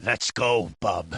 Let's go, bub.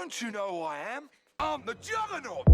Don't you know who I am? I'm the Juggernaut!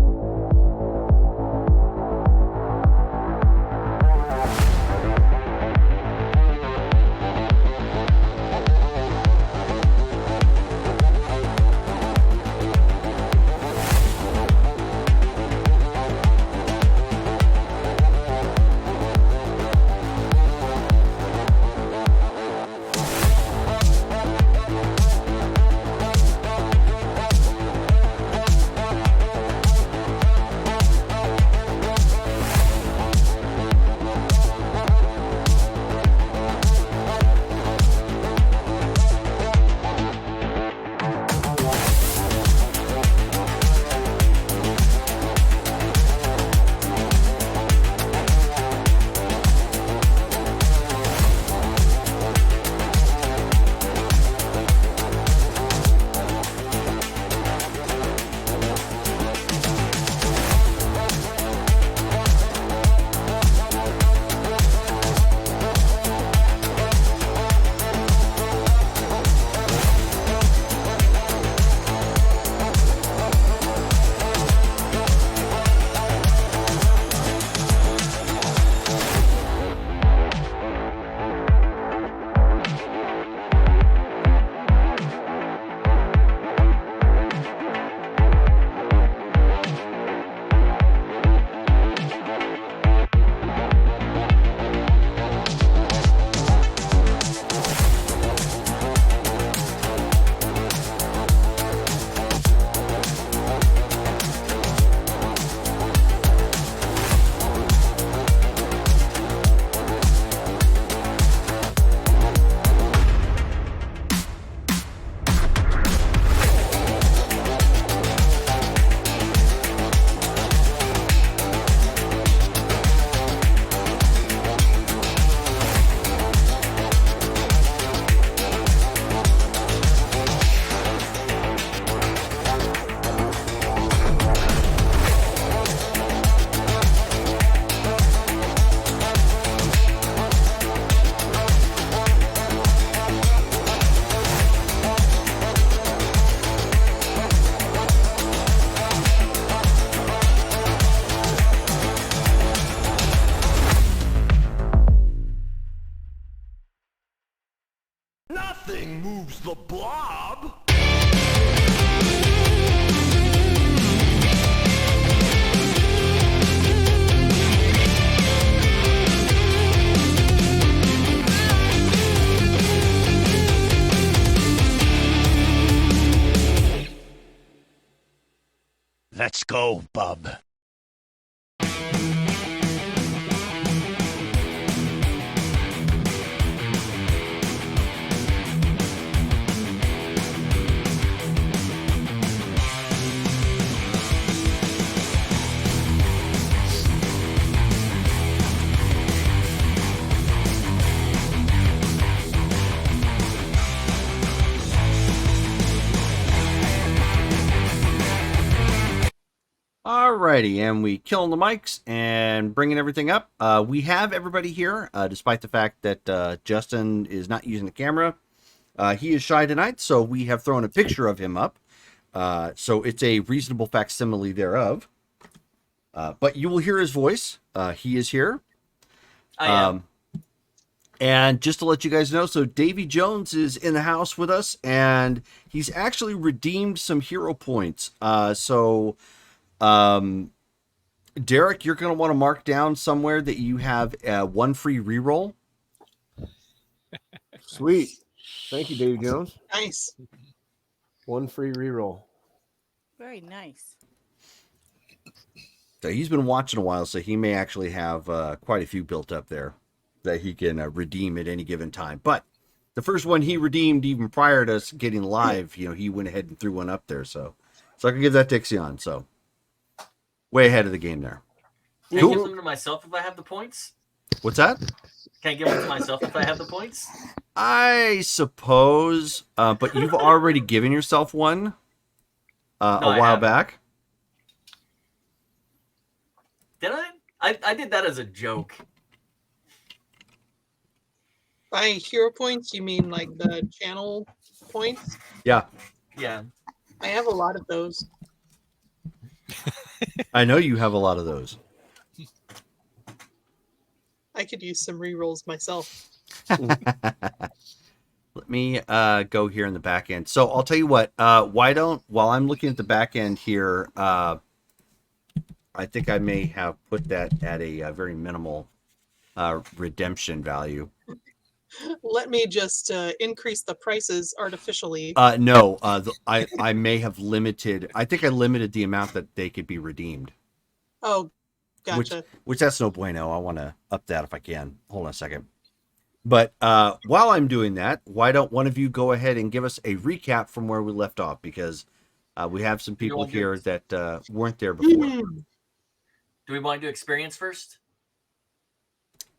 Nothing moves the blob! Let's go, bub. Alrighty, and we killing the mics and bringing everything up. We have everybody here, despite the fact that Justin is not using the camera. He is shy tonight, so we have thrown a picture of him up. So it's a reasonable facsimile thereof. But you will hear his voice. He is here. I am. And just to let you guys know, so Davy Jones is in the house with us, and he's actually redeemed some hero points. Derek, you're going to want to mark down somewhere that you have one free reroll. Sweet. Thank you, Davy Jones. Nice. One free reroll. Very nice. So he's been watching a while, so he may actually have quite a few built up there that he can redeem at any given time. But the first one he redeemed even prior to us getting live, he went ahead and threw one up there. So I can give that to Ixion. So way ahead of the game there. Can I give them to myself if I have the points? What's that? Can I give them to myself if I have the points? I suppose, but you've already given yourself one a while back. Did I? I did that as a joke. By hero points, you mean like the channel points? Yeah. Yeah. I have a lot of those. I know you have a lot of those. I could use some rerolls myself. Let me go here in the back end. So I'll tell you what. While I'm looking at the back end here, I think I may have put that at a very minimal redemption value. Let me just increase the prices artificially. No, I may have limited. I think I limited the amount that they could be redeemed. Oh, gotcha. Which that's no bueno. I want to up that if I can. Hold on a second. But while I'm doing that, why don't one of you go ahead and give us a recap from where we left off? Because we have some people here that weren't there before. Do we want to do experience first?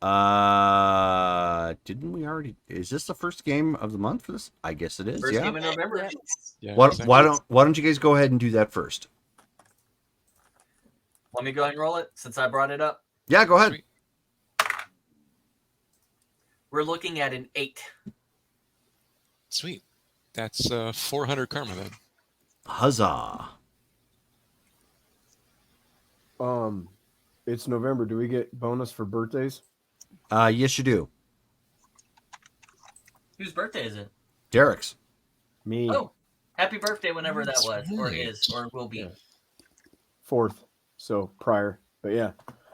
Didn't we already? Is this the first game of the month for this? I guess it is. First game in November. Yeah, Why exactly. don't you guys go ahead and do that first? Want me to go ahead and roll it since I brought it up? Yeah, go ahead. Sweet. We're looking at an 8. Sweet. That's 400 karma then. Huzzah! It's November. Do we get bonus for birthdays? Yes, you do. Whose birthday is it? Derek's. Me. Oh, happy birthday whenever that That's was, or right. is, or will be. Yeah. 4th. So prior. But yeah.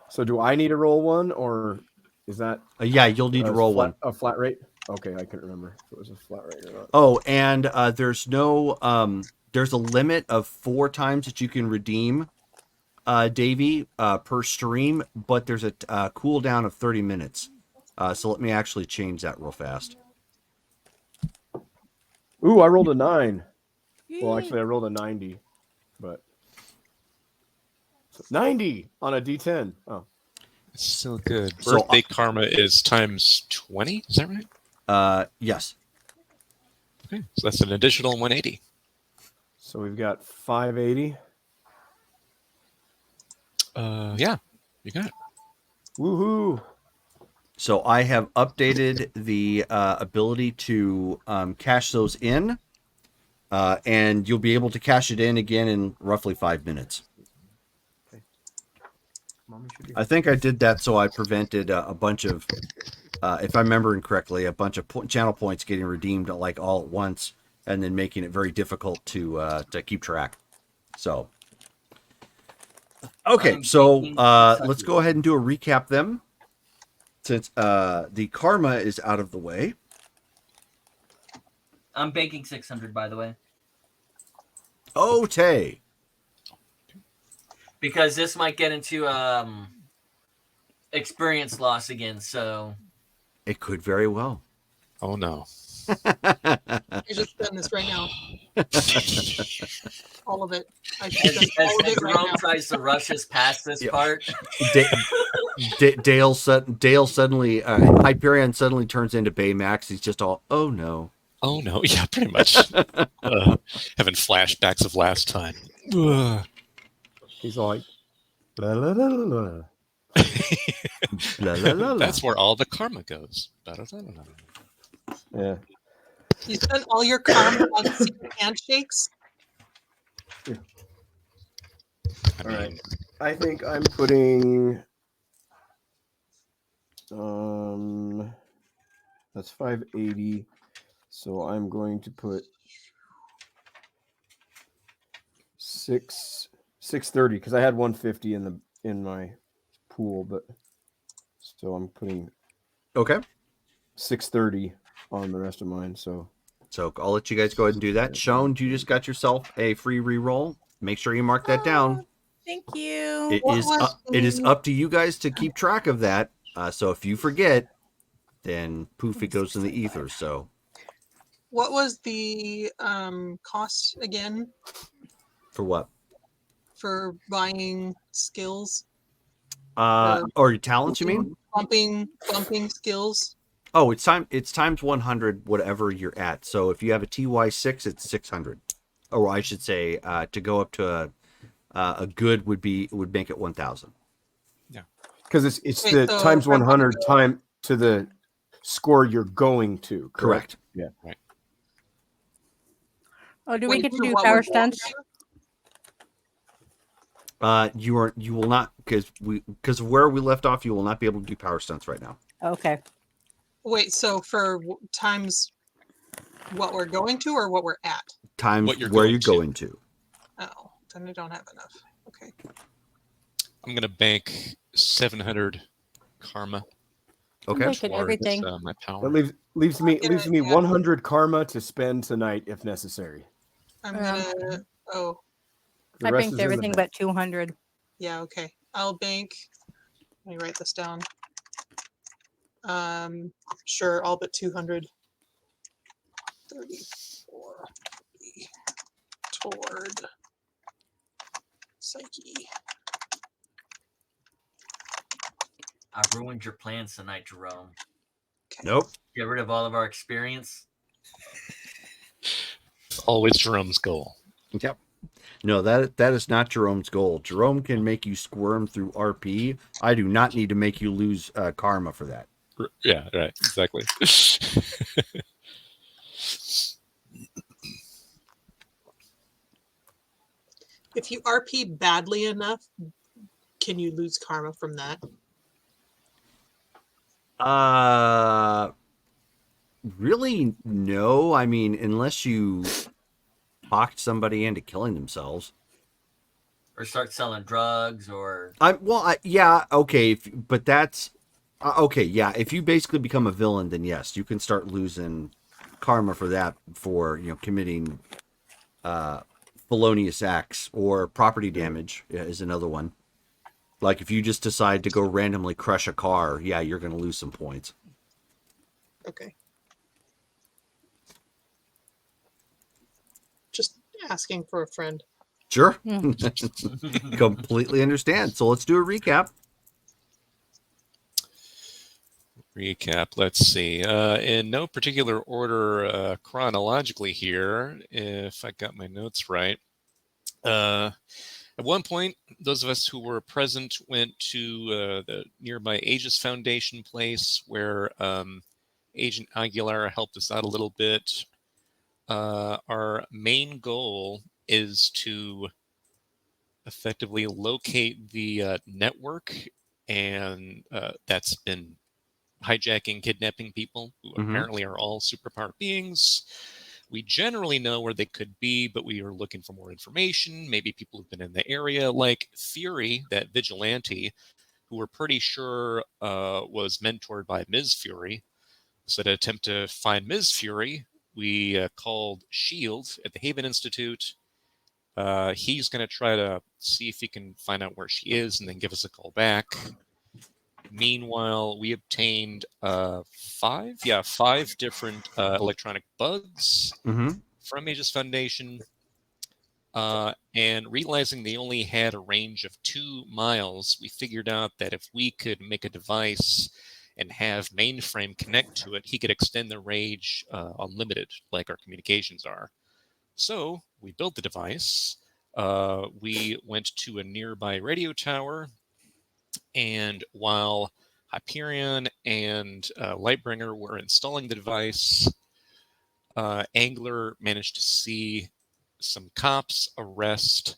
So do I need to roll one, or is that Yeah, you'll need to roll one. a flat rate? Okay, I couldn't remember if it was a flat rate or not. Oh, and there's no there's a limit of 4 times that you can redeem, Davey, per stream, but there's a cooldown of 30 minutes. So let me actually change that real fast. Ooh, I rolled a 9. Well, Yay. actually, I rolled a 90, but 90 on a D10. Oh, It's still good. So- Birthday karma is times 20. Is that right? Yes. Okay, so that's an additional 180. so we've got 580. Yeah, you got it. Woohoo! So I have updated the ability to cash those in, and you'll be able to cash it in again in roughly 5 minutes. I think I did that so I prevented a bunch of, if I'm remembering correctly, a bunch of channel points getting redeemed like all at once, and then making it very difficult to keep track. So, okay, so let's go ahead and do a recap then, since the karma is out of the way. I'm banking 600, by the way, Oh, Tay. because this might get into experience loss again. So It could very well. Oh no. I just done this right now. All of it. I as, just done all of as it right Jerome now. tries to rush us past this Yep. part, Dale suddenly, Hyperion suddenly turns into Baymax. He's just all, oh no. Oh no. Yeah, pretty much. Having flashbacks of last time. Ugh. He's all like, blah, blah, blah, blah, blah. La, la, la, la. That's where all the karma goes. Da-da-da-da-da. Yeah. You spent all your karma on secret handshakes? I All mean, right. I think I'm putting that's 580. So I'm going to put 630 because I had 150 in my pool, but so I'm putting Okay. 630 on the rest of mine. So So I'll let you guys go ahead and do that. Sean, you just got yourself a free reroll. Make sure you mark that down. Thank you. It is up to you guys to keep track of that. So if you forget, then poof, it goes in the ether. So What was the cost again for what? for buying skills? Or your talents, you mean? Bumping skills. Oh, it's times 100, whatever you're at. So if you have a TY6, it's 600. Or I should say, to go up to a good would make it 1,000. because it's Wait, the so times from 100 time to the score you're going to. Correct. Yeah. Oh, do we Wait, get to for do what power we're going stunts? You will not, because of where we left off, you will not be able to do power stunts right now. Okay. Wait, so for times what we're going to or what we're at? Times What you're where going you're to. going to. Oh, then I don't have enough. Okay. I'm gonna bank 700 karma Okay. Look at everything. towards my That power. leaves me Yeah. 100 karma to spend tonight if necessary. I'm gonna. Oh, The I rest banked is in the everything bank. but 200. yeah. Okay. I'll bank. Let me write this down. Sure. All but 200. 34 toward psyche. I've ruined your plans tonight, Jerome. Nope. Get rid of all of our experience. It's always Jerome's goal. Yep. No, that is not Jerome's goal. Jerome can make you squirm through RP. I do not need to make you lose karma for that. Yeah, right, exactly. If you RP badly enough, can you lose karma from that? Really, no. I mean, unless you talked somebody into killing themselves. Or start selling drugs, or Yeah, okay, but that's okay. Yeah, if you basically become a villain, then yes, you can start losing karma for that, for committing felonious acts, or property damage is another one. Like if you just decide to go randomly crush a car, yeah, you're going to lose some points. Okay. Just asking for a friend. Sure. Hmm. Completely understand. So let's do a recap. Recap. Let's see. In no particular order chronologically here, if I got my notes right. At one point, those of us who were present went to the nearby Aegis Foundation place where Agent Aguilar helped us out a little bit. Our main goal is to effectively locate the network, and that's been hijacking, kidnapping people who apparently are all superpowered beings. We generally know where they could be, but we are looking for more information. Maybe people who've been in the area, like Fury, that vigilante, who we're pretty sure was mentored by Ms. Fury. So to attempt to find Ms. Fury, we called SHIELD at the Haven Institute. He's going to try to see if he can find out where she is and then give us a call back. Meanwhile, we obtained five different electronic bugs from Aegis Foundation. And realizing they only had a range of 2 miles, we figured out that if we could make a device and have mainframe connect to it, he could extend the range unlimited, like our communications are. So we built the device. We went to a nearby radio tower, and while Hyperion and Lightbringer were installing the device, Angler managed to see some cops arrest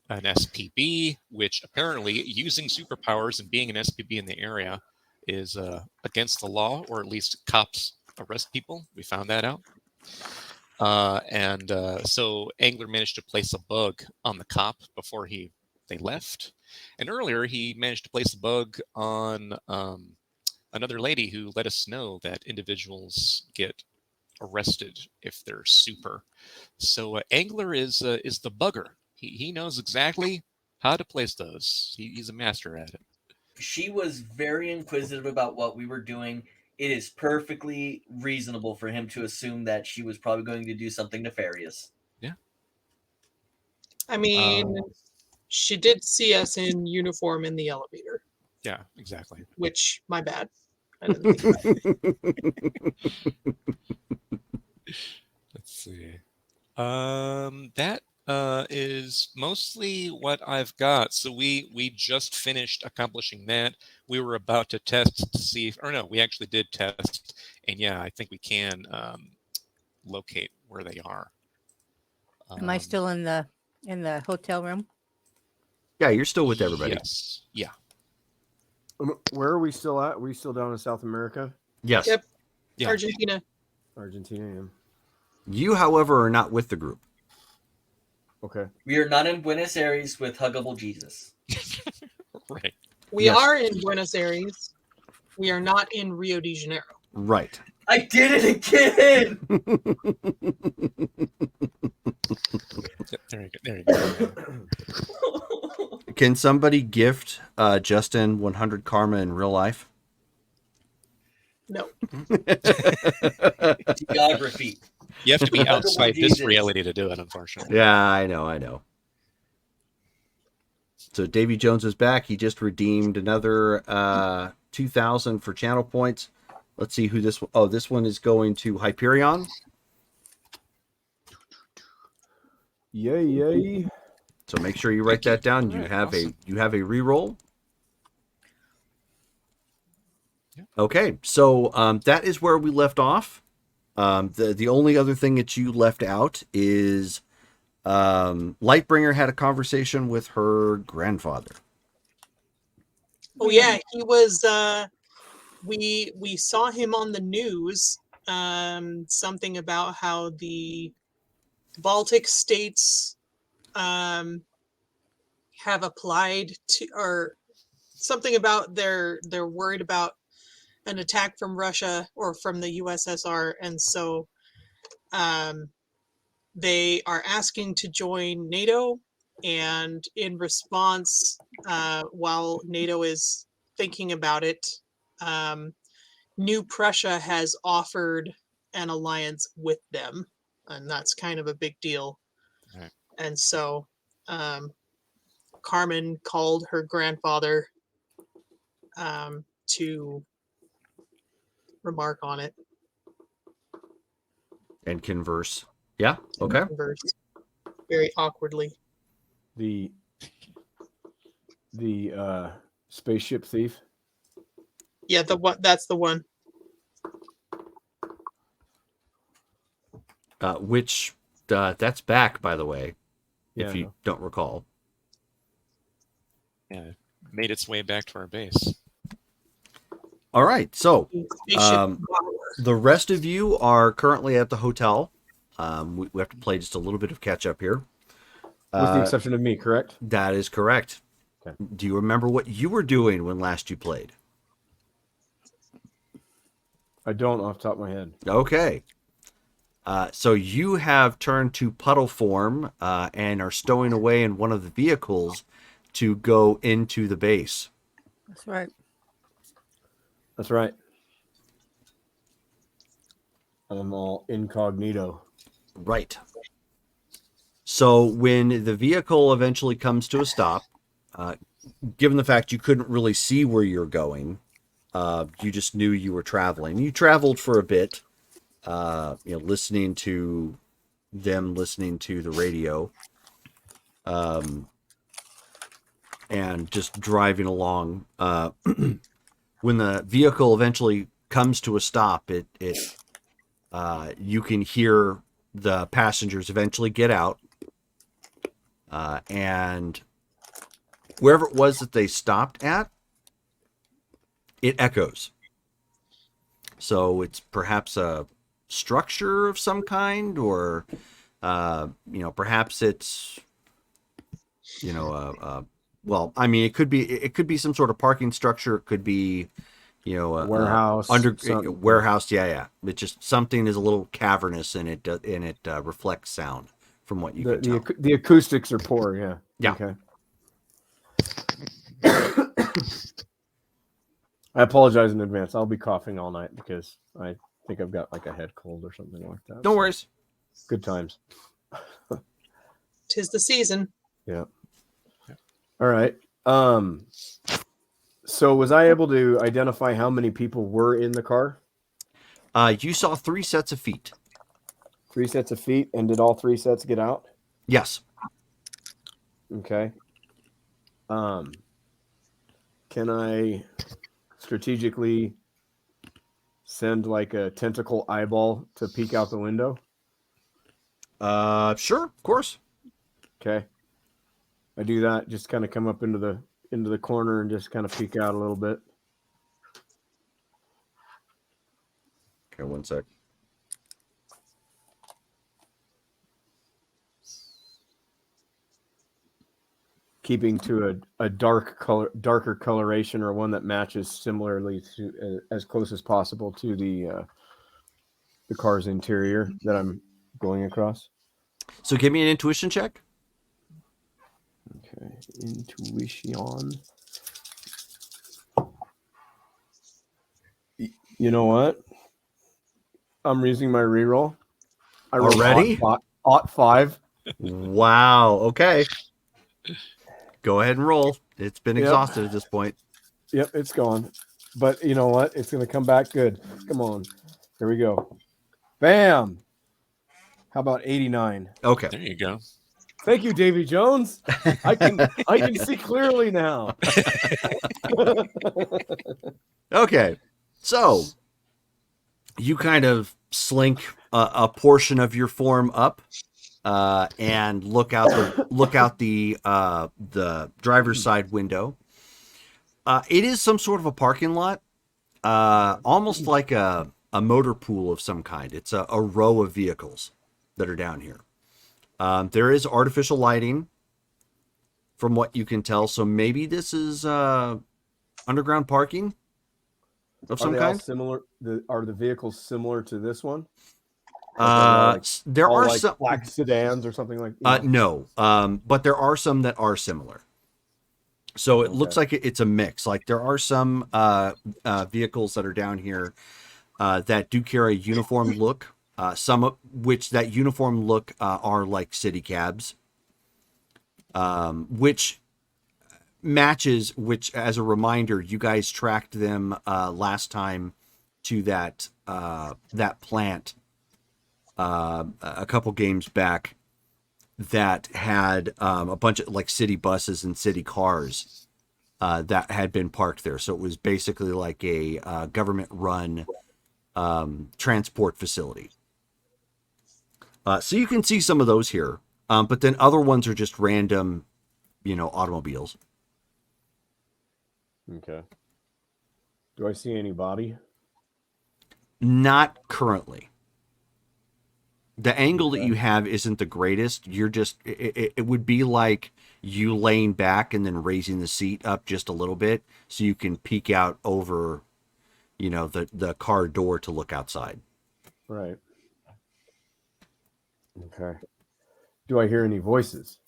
an SPB, which apparently, using superpowers and being an SPB in the area, is against the law, or at least cops arrest people. We found that out. So Angler managed to place a bug on the cop before they left. And earlier, he managed to place a bug on another lady who let us know that individuals get arrested if they're super. So Angler is the bugger. He knows exactly how to place those. He's a master at it. she was very inquisitive about what we were doing. It is perfectly reasonable for him to assume that she was probably going to do something nefarious. Yeah. I mean, she did see us in uniform in the elevator, Yeah, exactly. which, my bad. I didn't think Let's see. That is mostly what I've got. So we just finished accomplishing that. We were about to test to see if, or no, we actually did test, and yeah, I think we can locate where they are. Am I still in the hotel room? Yeah, you're still with everybody. Yes. Yeah. Where are we still at? Are we still down in South America? Yes. Yep. Yeah. Argentina. Argentina, yeah. You, however, are not with the group. Okay. We are not in Buenos Aires with Huggable Jesus. Right. We Yes. are in Buenos Aires. We are not in Rio de Janeiro. Right. I did it again! There you go. There you go. Can somebody gift Justin 100 karma in real life? No. Geography. You have to be Huggable outside this Jesus. reality to do it, unfortunately. Yeah, I know. So Davy Jones is back. He just redeemed another 2,000 for channel points. Let's see who this one. Oh, this one is going to Hyperion. Yay. So make sure you write that down. All You right, have awesome. a reroll. Yeah. Okay, so that is where we left off. The only other thing that you left out is Lightbringer had a conversation with her grandfather. Oh yeah, he was. We saw him on the news. Something about how the Baltic states have applied to, or something about they're worried about an attack from Russia or from the USSR, and so they are asking to join NATO. And in response, while NATO is thinking about it, New Prussia has offered an alliance with them, and that's kind of a big deal. Right. And so Carmen called her grandfather to remark on it. And converse. Yeah, okay. Converse very awkwardly. The spaceship thief. Yeah, the one that's the one. Which that's back, by the way, Yeah, if you don't recall. Yeah. Made its way back to our base. All right, so Spaceship Um, the rest of you are currently at the hotel. We have to play just a little bit of catch up here. with the exception of me, correct? That is correct. Okay. Do you remember what you were doing when last you played? I don't off the top of my head. Okay. So you have turned to puddle form and are stowing away in one of the vehicles to go into the base. That's right. That's right. I'm all incognito. Right. So when the vehicle eventually comes to a stop, given the fact you couldn't really see where you're going, you just knew you were traveling. You traveled for a bit, listening to them, listening to the radio, and just driving along. When the vehicle eventually comes to a stop, you can hear the passengers eventually get out, and wherever it was that they stopped at, it echoes. So it's perhaps a structure of some kind, or perhaps it's well, I mean, it could be some sort of parking structure. It could be Warehouse, warehouse. Yeah. It's just something is a little cavernous, and it reflects sound from what you can tell. The acoustics are poor. Yeah. Yeah. Okay. I apologize in advance. I'll be coughing all night because I think I've got like a head cold or something like that. No worries. Good times. 'Tis the season. Yeah. All right. So was I able to identify how many people were in the car? You saw 3 sets of feet. 3 sets of feet, and did all 3 sets get out? Yes. Okay. Can I strategically send like a tentacle eyeball to peek out the window? Sure, of course. Okay. I do that. Just kind of come up into the corner and just kind of peek out a little bit. Okay, one sec. Keeping to a darker coloration, or one that matches similarly to as close as possible to the car's interior that I'm going across. So give me an intuition check. Okay, intuition. You know what? I'm using my reroll. I rolled Already? Ought 5. Wow. Okay. Go ahead and roll. It's been exhausted at this point. Yep, it's gone. But you know what? It's going to come back good. Come on. Here we go. Bam. How about 89? Okay. There you go. Thank you, Davy Jones. I can see clearly now. Okay. So you kind of slink a portion of your form up and look out the driver's side window. It is some sort of a parking lot, almost like a motor pool of some kind. It's a row of vehicles that are down here. There is artificial lighting, from what you can tell. So maybe this is underground parking of some kind. Similar? Are the vehicles similar to this one? There are like some black sedans or something like that. No, but there are some that are similar. So it looks like it's a mix. Like there are some vehicles that are down here that do carry a uniform look. Some of which that uniform look are like city cabs, which matches. Which, as a reminder, you guys tracked them last time to that plant a couple games back that had a bunch of like city buses and city cars that had been parked there. So it was basically like a government-run transport facility. So you can see some of those here, but then other ones are just random, automobiles. Okay. Do I see any body? Not currently. The angle that you have isn't the greatest. You're just, it would be like you laying back and then raising the seat up just a little bit so you can peek out over, the car door to look outside. Right. Okay. Do I hear any voices?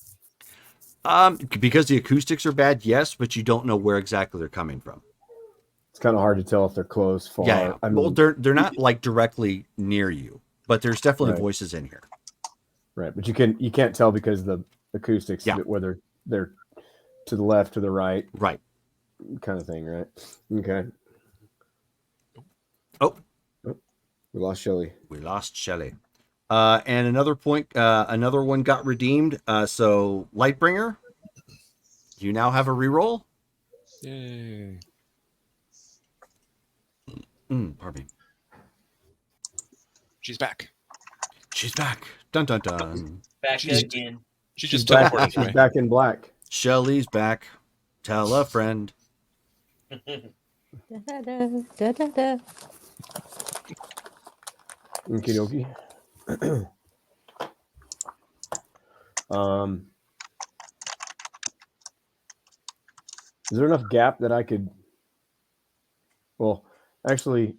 Because the acoustics are bad, yes, but you don't know where exactly they're coming from. It's kind of hard to tell if they're close, far. Yeah. I mean, Well, they're not like directly near you, but there's definitely Right. voices in here. right, but you can't tell because of the acoustics, whether they're to the left, to the right, Right. kind of thing, right? Okay. Oh, We lost Shelly. we lost Shelly. And another one got redeemed. So Lightbringer, you now have a reroll. Yay. Pardon me. She's back. She's back. Dun dun dun. Back She's- again. She just back, teleported she's away. back in black. Shelly's back. Tell a friend. Da, da, da, da, da. Okie dokie. Is there enough gap that I could? Well, actually,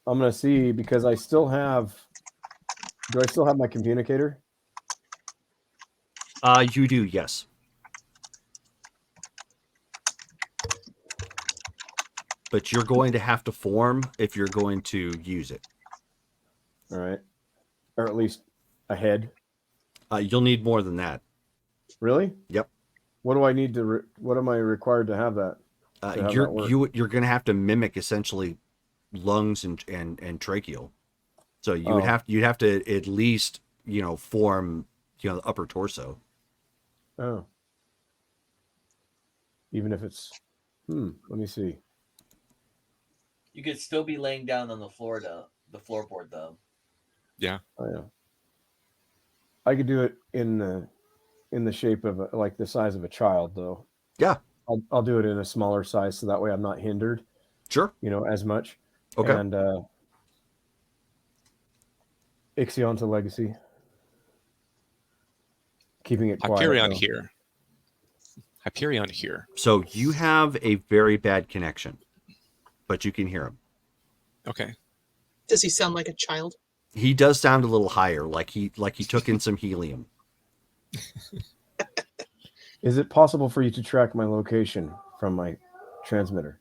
I'm gonna see because I still have. Do I still have my communicator? You do, yes. But you're going to have to form if you're going to use it. All right, or at least a head. You'll need more than that. Really? Yep. What do I need to? What am I required to have that? to have that work? You're going to have to mimic essentially lungs and tracheal. So you'd have to at least form the upper torso. Oh. Even if it's let me see. You could still be laying down on the floorboard though. Yeah. Oh yeah. I could do it in the shape of like the size of a child, though. Yeah, I'll do it in a smaller size, so that way I'm not hindered, sure. as much. Okay. And Ixion to Legacy. Keeping it quiet. Hyperion though. here. Hyperion here. So you have a very bad connection, but you can hear him. Okay. Does he sound like a child? He does sound a little higher, like he took in some helium. Is it possible for you to track my location from my transmitter?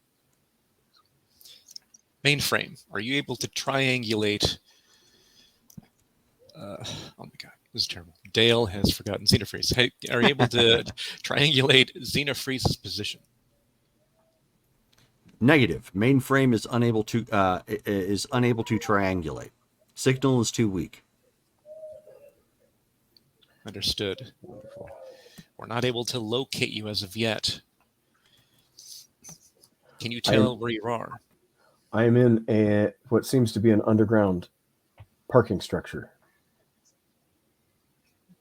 Mainframe, are you able to triangulate? Oh my god, this is terrible. Dale has forgotten Xenofreeze. Hey, are you able to triangulate Xenofreeze's position? Negative. Mainframe is unable to triangulate. Signal is too weak. Understood. Wonderful. We're not able to locate you as of yet. Can you tell where you are? I am in what seems to be an underground parking structure.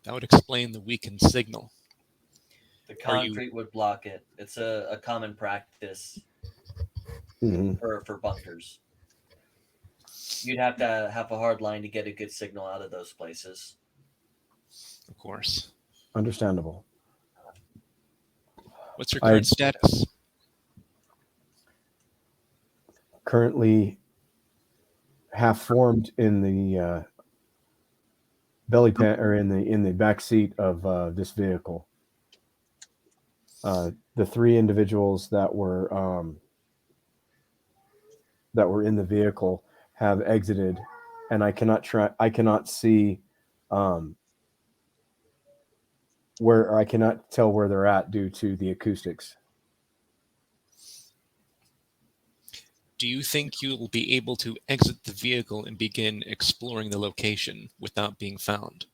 That would explain the weakened signal. The concrete would block it. It's a common practice for bunkers. You'd have to have a hard line to get a good signal out of those places. Of course. Understandable. What's your current status? Currently half formed in the belly pan, or in the back seat of this vehicle. The three individuals that were in the vehicle have exited, and I cannot see where I cannot tell where they're at due to the acoustics. Do you think you will be able to exit the vehicle and begin exploring the location without being found?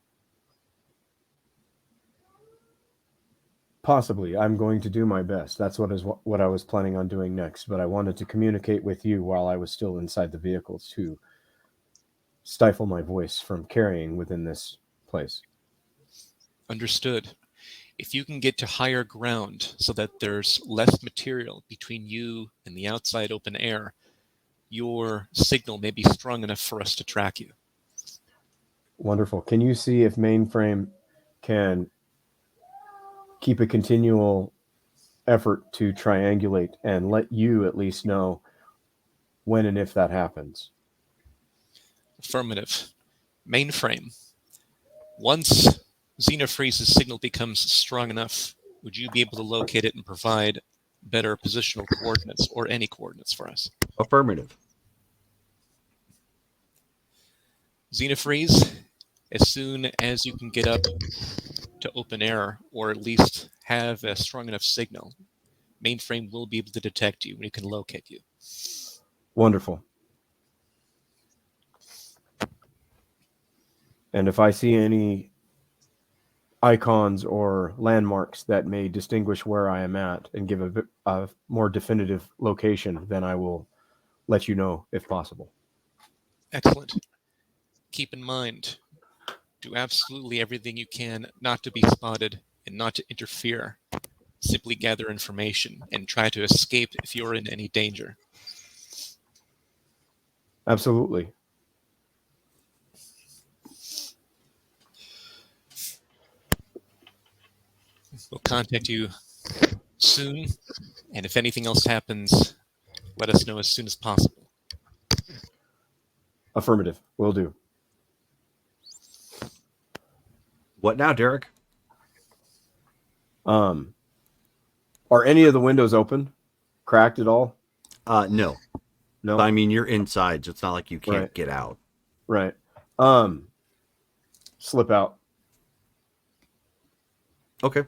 Possibly. I'm going to do my best. That's what I was planning on doing next, but I wanted to communicate with you while I was still inside the vehicle to stifle my voice from carrying within this place. Understood. If you can get to higher ground so that there's less material between you and the outside open air, your signal may be strong enough for us to track you. Wonderful. Can you see if Mainframe can keep a continual effort to triangulate and let you at least know when and if that happens? Affirmative. Mainframe. Once Xenofreeze's signal becomes strong enough, would you be able to locate it and provide better positional coordinates or any coordinates for us? Affirmative. Xenofreeze, as soon as you can get up to open air, or at least have a strong enough signal, Mainframe will be able to detect you and it can locate you. Wonderful. And if I see any icons or landmarks that may distinguish where I am at and give a more definitive location, then I will let you know if possible. Excellent. Keep in mind, do absolutely everything you can not to be spotted and not to interfere. Simply gather information and try to escape if you're in any danger. Absolutely. We'll contact you soon, and if anything else happens, let us know as soon as possible. Affirmative. Will do. What now, Derek? Are any of the windows open? Cracked at all? No. No. But, I mean, you're inside, so it's not like you can't Right. get out. Right. Slip out. Okay.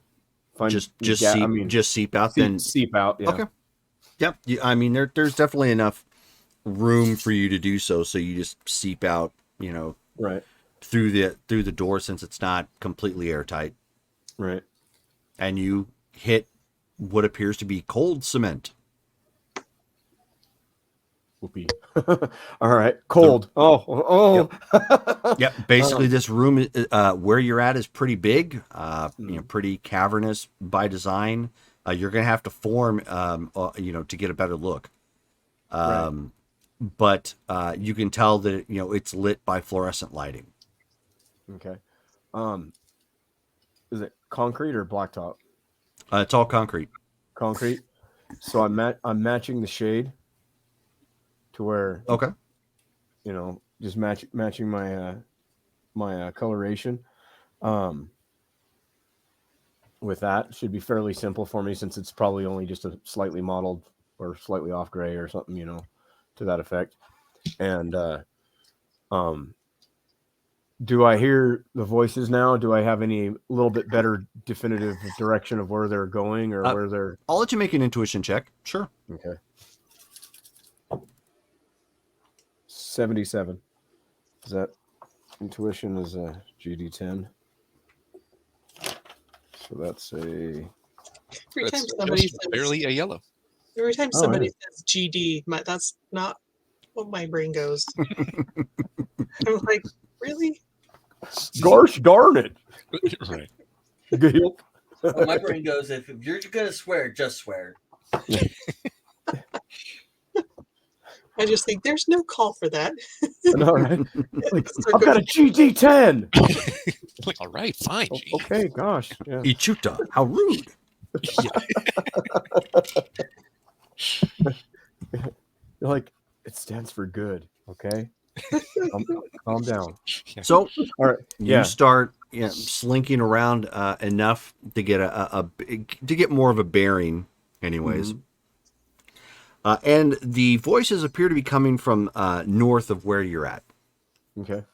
Find Just seep out. Then seep out. Yeah. Okay. Yep. I mean, there's definitely enough room for you to do so. So you just seep out, Right. through the door, since it's not completely airtight, Right. and you hit what appears to be cold cement. Whoopee. All right. Cold. Oh. Yep. Basically, this room, where you're at, is pretty big. Pretty cavernous by design. You're gonna have to form, to get a better look. But you can tell that it's lit by fluorescent lighting. Okay. Is it concrete or blacktop? It's all concrete. Concrete. So I'm matching the shade to where Okay. just matching my my coloration. With that should be fairly simple for me since it's probably only just a slightly mottled or slightly off gray or something, to that effect. And do I hear the voices now? Do I have any little bit better definitive direction of where they're going or where they're... I'll let you make an intuition check. Sure. Okay. 77. Is that intuition is a GD10? So that's Every That's time somebody just says, barely a yellow. every time somebody says GD, that's not what my brain goes. I'm like, really? Gosh darn it. Right. Gilp. Well, my brain goes, if you're gonna swear, just swear. I just think there's no call for that. All right. Like, I've got a GD10. Like, all right, fine. Gee. Okay, gosh. Yeah. Ichuta, how rude. You're like, it stands for good. Okay. Calm down. So, all right, you start slinking around enough to get to get more of a bearing, anyways. And the voices appear to be coming from north of where you're at. Okay.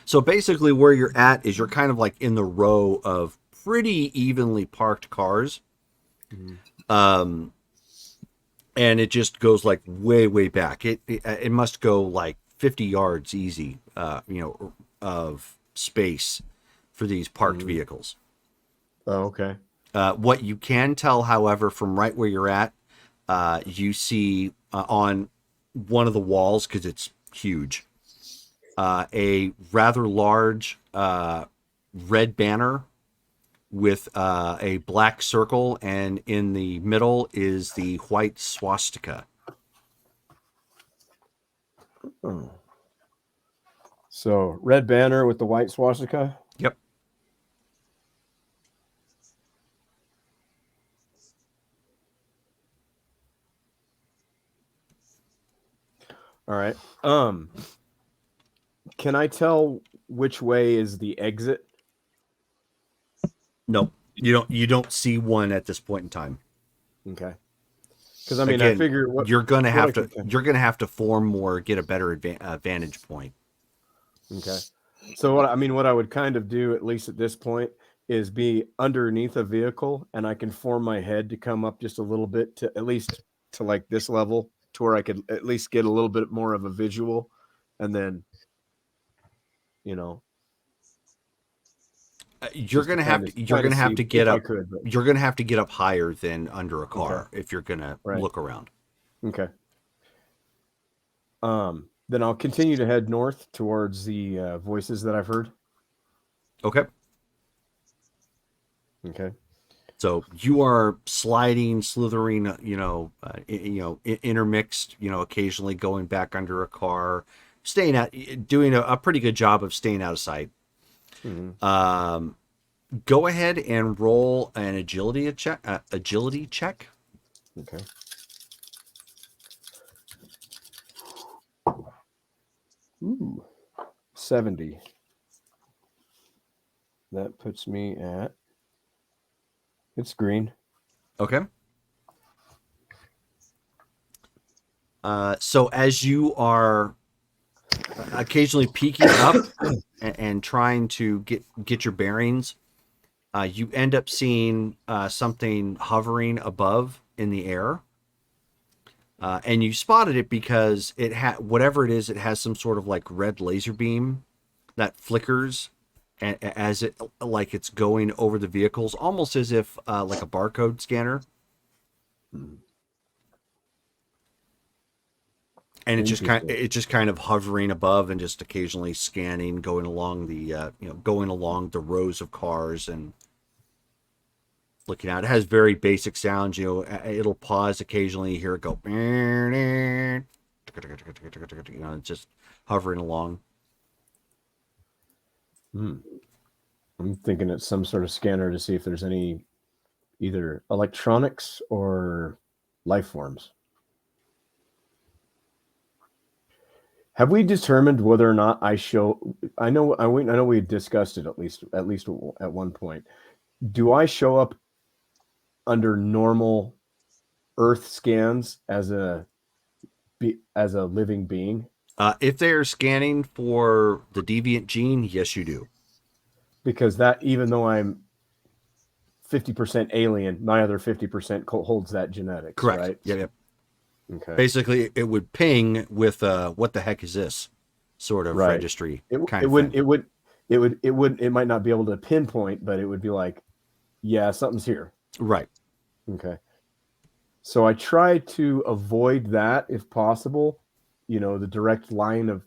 So basically, where you're at is you're kind of like in the row of pretty evenly parked cars. And it just goes like way back. It must go like 50 yards easy, of space for these parked vehicles. Oh, okay. What you can tell, however, from right where you're at, you see on one of the walls, because it's huge, a rather large red banner with a black circle, and in the middle is the white swastika. Oh. So, red banner with the white swastika? Yep. All right. Can I tell which way is the exit? No, you don't see one at this point in time. Okay. Because I mean, I figure you're gonna have to form more, get a better vantage point. Okay. So what I would kind of do, at least at this point, is be underneath a vehicle, and I can form my head to come up just a little bit to at least to like this level, to where I could at least get a little bit more of a visual, and then, you're gonna have to get up. You're gonna have to get up higher than under a car if you're gonna look around. Okay. Then I'll continue to head north towards the voices that I've heard. Okay. Okay. So you are sliding, slithering, intermixed, occasionally going back under a car, staying out, doing a pretty good job of staying out of sight. Go ahead and roll an agility check. Okay. Ooh, 70. That puts me at... It's green. Okay. So as you are occasionally peeking up and trying to get your bearings, you end up seeing something hovering above in the air. And you spotted it because it whatever it is, it has some sort of like red laser beam that flickers as it like it's going over the vehicles, almost as if like a barcode scanner. And it's just kind of hovering above and just occasionally scanning, going along the rows of cars and looking out. It has very basic sounds. It'll pause occasionally. You hear it go. It's just hovering along. I'm thinking it's some sort of scanner to see if there's any either electronics or life forms. Have we determined whether or not I know we discussed it at least at one point. Do I show up under normal Earth scans as a living being? If they are scanning for the deviant gene, yes, you do. Because that, even though I'm 50% alien, my other 50% holds that genetics. Correct. Right? Yep. Okay. Basically, it would ping with what the heck is this sort of registry It might not be able to pinpoint, but it would be like, yeah, something's here. Right. Okay. So I try to avoid that if possible. The direct line of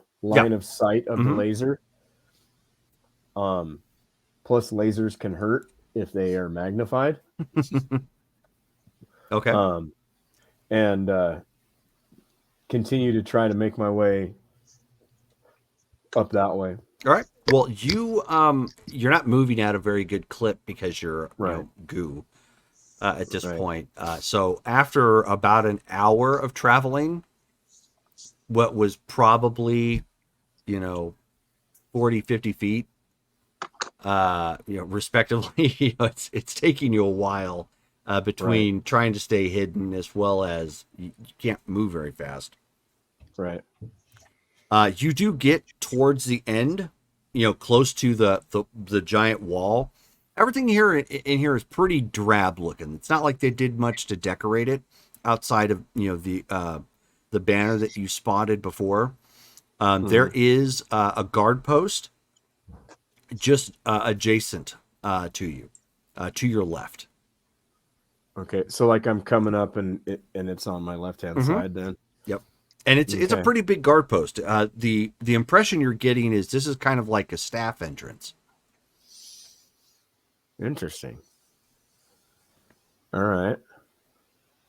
sight of the laser. Plus lasers can hurt if they are magnified. Okay. And continue to try to make my way up that way. All right. Well, you're not moving at a very good clip because you're goo at this point. So after about an hour of traveling, what was probably 40, 50 feet, respectively, it's taking you a while between trying to stay hidden as well as you can't move very fast. Right. You do get towards the end, close to the giant wall. Everything here in here is pretty drab looking. It's not like they did much to decorate it outside of the banner that you spotted before. There is a guard post just adjacent to you, to your left. Okay, so like I'm coming up and it's on my left-hand side then. Yep. And it's a pretty big guard post. The impression you're getting is this is kind of like a staff entrance. Interesting. All right.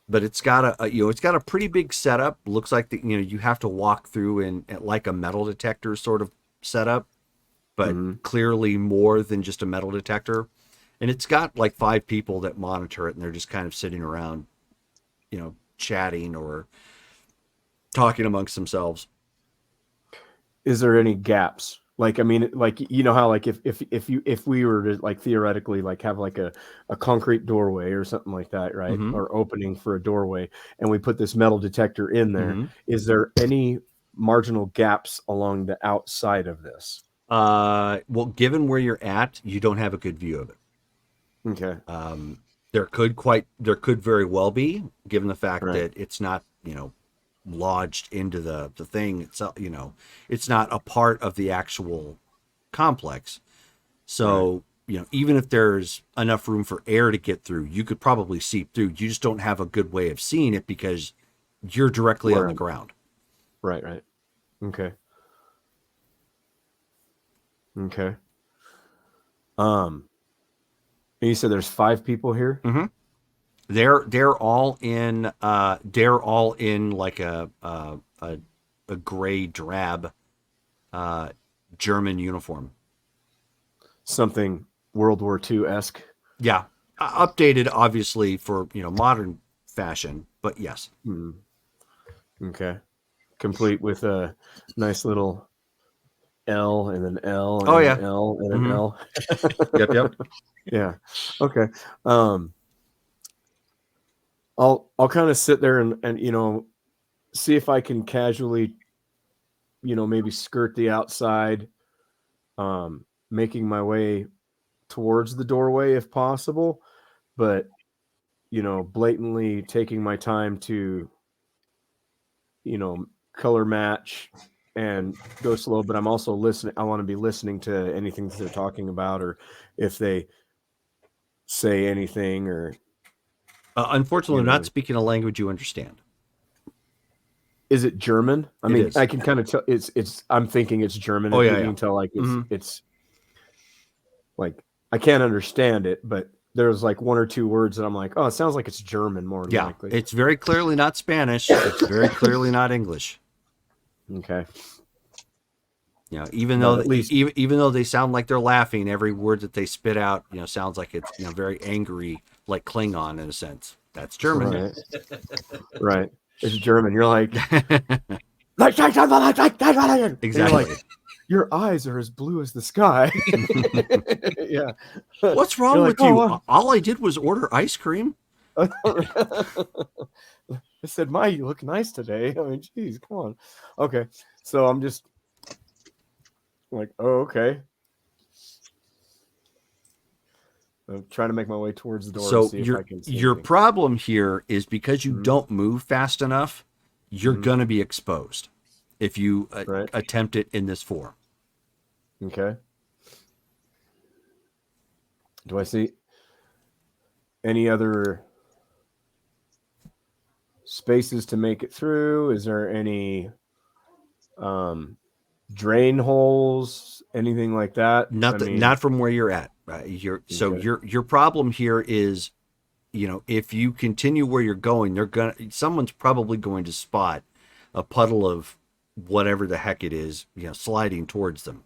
But it's got a pretty big setup. Looks like you have to walk through in like a metal detector sort of setup, but clearly more than just a metal detector. And it's got like 5 people that monitor it, and they're just kind of sitting around, chatting or talking amongst themselves. Is there any gaps? Like, I mean, like, how, like, if we were to, like, theoretically, like, have like a concrete doorway or something like that, right? Or opening for a doorway, and we put this metal detector in there, is there any marginal gaps along the outside of this? Well, given where you're at, you don't have a good view of it. Okay. There could very well be, given the fact that it's not, lodged into the thing itself. It's not a part of the actual complex. So, even if there's enough room for air to get through, you could probably seep through. You just don't have a good way of seeing it because you're directly on the ground. Right. Okay. And you said there's 5 people here? They're all in like a gray drab German uniform. Something World War II-esque. Yeah. Updated obviously for, modern fashion, but yes. Okay. Complete with a nice little L and an L and an L and an L. Yep. Yeah. Okay. I'll kind of sit there and see if I can casually maybe skirt the outside, making my way towards the doorway if possible, but blatantly taking my time to color match and go slow. But I'm also listening. I want to be listening to anything that they're talking about, or if they say anything, or unfortunately, not speaking a language you understand. Is it German? I It mean, is. I can kind of tell. It's. I'm thinking it's German. Oh, and yeah, you yeah. can tell like it's Mhm. it's like I can't understand it, but there's like one or two words that I'm like, oh, it sounds like it's German more than Yeah, likely. it's very clearly not Spanish. It's very clearly not English. Okay. You know, even But though at least even though they sound like they're laughing, every word that they spit out, you know, sounds like it's, you know, very angry, like Klingon in a sense. That's German. right, right. It's German. You're like, exactly. Exactly. Like, your eyes are as blue as the sky. Yeah. What's wrong You're with like, you? "Oh, All I did was order ice cream. I said, "My, you look nice today." I mean, geez, come on. Okay, so I'm just like, oh, okay. I'm trying to make my way towards the door to So see if I can see your anything. problem here is because you Mhm. don't move fast enough, you're Mhm. gonna be exposed if you Right. attempt it in this form. Okay. Do I see any other spaces to make it through? Is there any drain holes, anything like that? Not from where you're at. So Okay. your problem here is, you know, if you continue where you're going, someone's probably going to spot a puddle of whatever the heck it is, you know, sliding towards them,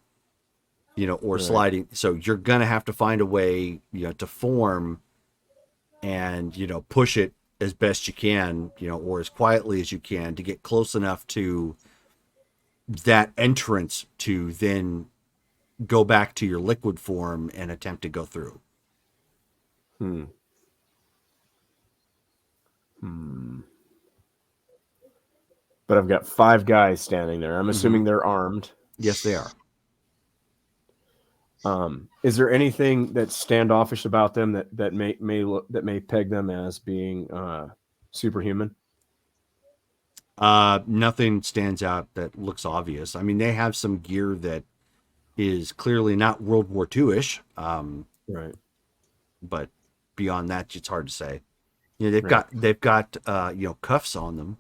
you know, or Right. sliding. So you're gonna have to find a way, you know, to form and, you know, push it as best you can, you know, or as quietly as you can to get close enough to that entrance to then go back to your liquid form and attempt to go through. But I've got 5 guys standing there. I'm assuming Mhm. they're armed. Yes, they are. Is there anything that's standoffish about them that may peg them as being superhuman? Nothing stands out that looks obvious. I mean, they have some gear that is clearly not World War II-ish, Right. but beyond that, it's hard to say. You know, Right. they've got you know, cuffs on them,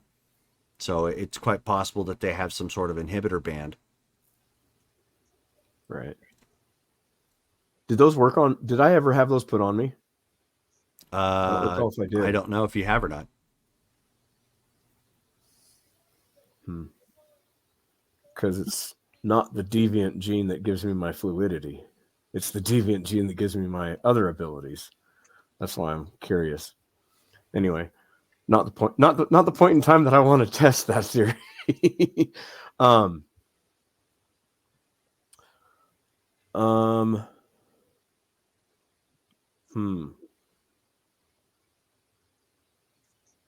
so it's quite possible that they have some sort of inhibitor band. Right. Did those work on? Did I ever have those put on me? I don't recall if I did. I don't know if you have or not. Because it's not the deviant gene that gives me my fluidity. It's the deviant gene that gives me my other abilities. That's why I'm curious. Anyway, not the point. Not the point in time that I want to test that theory. um.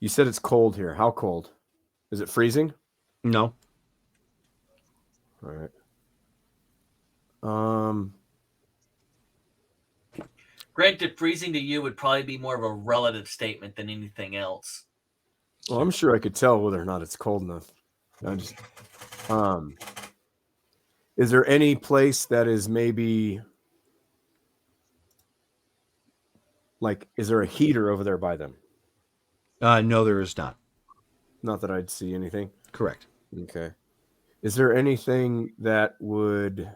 You said it's cold here. How cold? Is it freezing? No. All right. Granted, freezing to you would probably be more of a relative statement than anything else. Well, I'm sure I could tell whether or not it's cold enough. I just, is there any place that is maybe like, is there a heater over there by them? No, there is not. Not that I'd see anything. Correct. Okay. Is there anything that would,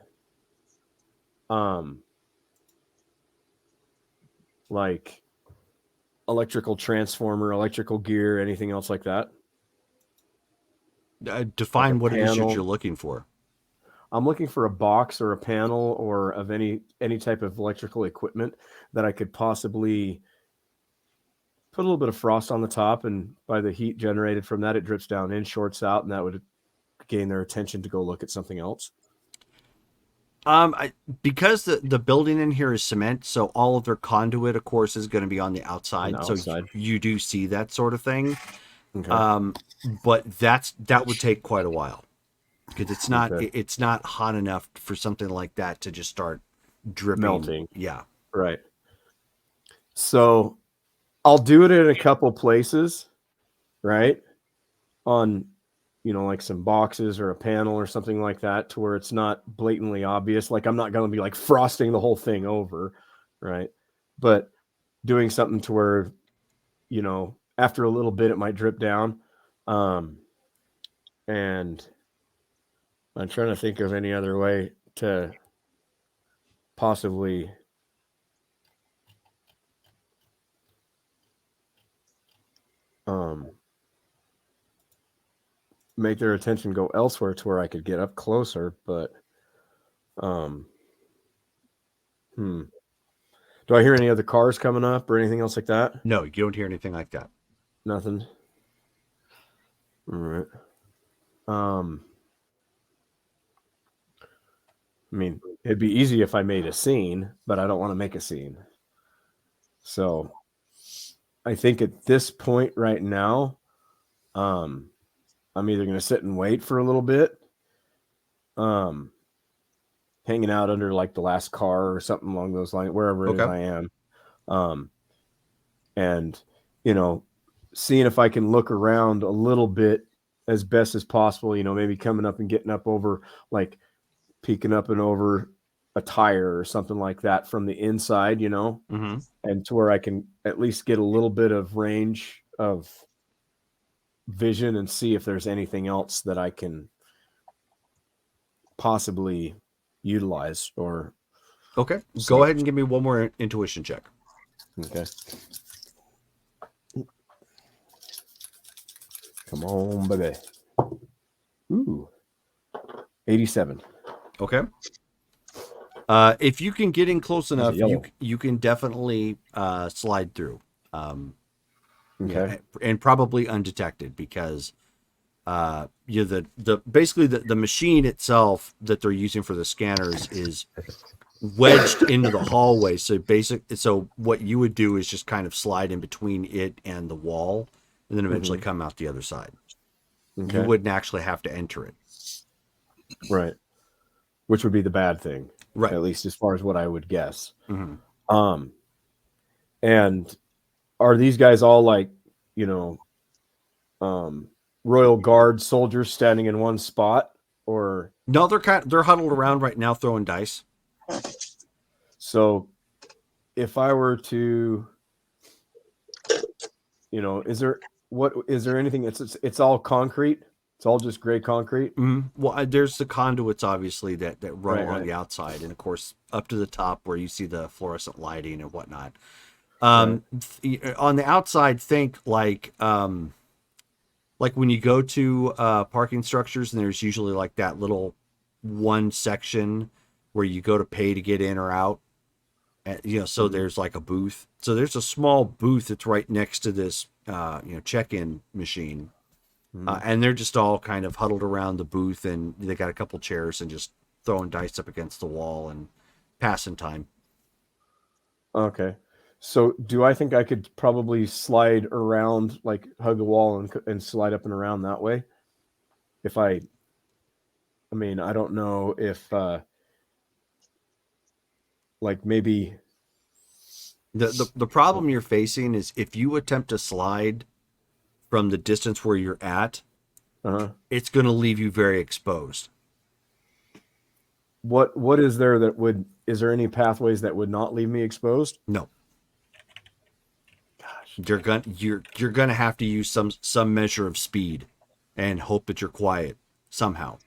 like electrical transformer, electrical gear, anything else like that? Define Like a what it is that panel? you're looking for. I'm looking for a box or a panel or of any type of electrical equipment that I could possibly put a little bit of frost on the top, and by the heat generated from that, it drips down in, shorts out, and that would gain their attention to go look at something else. Because the building in here is cement, so all of their conduit, of course, is going to be on the outside. So you do see that sort of thing. Okay. But that would take quite a while because Okay. it's not hot enough for something like that to just start dripping. Melting. Yeah. Right. So I'll do it in a couple places, right? On, like some boxes or a panel or something like that, to where it's not blatantly obvious. Like, I'm not going to be like frosting the whole thing over, right? But doing something to where, after a little bit, it might drip down. and I'm trying to think of any other way to possibly make their attention go elsewhere to where I could get up closer, but do I hear any other cars coming up or anything else like that? No, you don't hear anything like that. Nothing. All right. I mean, it'd be easy if I made a scene, but I don't want to make a scene. So I think at this point right now, I'm either going to sit and wait for a little bit, hanging out under like the last car or something along those lines, wherever it is I am. And, you know, seeing if I can look around a little bit as best as possible, you know, maybe coming up and getting up over, like peeking up and over a tire or something like that from the inside, you know, and to where I can at least get a little bit of range of vision and see if there's anything else that I can possibly utilize or. Okay. Go ahead and give me one more intuition check. Okay. Come on, baby. Ooh. 87. Okay. If you can get in close enough, you can definitely slide through. Okay. Yeah, and probably undetected because basically the machine itself that they're using for the scanners is wedged into the hallway. So what you would do is just kind of slide in between it and the wall, and then eventually come out the other side. Okay. You wouldn't actually have to enter it. Right. Which would be the bad thing. Right. At least as far as what I would guess. And are these guys all like, you know, Royal Guard soldiers standing in one spot, or no? They're huddled around right now throwing dice. So if I were to, you know, is there anything? It's all concrete. It's all just gray concrete. Well, there's the conduits obviously that run along the outside, and of course up to the top where you see the fluorescent lighting and whatnot. On the outside, think like when you go to parking structures, and there's usually like that little one section where you go to pay to get in or out. And, you know, so there's like a booth. So there's a small booth that's right next to this check-in machine. And they're just all kind of huddled around the booth, and they got a couple chairs and just throwing dice up against the wall and passing time. Okay. So do I think I could probably slide around, like hug the wall and slide up and around that way? I mean, I don't know if like maybe the problem you're facing is if you attempt to slide from the distance where you're at, it's going to leave you very exposed. What is there that would? Is there any pathways that would not leave me exposed? No. Gosh, you're gonna have to use some measure of speed, and hope that you're quiet somehow.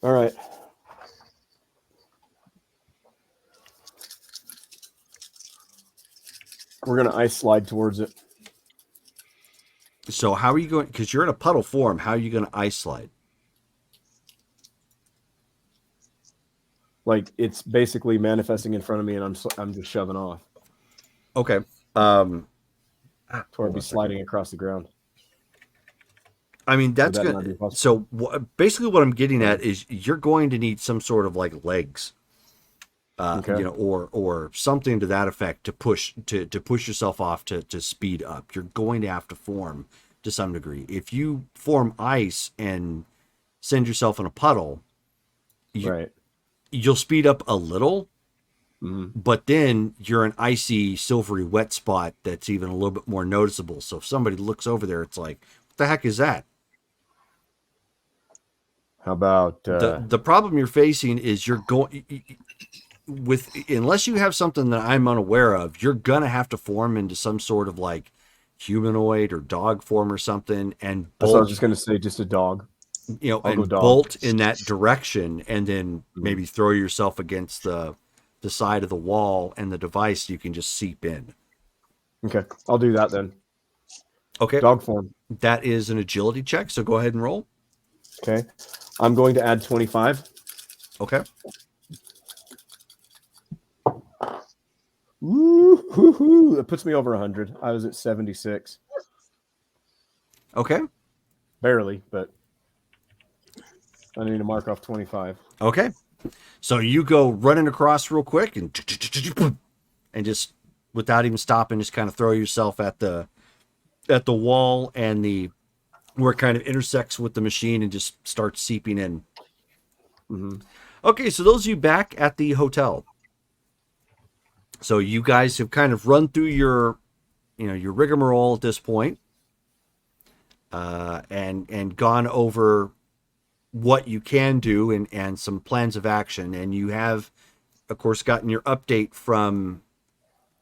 All right. We're going to ice slide towards it. So how are you going? Because you're in a puddle form. How are you going to ice slide? Like it's basically manifesting in front of me, and I'm just shoving off. Okay. To where I'd be sliding across the ground. I mean, that's good. So basically what I'm getting at is you're going to need some sort of like legs, you know, or something to that effect to push yourself off to speed up. You're going to have to form to some degree. If you form ice and send yourself in a puddle, you'll speed up a little, but then you're an icy, silvery, wet spot that's even a little bit more noticeable. So if somebody looks over there, it's like, what the heck is that? How about The problem you're facing is you're going with unless you have something that I'm unaware of, you're gonna have to form into some sort of like humanoid or dog form or something and that's what I was bolt, just going to say, just a dog. I'll go and dog. bolt in that direction, and then Mhm. maybe throw yourself against the side of the wall, and the device you can just seep in. Okay, I'll do that then. Okay, Dog form. that is an agility check, so go ahead and roll. Okay, I'm going to add 25. Okay. Woo-hoo-hoo. That puts me over 100. I was at 76. Okay. Barely, but I need to mark off 25. Okay. So you go running across real quick and just without even stopping, just kind of throw yourself at the wall and the where it kind of intersects with the machine and just starts seeping in. Mm-hmm. Okay, so those of you back at the hotel. So you guys have kind of run through your rigmarole at this point, and gone over what you can do and some plans of action, and you have, of course, gotten your update from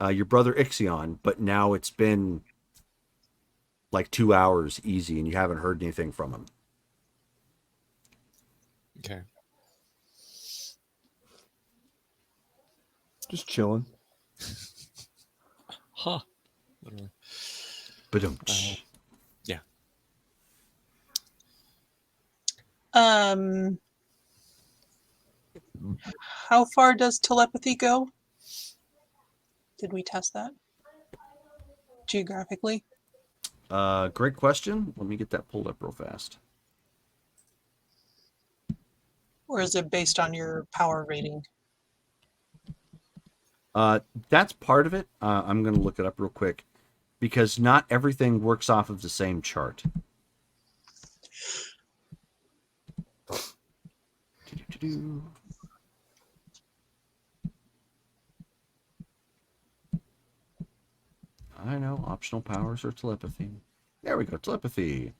your brother Ixion, but now it's been like 2 hours easy, and you haven't heard anything from him. Okay. Just chilling. Huh. Literally. But Yeah. How far does telepathy go? Did we test that geographically? Great question. Let me get that pulled up real fast. Or is it based on your power rating? That's part of it. I'm going to look it up real quick because not everything works off of the same chart. I know, optional powers or telepathy. There we go, telepathy.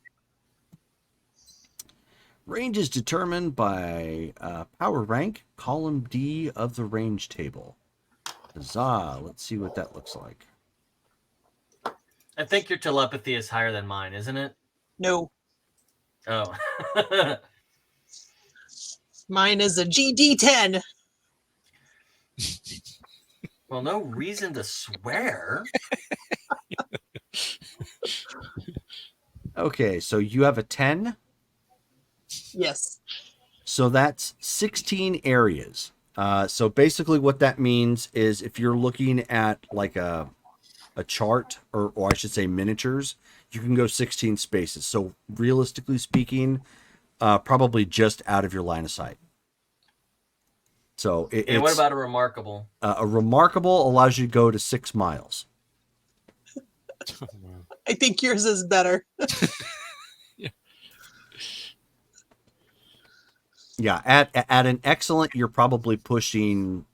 Range is determined by power rank, column D of the range table. Huzzah, let's see what that looks like. I think your telepathy is higher than mine, isn't it? No. Oh. Mine is a GD10. Well, no reason to swear. Okay, so you have a 10. Yes. So that's 16 areas. So basically what that means is if you're looking at like a chart, or I should say miniatures, you can go 16 spaces. So realistically speaking, probably just out of your line of sight. So And what about a remarkable? A remarkable allows you to go to 6 miles. Oh, wow. I think yours is better. Yeah, at an excellent, you're probably pushing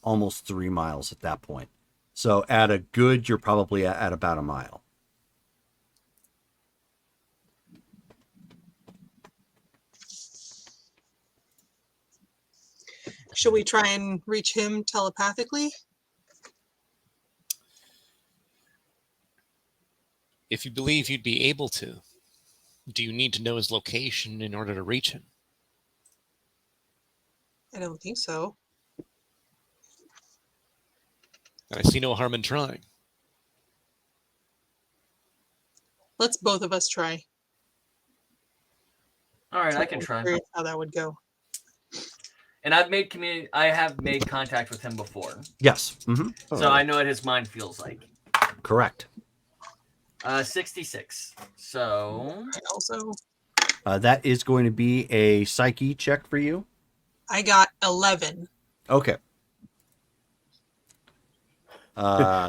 almost 3 miles at that point. So at a good, you're probably at about a mile. Should we try and reach him telepathically? If you believe you'd be able to, do you need to know his location in order to reach him? I don't think so. And I see no harm in trying. Let's both of us try. All right, I can try. Curious how that would go. And I have made contact with him before. Yes. Mm-hmm. So I know what his mind feels like. Correct. 66. So I also That is going to be a psyche check for you. I got 11. Okay.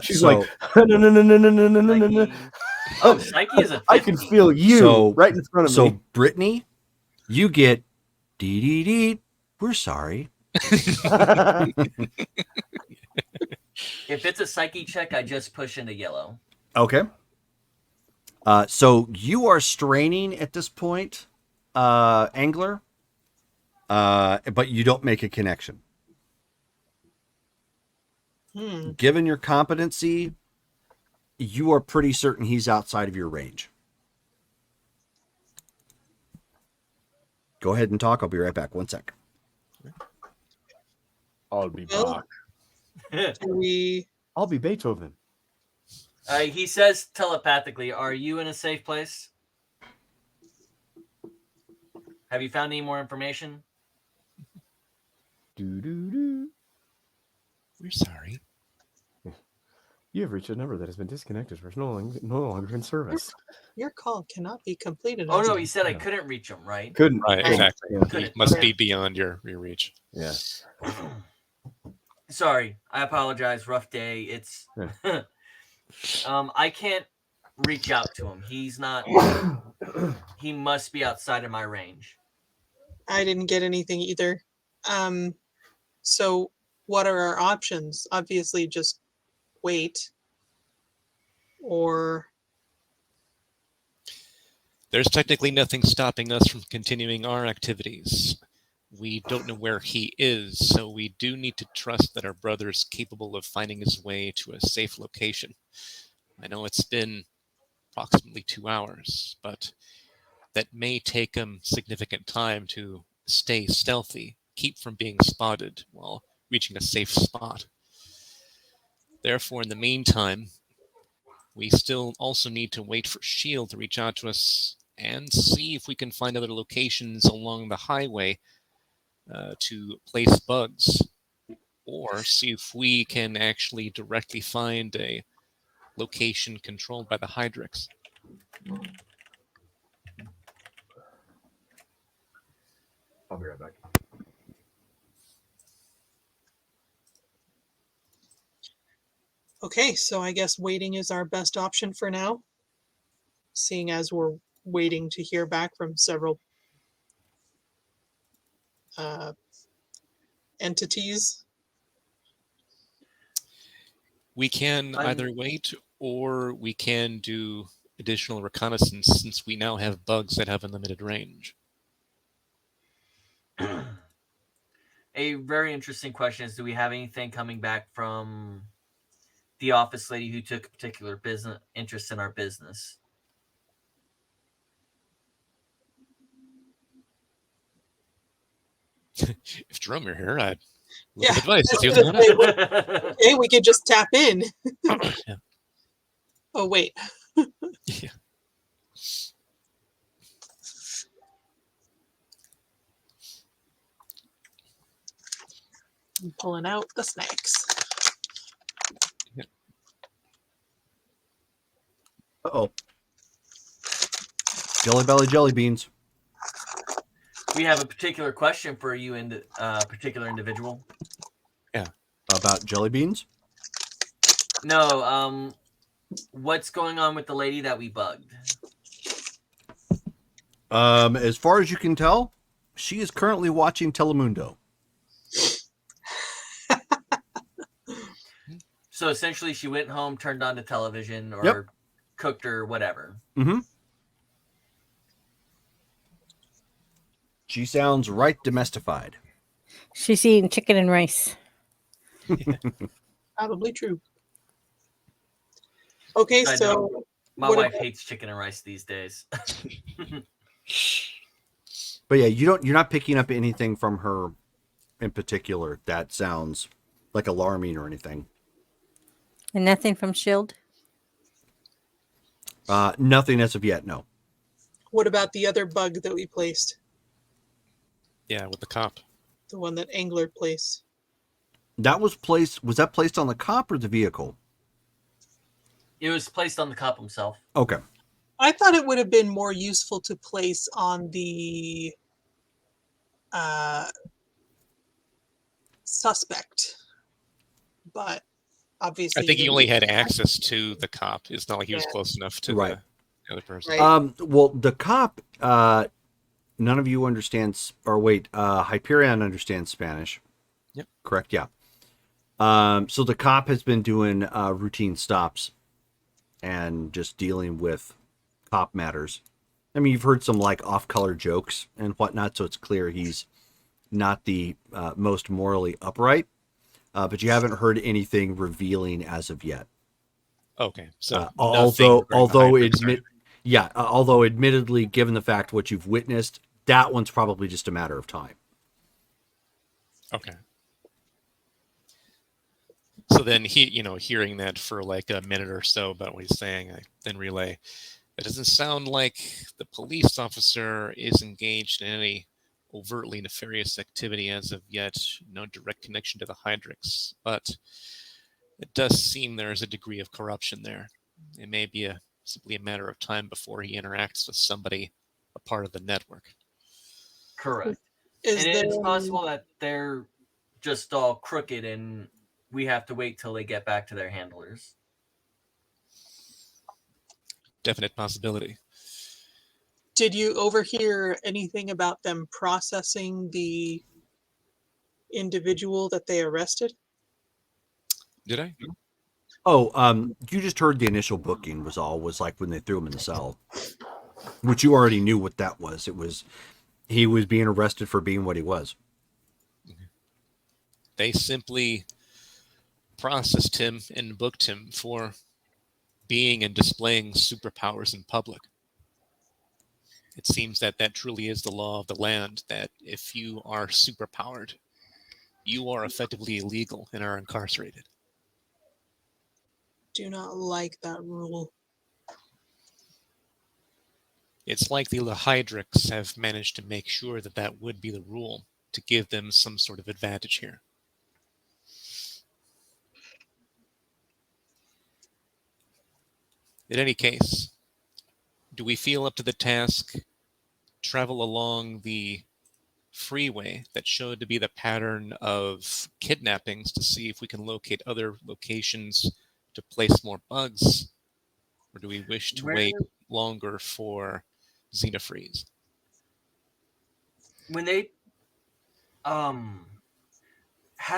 She's so, like, no. Oh, psyche is a 50. I can feel you right in front of me. So, Brittany, you get dee. We're sorry. If it's a psyche check, I just push into yellow. Okay. So you are straining at this point, Angler. but you don't make a connection. Given your competency, you are pretty certain he's outside of your range. Go ahead and talk. I'll be right back. 1 sec. I'll be Well, back. Do we? I'll be Beethoven. He says telepathically, "Are you in a safe place? Have you found any more information?" Do. We're sorry. You have reached a number that has been disconnected or is no longer in service. Your call cannot be completed. Oh as no, of- he said I couldn't reach him, right? Couldn't. Right, Right. exactly. Yeah. He Couldn't. must Okay. be beyond your reach. Yeah. Sorry, I apologize. Rough day. It's I can't reach out to him. He's not. He must be outside of my range. I didn't get anything either. So what are our options? Obviously, just wait. Or There's technically nothing stopping us from continuing our activities. We don't know where he is, so we do need to trust that our brother is capable of finding his way to a safe location. I know it's been approximately 2 hours, but that may take him significant time to stay stealthy, keep from being spotted while reaching a safe spot. Therefore, in the meantime, we still also need to wait for S.H.I.E.L.D. to reach out to us and see if we can find other locations along the highway to place bugs, or see if we can actually directly find a location controlled by the Hydrix. I'll be right back. okay, so I guess waiting is our best option for now, seeing as we're waiting to hear back from several entities. We can either wait, or we can do additional reconnaissance, since we now have bugs that have unlimited range. A very interesting question is, do we have anything coming back from the office lady who took a particular business interest in our business? If Jerome were here, I'd look Yeah, at advice. that's See what's gonna going say, on. hey, we could just tap in. Yeah. Oh, wait. Yeah. I'm pulling out the snacks. Uh-oh. Jelly Belly Jelly Beans. We have a particular question for you and particular individual. Yeah. About jelly beans? No, what's going on with the lady that we bugged? As far as you can tell, she is currently watching Telemundo. So essentially, she went home, turned on the television, or Yep. cooked or whatever. Mm-hmm. She sounds right domestified. She's eating chicken and rice. Probably true. Okay, Side so note, my what wife about- hates chicken and rice these days. But yeah, you're not picking up anything from her in particular that sounds like alarming or anything. And nothing from S.H.I.E.L.D.? Nothing as of yet, no. what about the other bug that we placed? Yeah, with the cop. The one that Angler placed? That was that placed on the cop or the vehicle? It was placed on the cop himself. Okay. I thought it would have been more useful to place on the suspect, but obviously I think he the- only had access to the cop. It's not like he was Yeah. close enough to Right. the other person. Right. Well, the cop, none of you understands, or wait, Hyperion understands Spanish. Yep. Correct, yeah. So the cop has been doing routine stops and just dealing with cop matters. I mean, you've heard some like off-color jokes and whatnot, so it's clear he's not the most morally upright, but you haven't heard anything revealing as of yet. Okay, so although nothing. although admittedly, given the fact what you've witnessed, that one's probably just a matter of time. Okay. So then hearing that for like a minute or so about what he's saying, I then relay, it doesn't sound like the police officer is engaged in any overtly nefarious activity as of yet, no direct connection to the Hydrix, but it does seem there is a degree of corruption there. It may be simply a matter of time before he interacts with somebody, a part of the network. Correct. Is And there it's possible that they're just all crooked and we have to wait till they get back to their handlers. Definite possibility. Did you overhear anything about them processing the individual that they arrested? Did I? Oh, you just heard the initial booking was like when they threw him in the cell, which you already knew what that was. He was being arrested for being what he was. They simply processed him and booked him for being and displaying superpowers in public. It seems that truly is the law of the land, that if you are superpowered, you are effectively illegal and are incarcerated. Do not like that rule. It's likely the Hydrix have managed to make sure that would be the rule, to give them some sort of advantage here. In any case, do we feel up to the task? Travel along the freeway that showed to be the pattern of kidnappings to see if we can locate other locations to place more bugs? Or do we wish to wait longer for Xenofreeze? When they have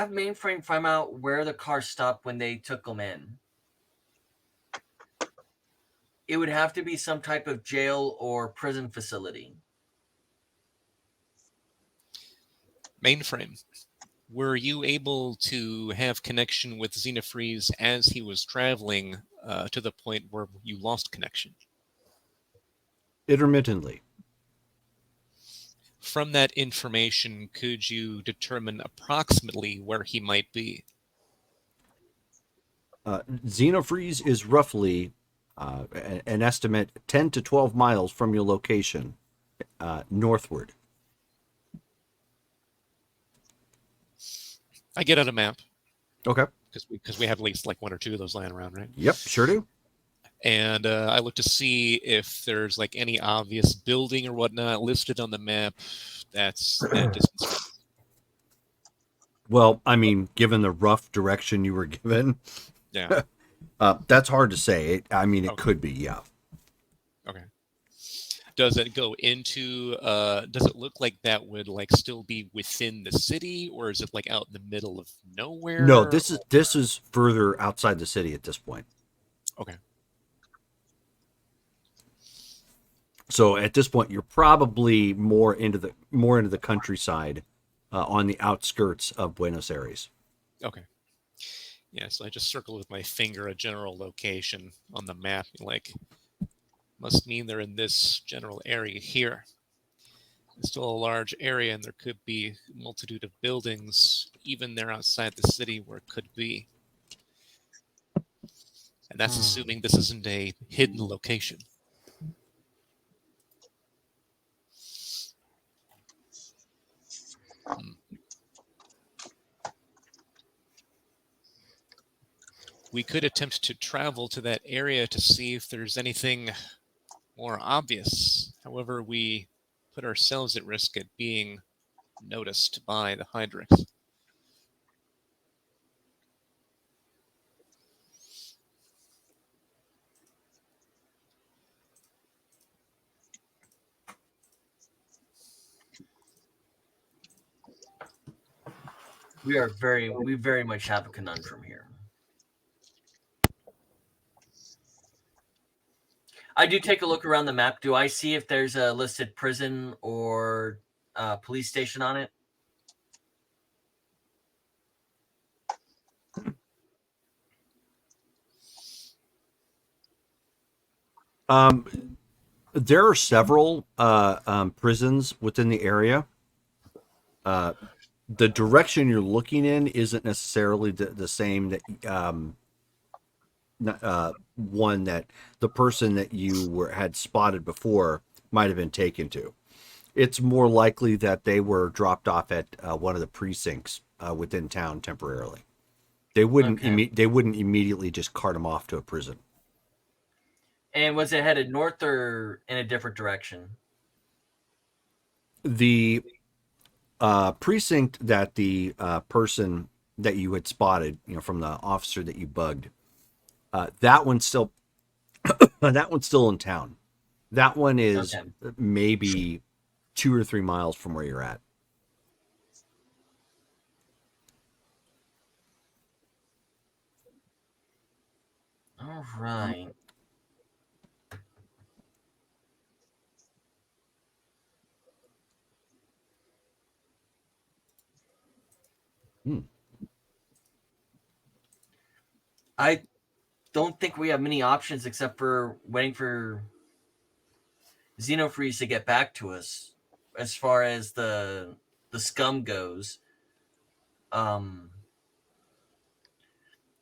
Mainframe find out where the car stopped when they took them in, it would have to be some type of jail or prison facility. Mainframe, were you able to have connection with Xenofreeze as he was traveling to the point where you lost connection? Intermittently. From that information, could you determine approximately where he might be? Xenofreeze is roughly an estimate 10 to 12 miles from your location, northward. I get out a map. Okay. Because we have at least like one or two of those lying around, right? Yep, sure do. And I look to see if there's like any obvious building or whatnot listed on the map that's that distance. Well, I mean, given the rough direction you were given, yeah, that's hard to say. It could be, yeah. Okay. Does it go into? Does it look like that would like still be within the city, or is it like out in the middle of nowhere? No, this is further outside the city at this point. Okay. So at this point, you're probably more into the countryside, on the outskirts of Buenos Aires. Okay. Yeah, so I just circle with my finger a general location on the map. Like, must mean they're in this general area here. It's still a large area, and there could be a multitude of buildings, even there outside the city, where it could be. And that's assuming this isn't a hidden location. We could attempt to travel to that area to see if there's anything more obvious. However, we put ourselves at risk at being noticed by the Hydrix. We very much have a conundrum here. I do take a look around the map. Do I see if there's a listed prison or police station on it? There are several prisons within the area. The direction you're looking in isn't necessarily the same that one that the person that you had spotted before might have been taken to. It's more likely that they were dropped off at one of the precincts within town temporarily. They wouldn't they wouldn't immediately just cart them off to a prison. And was it headed north or in a different direction? The precinct that the person that you had spotted, from the officer that you bugged, that one's still that one's still in town. That one is maybe 2 or 3 miles from where you're at. All right. I don't think we have many options except for waiting for Xenofreeze to get back to us as far as the scum goes.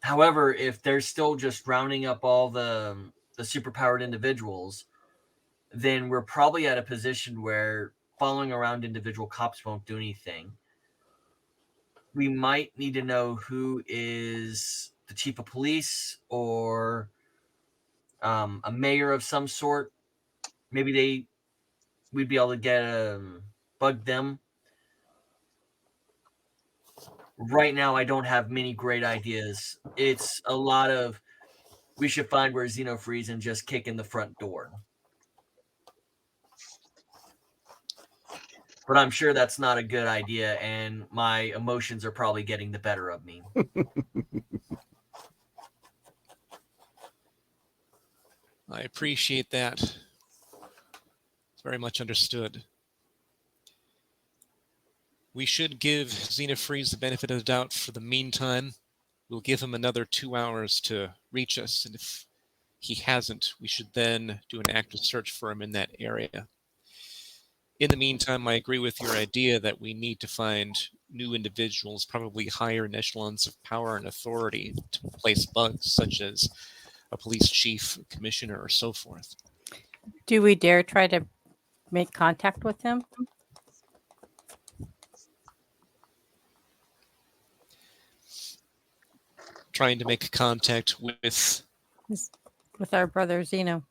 However, if they're still just rounding up all the superpowered individuals, then we're probably at a position where following around individual cops won't do anything. We might need to know who is the chief of police or a mayor of some sort. Maybe we'd be able to get bug them. Right now, I don't have many great ideas. It's a lot of we should find where Xenofreeze and just kick in the front door. But I'm sure that's not a good idea, and my emotions are probably getting the better of me. I appreciate that. It's very much understood. We should give Xenofreeze the benefit of the doubt for the meantime. We'll give him another 2 hours to reach us, and if he hasn't, we should then do an active search for him in that area. In the meantime, I agree with your idea that we need to find new individuals, probably higher echelons of power and authority to place bugs, such as a police chief, commissioner, or so forth. Do we dare try to make contact with him? Trying to make contact with our brother Zeno.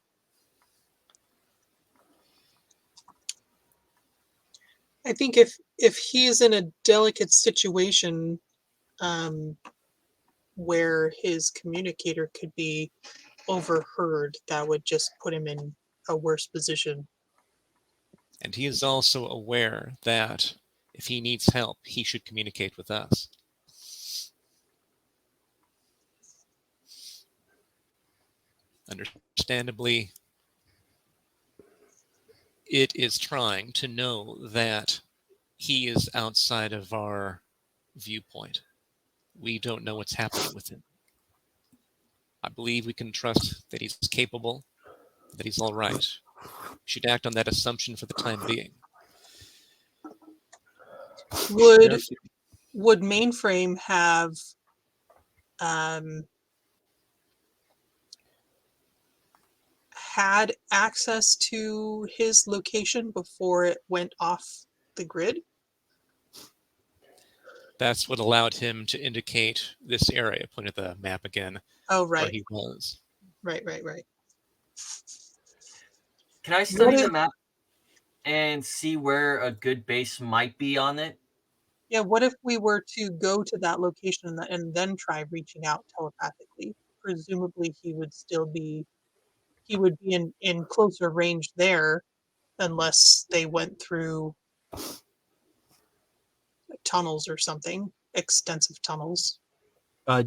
I think if he is in a delicate situation where his communicator could be overheard, that would just put him in a worse position. And he is also aware that if he needs help, he should communicate with us. Understandably, it is trying to know that he is outside of our viewpoint. We don't know what's happening with him. I believe we can trust that he's capable, that he's all right. We should act on that assumption for the time being. Would Mainframe have had access to his location before it went off the grid? That's what allowed him to indicate this area. Point at the map again. Oh, right. Where he was. Right. Can I study the map and see where a good base might be on it? Yeah, what if we were to go to that location and then try reaching out telepathically? Presumably he would be in closer range there unless they went through tunnels or something, extensive tunnels.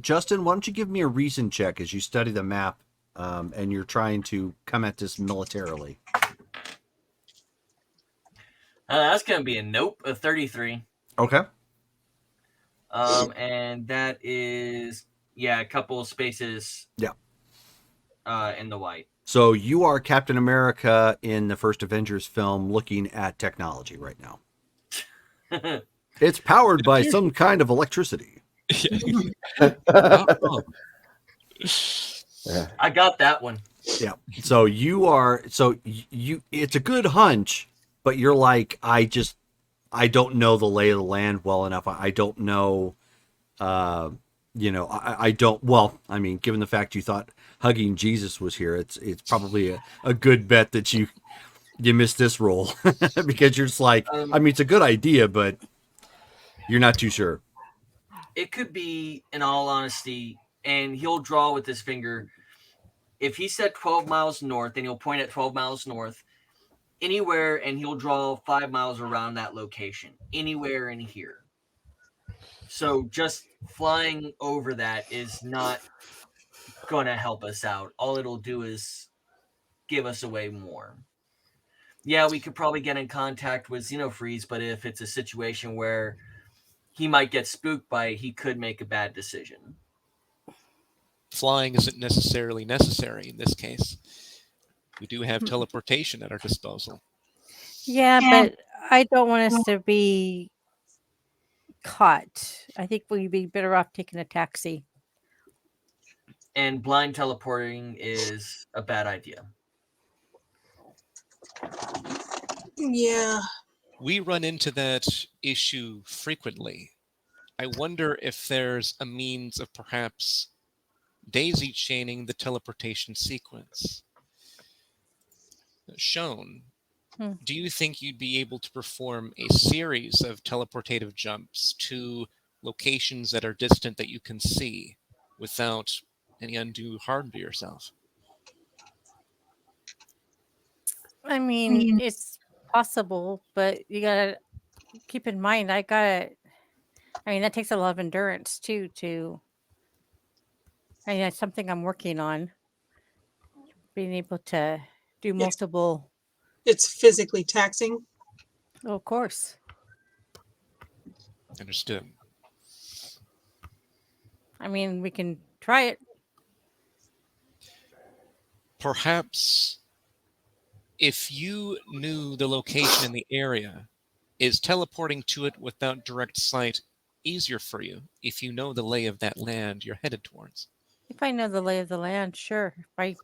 Justin, why don't you give me a reason check as you study the map and you're trying to come at this militarily? That's going to be a nope, a 33. Okay. And that is, a couple of spaces. Yeah. In the white. So you are Captain America in the first Avengers film looking at technology right now. It's powered by some kind of electricity. Not wrong. I got that one. Yeah. So you it's a good hunch, but you're like, I don't know the lay of the land well enough. I don't know I don't well, I mean, given the fact you thought hugging Jesus was here, it's probably a good bet that you missed this role because you're just like, I mean, it's a good idea, but you're not too sure. It could be, in all honesty, and he'll draw with his finger. If he said 12 miles north, then he'll point at 12 miles north, anywhere, and he'll draw 5 miles around that location, anywhere in here. So just flying over that is not going to help us out. All it'll do is give us away more. Yeah, we could probably get in contact with Xenofreeze, but if it's a situation where he might get spooked by it, he could make a bad decision. Flying isn't necessarily necessary in this case. We do have teleportation at our disposal. Yeah, but I don't want us to be caught. I think we'd be better off taking a taxi. And blind teleporting is a bad idea. Yeah. We run into that issue frequently. I wonder if there's a means of perhaps daisy chaining the teleportation sequence. Shown, do you think you'd be able to perform a series of teleportative jumps to locations that are distant that you can see without any undue harm to yourself? I mean, it's possible, but you gotta keep in mind, I mean, that takes a lot of endurance too. I mean, that's something I'm working on. Being able to do multiple. It's physically taxing. Oh, of course. Understood. I mean, we can try it. Perhaps if you knew the location in the area, is teleporting to it without direct sight easier for you if you know the lay of that land you're headed towards? If I know the lay of the land, sure. If I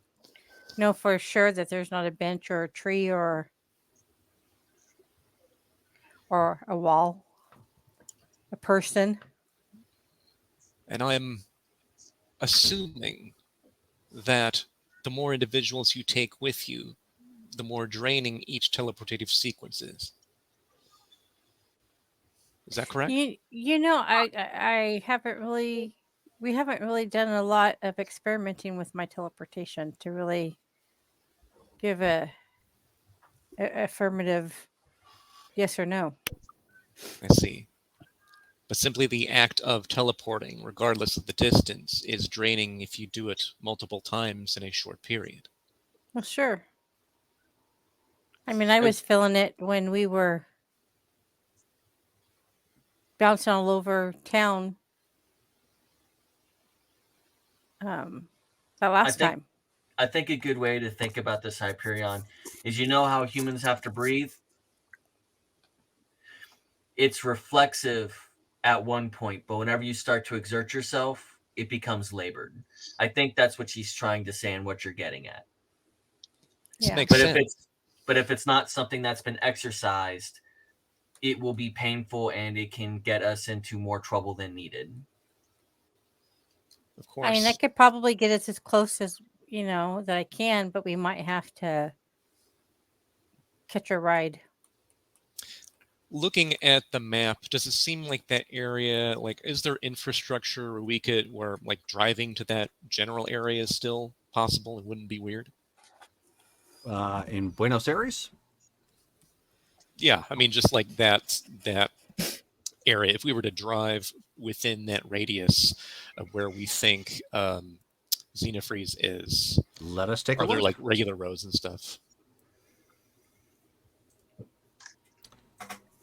know for sure that there's not a bench or a tree or a wall, a person. And I'm assuming that the more individuals you take with you, the more draining each teleportative sequence is. Is that correct? You know, I haven't really, we haven't really done a lot of experimenting with my teleportation to really give a affirmative yes or no. I see. But simply the act of teleporting, regardless of the distance, is draining if you do it multiple times in a short period. Well, sure. I mean, I was feeling it when we were bouncing all over town that last time. I think a good way to think about this, Hyperion, is you know how humans have to breathe? It's reflexive at one point, but whenever you start to exert yourself, it becomes labored. I think that's what she's trying to say and what you're getting at. This makes sense. But if it's not something that's been exercised, it will be painful and it can get us into more trouble than needed. Of course. I mean, I could probably get us as close as, that I can, but we might have to catch a ride. Looking at the map, does it seem like that area, is there infrastructure where driving to that general area is still possible and wouldn't be weird? In Buenos Aires? Yeah, I mean, just like that area. If we were to drive within that radius of where we think Xenofreeze is, let us take a look. look. Are there regular roads and stuff?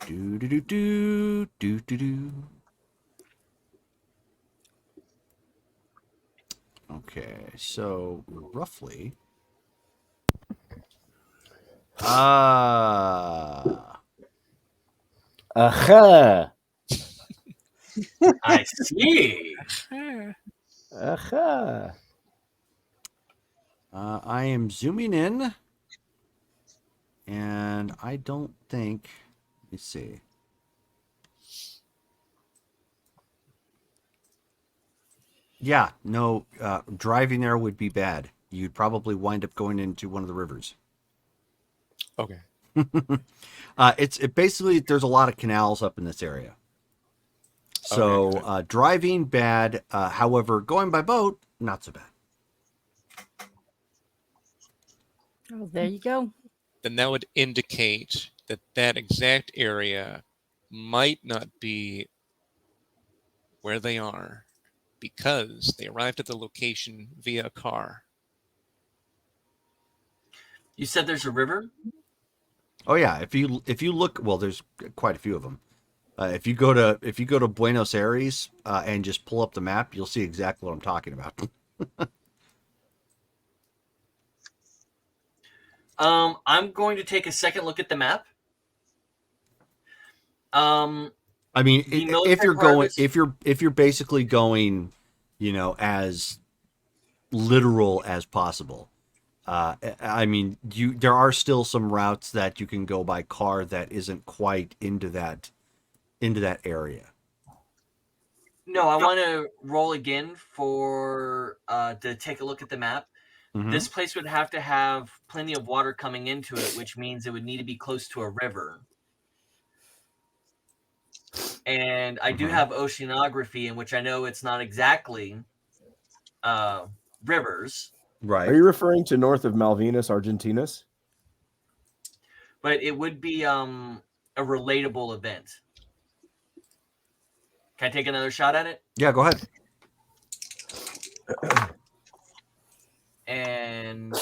Do. Okay, so roughly Aha. I see. Aha. I am zooming in, and I don't think. Let me see. Yeah, no, driving there would be bad. You'd probably wind up going into one of the rivers. Okay. It basically, there's a lot of canals up in this area. So Okay. driving bad. However, going by boat, not so bad. Oh, there you go. Then that would indicate that that exact area might not be where they are because they arrived at the location via a car. You said there's a river? Oh yeah, if you look, well, there's quite a few of them. If you go to Buenos Aires and just pull up the map, you'll see exactly what I'm talking about. I'm going to take a second look at the map. I mean, The if military you're part of going, it's if you're basically going, as literal as possible. I mean, there are still some routes that you can go by car that isn't quite into that area. no, I want to roll again for to take a look at the map. Mm-hmm. This place would have to have plenty of water coming into it, which means it would need to be close to a river. And I do have oceanography, in which I know it's not exactly rivers, Right. Are you referring to north of Malvinas, Argentinas? but it would be a relatable event. Can I take another shot at it? Yeah, go ahead. And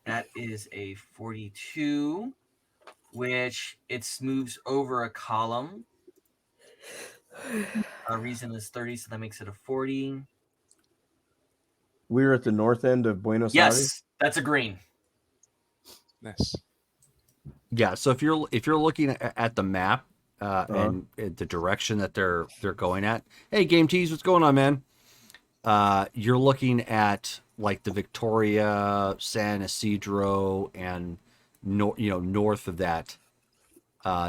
that is a 42, which it moves over a column. Our reason is 30, so that makes it a 40. We're at the north end of Buenos Aires. Yes, that's a green. Nice. Yeah. So if you're looking at the map and the direction that they're going at, hey, Game Tease, what's going on, man? You're looking at like the Victoria, San Isidro, and north of that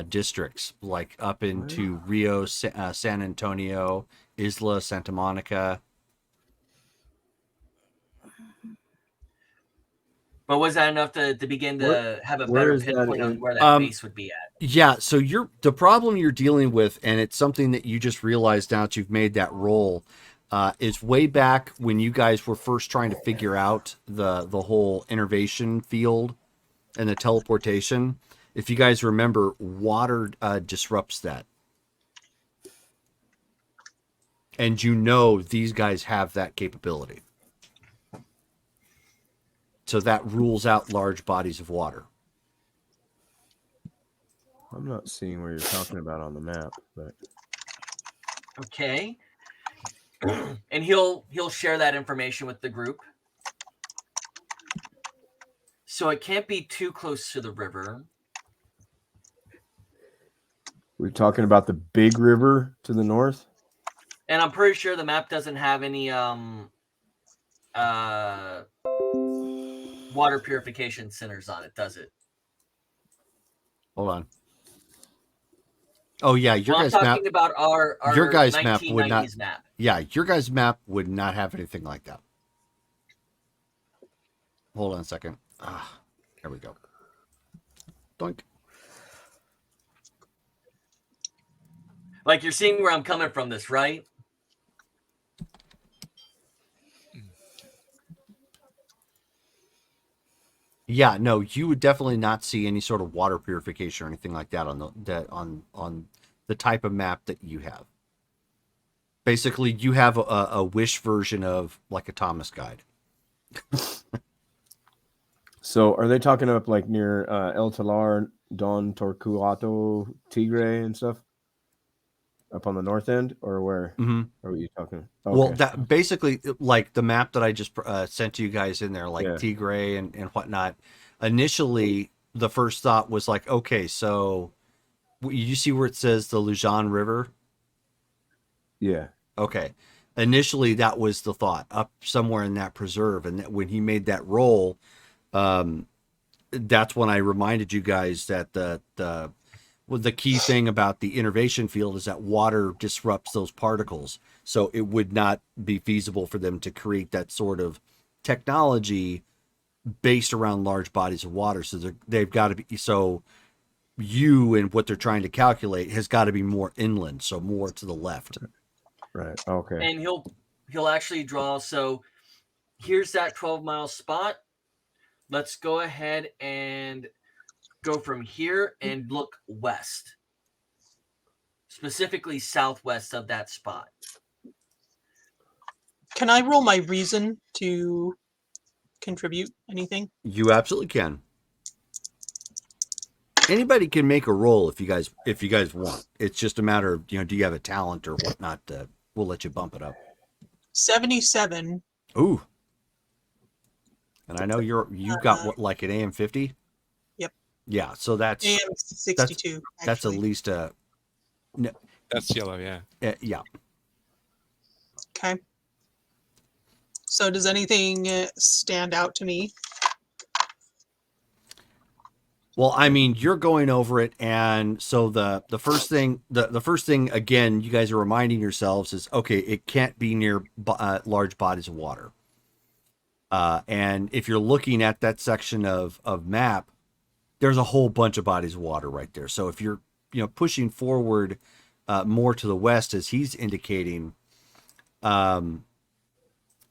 districts, like up into Rio, San Antonio, Isla, Santa Monica. But was that enough to begin to have a where better is that pinpoint on in- where that base would be at? Yeah, so the problem you're dealing with, and it's something that you just realized now that you've made that roll, is way back when you guys were first trying to figure out the whole innervation field and the teleportation. If you guys remember, water disrupts that. And these guys have that capability. So that rules out large bodies of water. I'm not seeing where you're talking about on the map, but Okay. And he'll share that information with the group. So it can't be too close to the river. we're talking about the big river to the north. And I'm pretty sure the map doesn't have any water purification centers on it, does it? Hold on. Oh yeah, your I'm guys' map. talking about our Your guys' map would 1990s not. map. Yeah, your guys' map would not have anything like that. Hold on a second. There we go. Doink. Like, you're seeing where I'm coming from this, right? Yeah, no, you would definitely not see any sort of water purification or anything like that on the type of map that you have. Basically, you have a wish version of like a Thomas guide. So are they talking up like near El Talar, Don Torcuato, Tigre and stuff? Up on the north end, or where are you talking? Okay. Well, that basically, like the map that I just sent to you guys in there, like Yeah. Tigray and whatnot. Initially, the first thought was like, okay, so you see where it says the Lujan River? Yeah. Okay. Initially, that was the thought, up somewhere in that preserve. And that when he made that roll, that's when I reminded you guys that the key thing about the innervation field is that water disrupts those particles. So it would not be feasible for them to create that sort of technology based around large bodies of water. So they've got to be, so you and what they're trying to calculate has got to be more inland, so more to the left. Right. Okay. And he'll actually draw. So here's that 12-mile spot. Let's go ahead and go from here and look west, specifically southwest of that spot. Can I roll my reason to contribute anything? You absolutely can. Anybody can make a roll if you guys want. It's just a matter of, do you have a talent or whatnot? We'll let you bump it up. 77. Ooh. And I know you've got what, like an AM 50? Yep. Yeah, so that's AM 62. that's at actually. least a That's yellow, yeah. yeah. Okay. So does anything stand out to me? Well, I mean, you're going over it, and so the first thing again, you guys are reminding yourselves is, okay, it can't be near large bodies of water. And if you're looking at that section of map, there's a whole bunch of bodies of water right there. So if you're pushing forward more to the west, as he's indicating,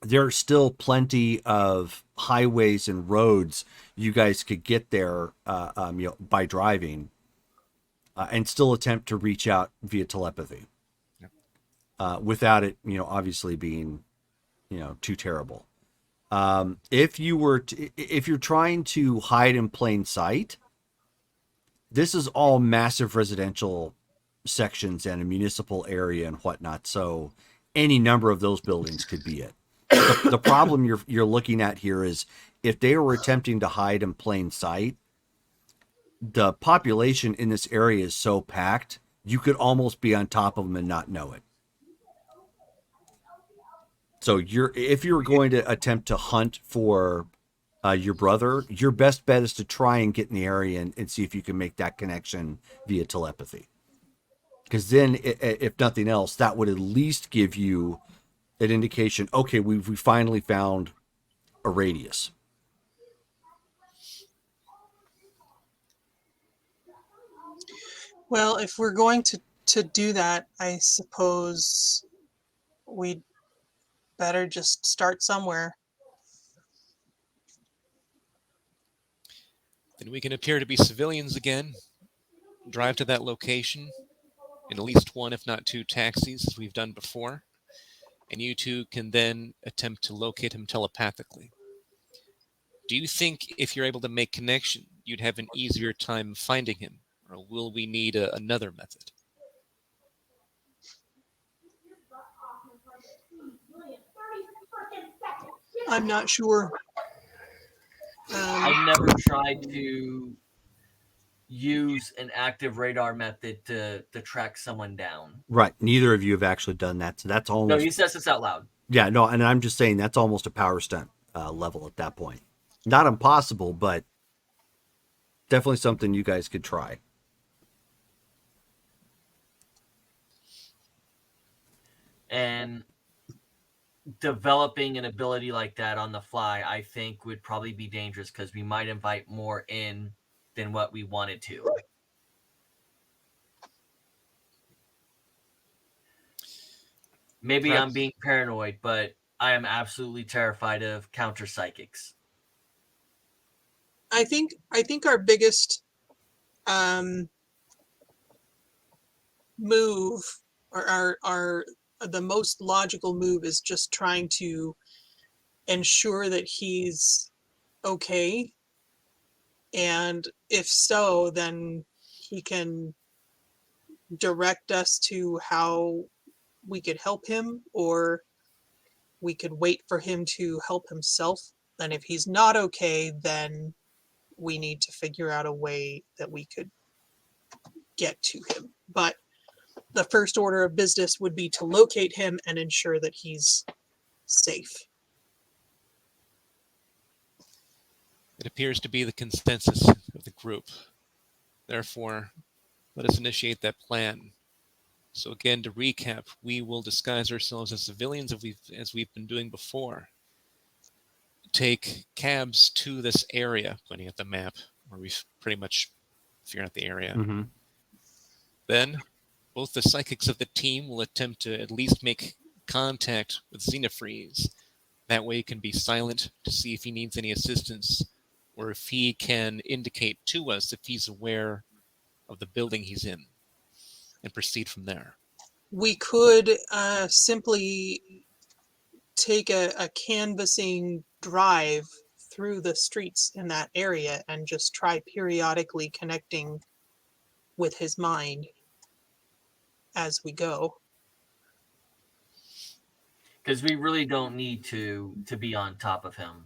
there's still plenty of highways and roads you guys could get there by driving and still attempt to reach out via telepathy without it obviously being too terrible. If you're trying to hide in plain sight, this is all massive residential sections and a municipal area and whatnot, so any number of those buildings could be it. The problem you're looking at here is if they were attempting to hide in plain sight, the population in this area is so packed, you could almost be on top of them and not know it. So if you're going to attempt to hunt for your brother, your best bet is to try and get in the area and see if you can make that connection via telepathy. Because then, if nothing else, that would at least give you an indication, okay, we finally found a radius. Well, if we're going to do that, I suppose we'd better just start somewhere. Then we can appear to be civilians again, drive to that location in at least one, if not two, taxis, as we've done before, and you two can then attempt to locate him telepathically. Do you think if you're able to make connection, you'd have an easier time finding him, or will we need another method? I'm not sure. I've never tried to use an active radar method to track someone down. Right. Neither of you have actually done that. So that's almost... No, he says this out loud. Yeah, no, and I'm just saying that's almost a power stunt level at that point. Not impossible, but definitely something you guys could try. And developing an ability like that on the fly, I think, would probably be dangerous because we might invite more in than what we wanted to. Maybe I'm being paranoid, but I am absolutely terrified of counter psychics. I think our biggest move, or our the most logical move, is just trying to ensure that he's okay, and if so, then he can direct us to how we could help him, or we could wait for him to help himself. And if he's not okay, then we need to figure out a way that we could get to him. But the first order of business would be to locate him and ensure that he's safe. It appears to be the consensus of the group. Therefore, let us initiate that plan. So again, to recap, we will disguise ourselves as civilians as we've been doing before. Take cabs to this area, pointing at the map, where we've pretty much figured out the area. Mm-hmm. Then, both the psychics of the team will attempt to at least make contact with Xenofreeze. That way he can be silent to see if he needs any assistance, or if he can indicate to us if he's aware of the building he's in, and proceed from there. We could simply take a canvassing drive through the streets in that area and just try periodically connecting with his mind as we go. Because we really don't need to be on top of him.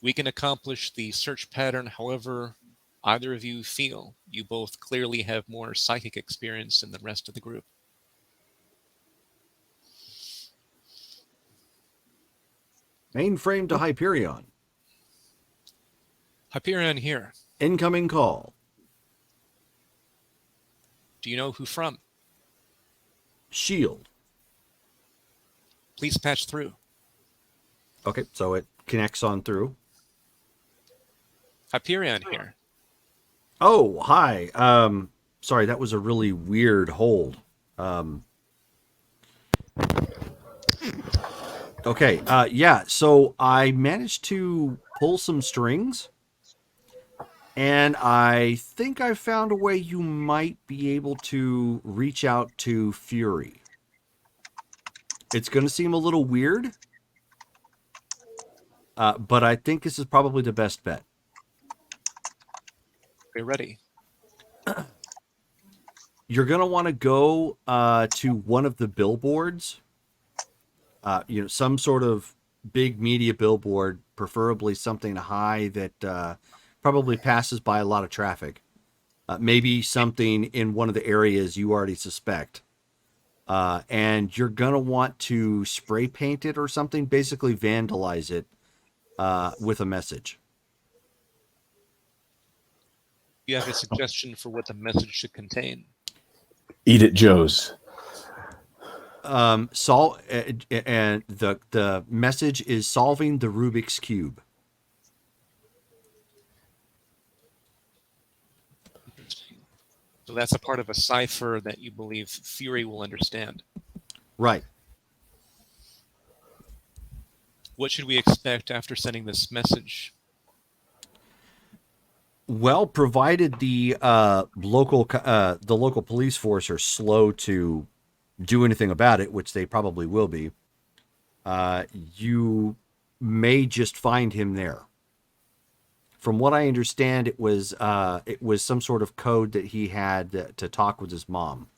We can accomplish the search pattern however either of you feel. You both clearly have more psychic experience than the rest of the group. Mainframe to Hyperion. Hyperion here. Incoming call. Do you know who from? Shield. Please patch through. Okay, so it connects on through. Hyperion here. Oh, hi. Sorry, that was a really weird hold. Okay, yeah, so I managed to pull some strings, and I think I found a way you might be able to reach out to Fury. It's going to seem a little weird, but I think this is probably the best bet. We're ready. You're going to want to go to one of the billboards, some sort of big media billboard, preferably something high that probably passes by a lot of traffic. Maybe something in one of the areas you already suspect. And you're going to want to spray paint it or something, basically vandalize it with a message. You have a suggestion for what the message should contain? Eat it, Joe's. And the message is solving the Rubik's Cube. So that's a part of a cipher that you believe Fury will understand. Right. What should we expect after sending this message? Well, provided the local police force are slow to do anything about it, which they probably will be, you may just find him there. From what I understand, it was some sort of code that he had to talk with his mom.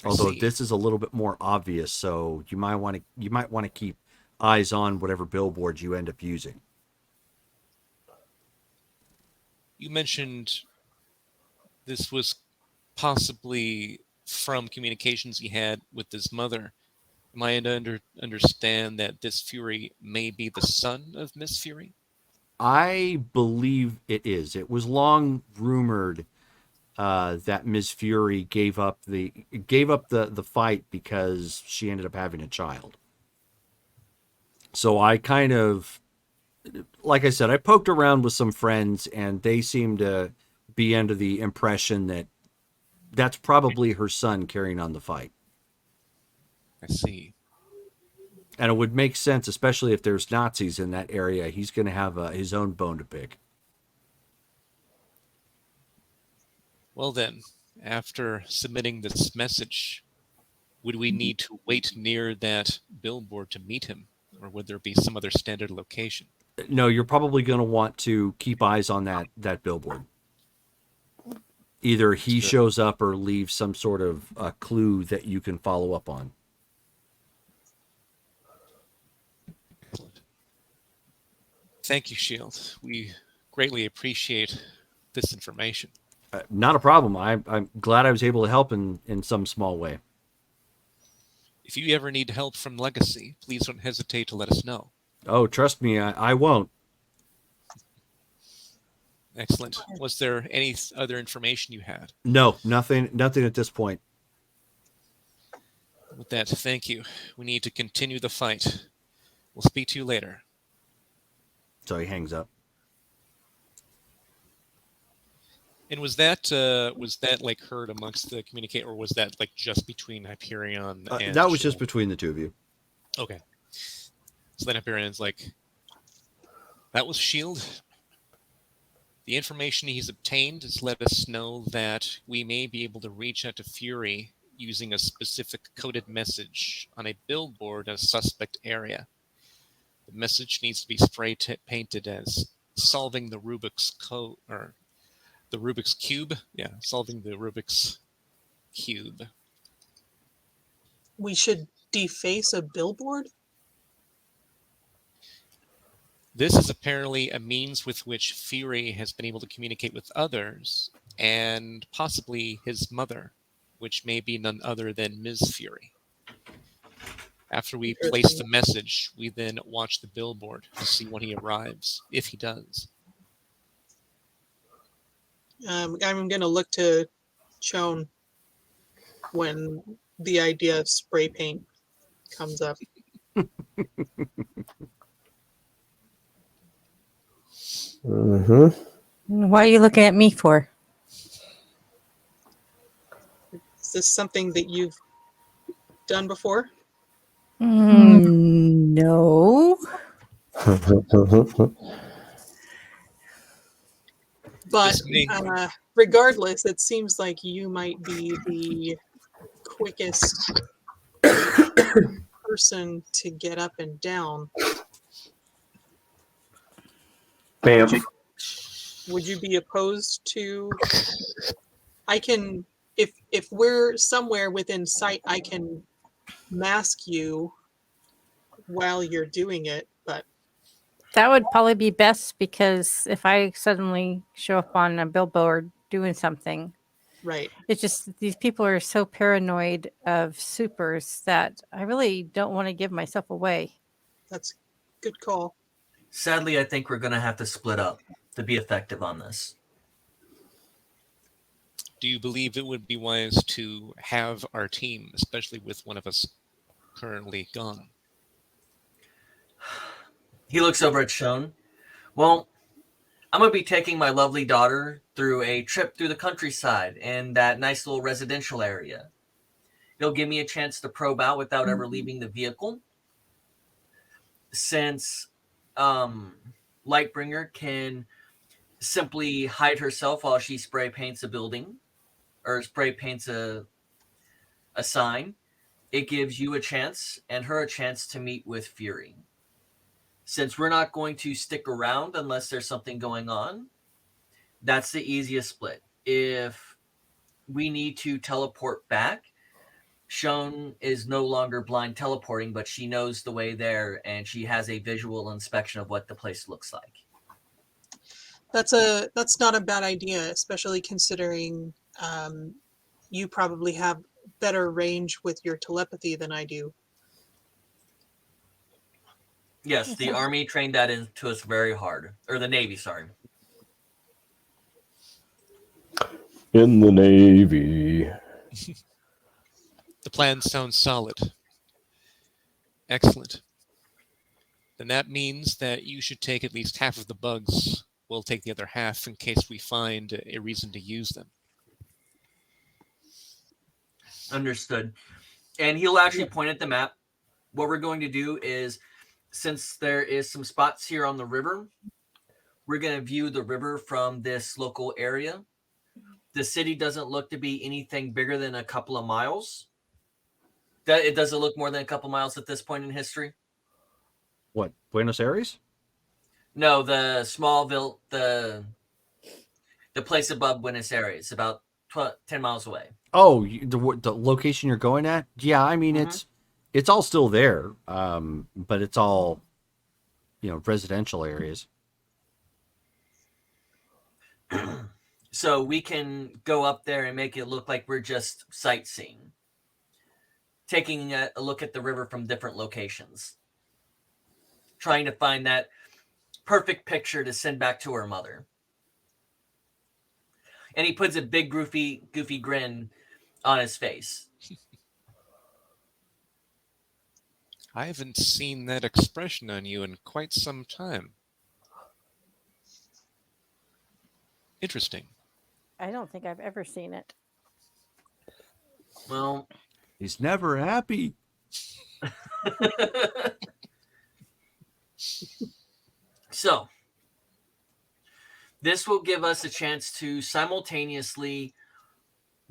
Although this is a little bit more obvious, so you might want to keep eyes on whatever billboards you end up using. You mentioned this was possibly from communications he had with his mother. Am I to understand that this Fury may be the son of Miss Fury? I believe it is. It was long rumored that Miss Fury gave up the fight because she ended up having a child. So I kind of, like I said, I poked around with some friends, and they seem to be under the impression that that's probably her son carrying on the fight. I see. And it would make sense, especially if there's Nazis in that area. He's going to have his own bone to pick. Well then, after submitting this message, would we need to wait near that billboard to meet him? Or would there be some other standard location? No, you're probably going to want to keep eyes on that billboard. Either he shows up or leaves some sort of clue that you can follow up on. Thank you, Shield. We greatly appreciate this information. Not a problem. I'm glad I was able to help in some small way. If you ever need help from Legacy, please don't hesitate to let us know. Oh, trust me, I won't. Excellent. Was there any other information you had? No, nothing at this point. With that, thank you. We need to continue the fight. We'll speak to you later. So he hangs up. And was that like heard amongst the communicate, or was that like just between Hyperion and that was Shield? just between the two of you. Okay. So then Hyperion's like, that was Shield. The information he's obtained has let us know that we may be able to reach out to Fury using a specific coded message on a billboard in a suspect area. The message needs to be painted as solving the Rubik's code, or the Rubik's Cube. Yeah, solving the Rubik's Cube. We should deface a billboard? This is apparently a means with which Fury has been able to communicate with others, and possibly his mother, which may be none other than Ms. Fury. After we place the message, we then watch the billboard to see when he arrives, if he does. I'm going to look to Chone when the idea of spray paint comes up. Why are you looking at me for? Is this something that you've done before? No. But regardless, it seems like you might be the quickest person to get up and down. Bam. Would you be opposed to? I can, if we're somewhere within sight, I can mask you while you're doing it. But That would probably be best, because if I suddenly show up on a billboard doing something, right, it's just these people are so paranoid of supers that I really don't want to give myself away. that's a good call. Sadly, I think we're going to have to split up to be effective on this. Do you believe it would be wise to have our team, especially with one of us currently gone? He looks over at Shone. Well, I'm going to be taking my lovely daughter through a trip through the countryside in that nice little residential area. It'll give me a chance to probe out without ever leaving the vehicle. Since Lightbringer can simply hide herself while she spray paints a building or spray paints a sign, it gives you a chance and her a chance to meet with Fury. Since we're not going to stick around unless there's something going on, that's the easiest split. If we need to teleport back, Shone is no longer blind teleporting, but she knows the way there, and she has a visual inspection of what the place looks like. That's not a bad idea, especially considering you probably have better range with your telepathy than I do. Yes, the Army trained that into us very hard. Or the Navy, sorry. In the Navy. The plan sounds solid. Excellent. Then that means that you should take at least half of the bugs. We'll take the other half in case we find a reason to use them. Understood. And he'll actually point at the map. What we're going to do is, since there is some spots here on the river, we're going to view the river from this local area. The city doesn't look to be anything bigger than a couple of miles. It doesn't look more than a couple miles at this point in history. What, Buenos Aires? No, the Smallville, the place above Buenos Aires, about 10 miles away. Oh, the location you're going at? Yeah, I mean, it's all still there, but it's all residential areas. So we can go up there and make it look like we're just sightseeing, taking a look at the river from different locations, trying to find that perfect picture to send back to her mother. And he puts a big goofy grin on his face. I haven't seen that expression on you in quite some time. Interesting. I don't think I've ever seen it. Well, He's never happy. so this will give us a chance to simultaneously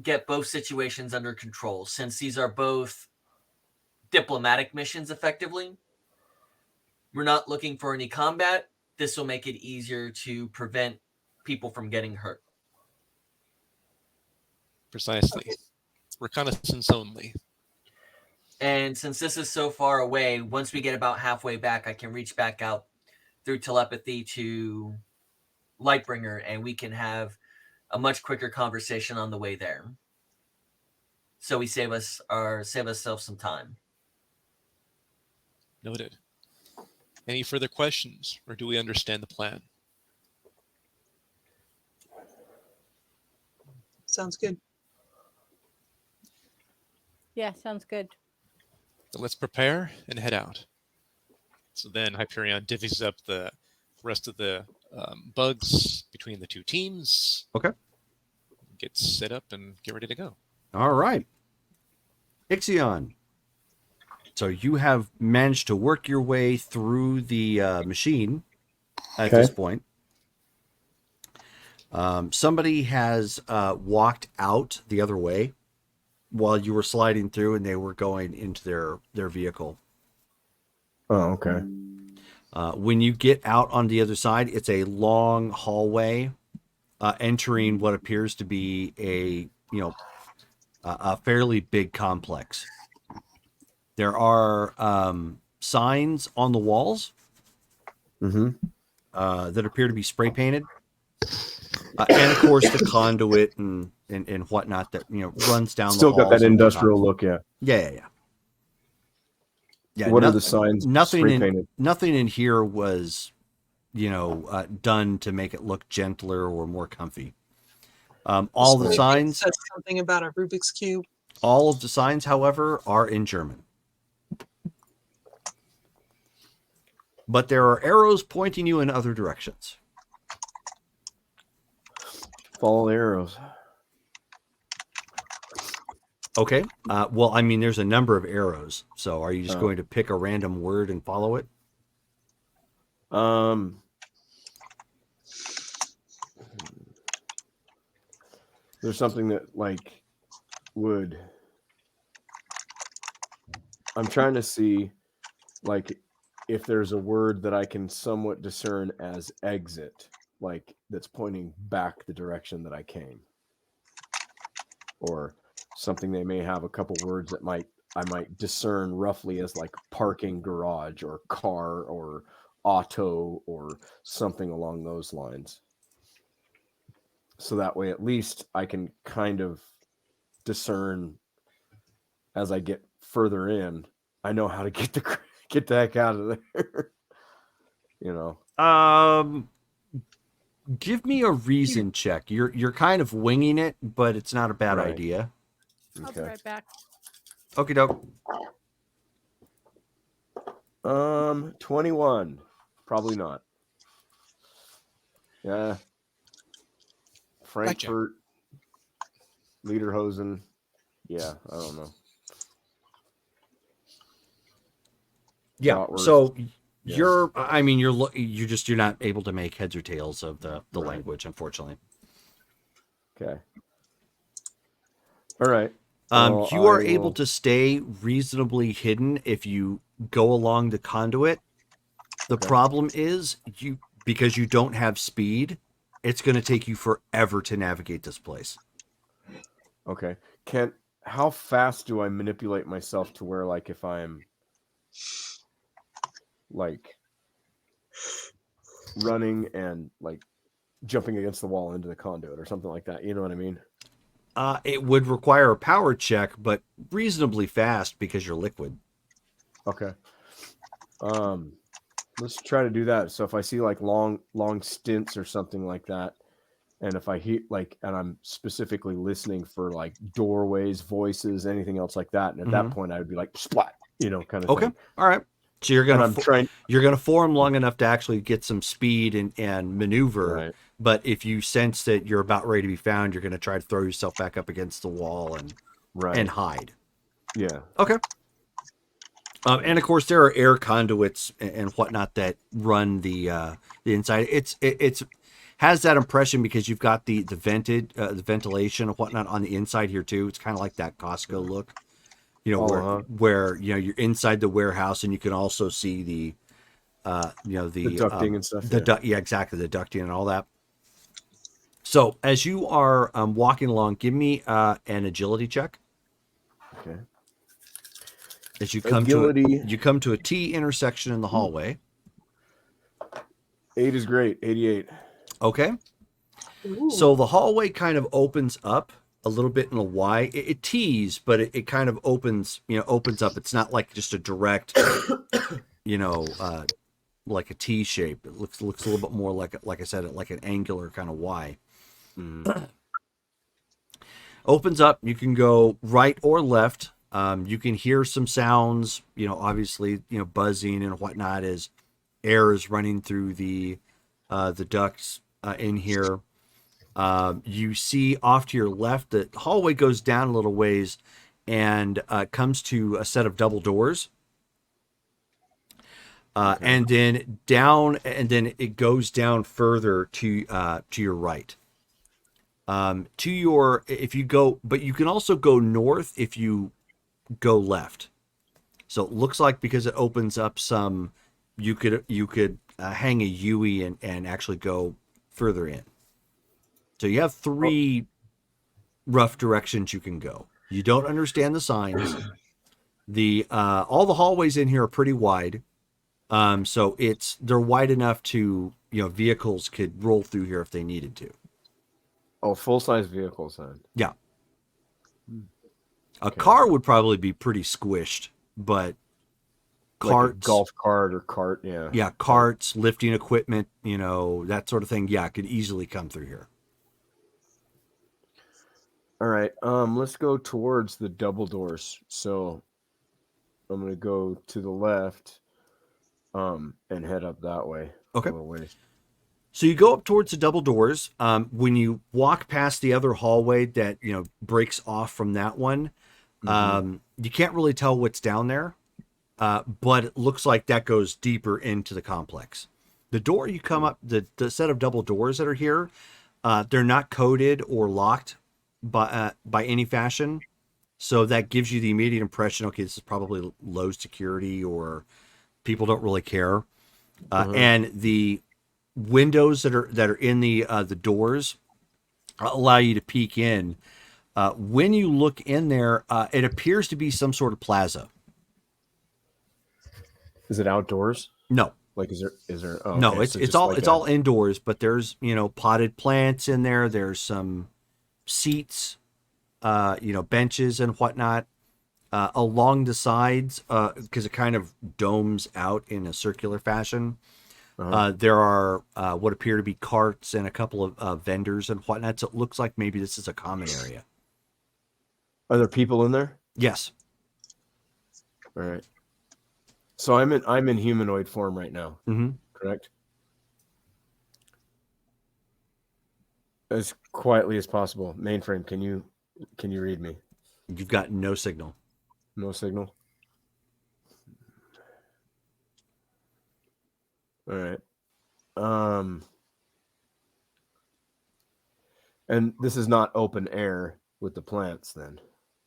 get both situations under control, since these are both diplomatic missions effectively. We're not looking for any combat. This will make it easier to prevent people from getting hurt. Precisely. Okay. Reconnaissance only. And since this is so far away, once we get about halfway back, I can reach back out through telepathy to Lightbringer, and we can have a much quicker conversation on the way there. So we save ourselves some time. Noted. Any further questions, or do we understand the plan? Sounds good. Yeah, sounds good. So let's prepare and head out. So then Hyperion divvies up the rest of the bugs between the two teams. Okay. Get set up and get ready to go. All right. Ixion. So you have managed to work your way through the machine at this point. Somebody has walked out the other way while you were sliding through, and they were going into their vehicle. Oh, okay. When you get out on the other side, it's a long hallway entering what appears to be a fairly big complex. There are signs on the walls that appear to be spray painted. And of course the conduit and whatnot that runs down. Still the got that industrial look, yeah. Yeah. What are the signs? Nothing in here was, done to make it look gentler or more comfy. All the signs says something about a Rubik's cube. All of the signs, however, are in German. But there are arrows pointing you in other directions. Follow the arrows. Okay. Well, I mean, there's a number of arrows. So are you just going to pick a random word and follow it? There's something that I'm trying to see if there's a word that I can somewhat discern as exit, that's pointing back the direction that I came, or something they may have a couple words that I might discern roughly as parking garage or car or auto or something along those lines. So that way, at least I can kind of discern as I get further in. I know how to get the heck out of there. Give me a reason check. You're kind of winging it, but it's not a bad idea. I'll be right back. Okie doke. 21. Probably not. Yeah. Frankfurt, Lederhosen. Yeah, I don't know. Yeah. So you're not able to make heads or tails of the language, unfortunately. Okay. All right. You are able to stay reasonably hidden if you go along the conduit. The problem is because you don't have speed, it's going to take you forever to navigate this place. Okay. How fast do I manipulate myself to where if I'm running and like jumping against the wall into the conduit or something like that. You know what I mean? It would require a power check, but reasonably fast because you're liquid. Okay. Let's try to do that. So if I see like long stints or something like that, and if I hear like, and I'm specifically listening for like doorways, voices, anything else like that, and at that point I would be like splat, kind of thing. All right. So you're gonna trying. You're gonna form long enough to actually get some speed and maneuver. Right. But if you sense that you're about ready to be found, you're gonna try to throw yourself back up against the wall and hide. Yeah. Okay. And of course, there are air conduits and whatnot that run the inside. It's has that impression because you've got the ventilation and whatnot on the inside here too. It's kind of like that Costco look, where you're inside the warehouse and you can also see the ducting and stuff. Exactly, the ducting and all that. So as you are walking along, give me an agility check. Okay. As you come to a T intersection in the hallway. 8 is great. 88. Okay. Ooh. So the hallway kind of opens up a little bit in a Y. It tees, but it kind of opens up. It's not like just a direct, like a T shape. It looks a little bit more like I said, like an angular kind of Y. Opens up. You can go right or left. You can hear some sounds, obviously, buzzing and whatnot as air is running through the ducts in here. You see off to your left, the hallway goes down a little ways and comes to a set of double doors. And then it goes down further to your right. If you go, but you can also go north if you go left. So it looks like because it opens up some, you could hang a Yui and actually go further in. So you have 3 rough directions you can go. You don't understand the signs. All the hallways in here are pretty wide. So they're wide enough to, vehicles could roll through here if they needed to. Oh, full-size vehicles then. Yeah. A car would probably be pretty squished, but carts, like a golf cart or cart, yeah. Yeah, carts, lifting equipment, that sort of thing, could easily come through here. All right, let's go towards the double doors. So I'm going to go to the left and head up that way. Okay. A little ways. So you go up towards the double doors. When you walk past the other hallway that, breaks off from that one, you can't really tell what's down there, but it looks like that goes deeper into the complex. The door you come up, the set of double doors that are here, they're not coded or locked by any fashion. So that gives you the immediate impression, okay, this is probably low security or people don't really care. And the windows that are in the doors allow you to peek in. When you look in there, it appears to be some sort of plaza. Is it outdoors? No. Like, is there? Oh, no, okay. it's all indoors, but there's, potted plants in there. There's some seats, benches and whatnot, along the sides, because it kind of domes out in a circular fashion. There are what appear to be carts and a couple of vendors and whatnot. So it looks like maybe this is a common area. Are there people in there? Yes. All right. So I'm in humanoid form right now. Mm-hmm. Correct. As quietly as possible. Mainframe, can you read me? You've got no signal. No signal. All right. And this is not open air with the plants then.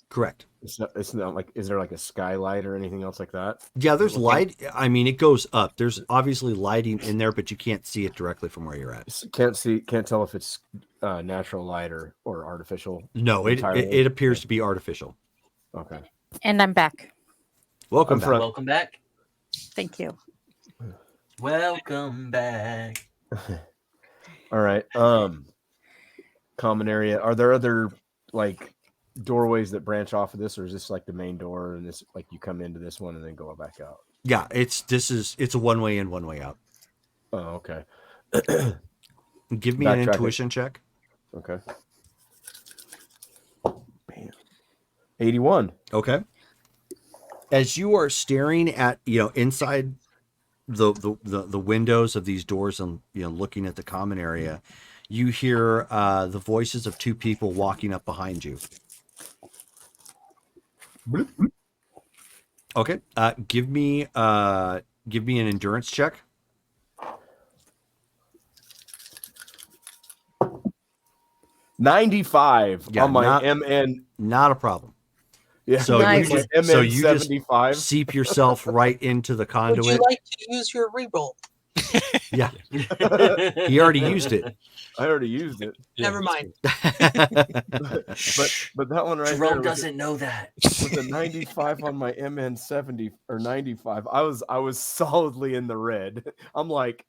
Correct. It's not like, is there like a skylight or anything else like that? Yeah, there's light. I mean, it goes up. There's obviously lighting in there, but you can't see it directly from where you're at. Can't tell if it's natural light or artificial. No, it appears to be artificial. Okay. And I'm back. Welcome back. Welcome back. Thank you. Welcome back. All right. Common area. Are there other like doorways that branch off of this, or is this like the main door and this like you come into this one and then go back out? Yeah, it's a one way in, one way out. Oh, okay. Give me an Backtracking. intuition check. Okay. Bam. 81. Okay. As you are staring at, inside the windows of these doors and, looking at the common area, you hear the voices of two people walking up behind you. Okay. Give me an endurance check. 95 Yeah, on my not- MN. Not a problem. Yeah, So Nice. you just, MN so you 75. just seep yourself right into the Would conduit. you like to use your reroll? Yeah, he already used it. I already used it. Never mind. But that one right Jerome there doesn't know that. with a 95 on my MN 70 or 95, I was solidly in the red. I'm like,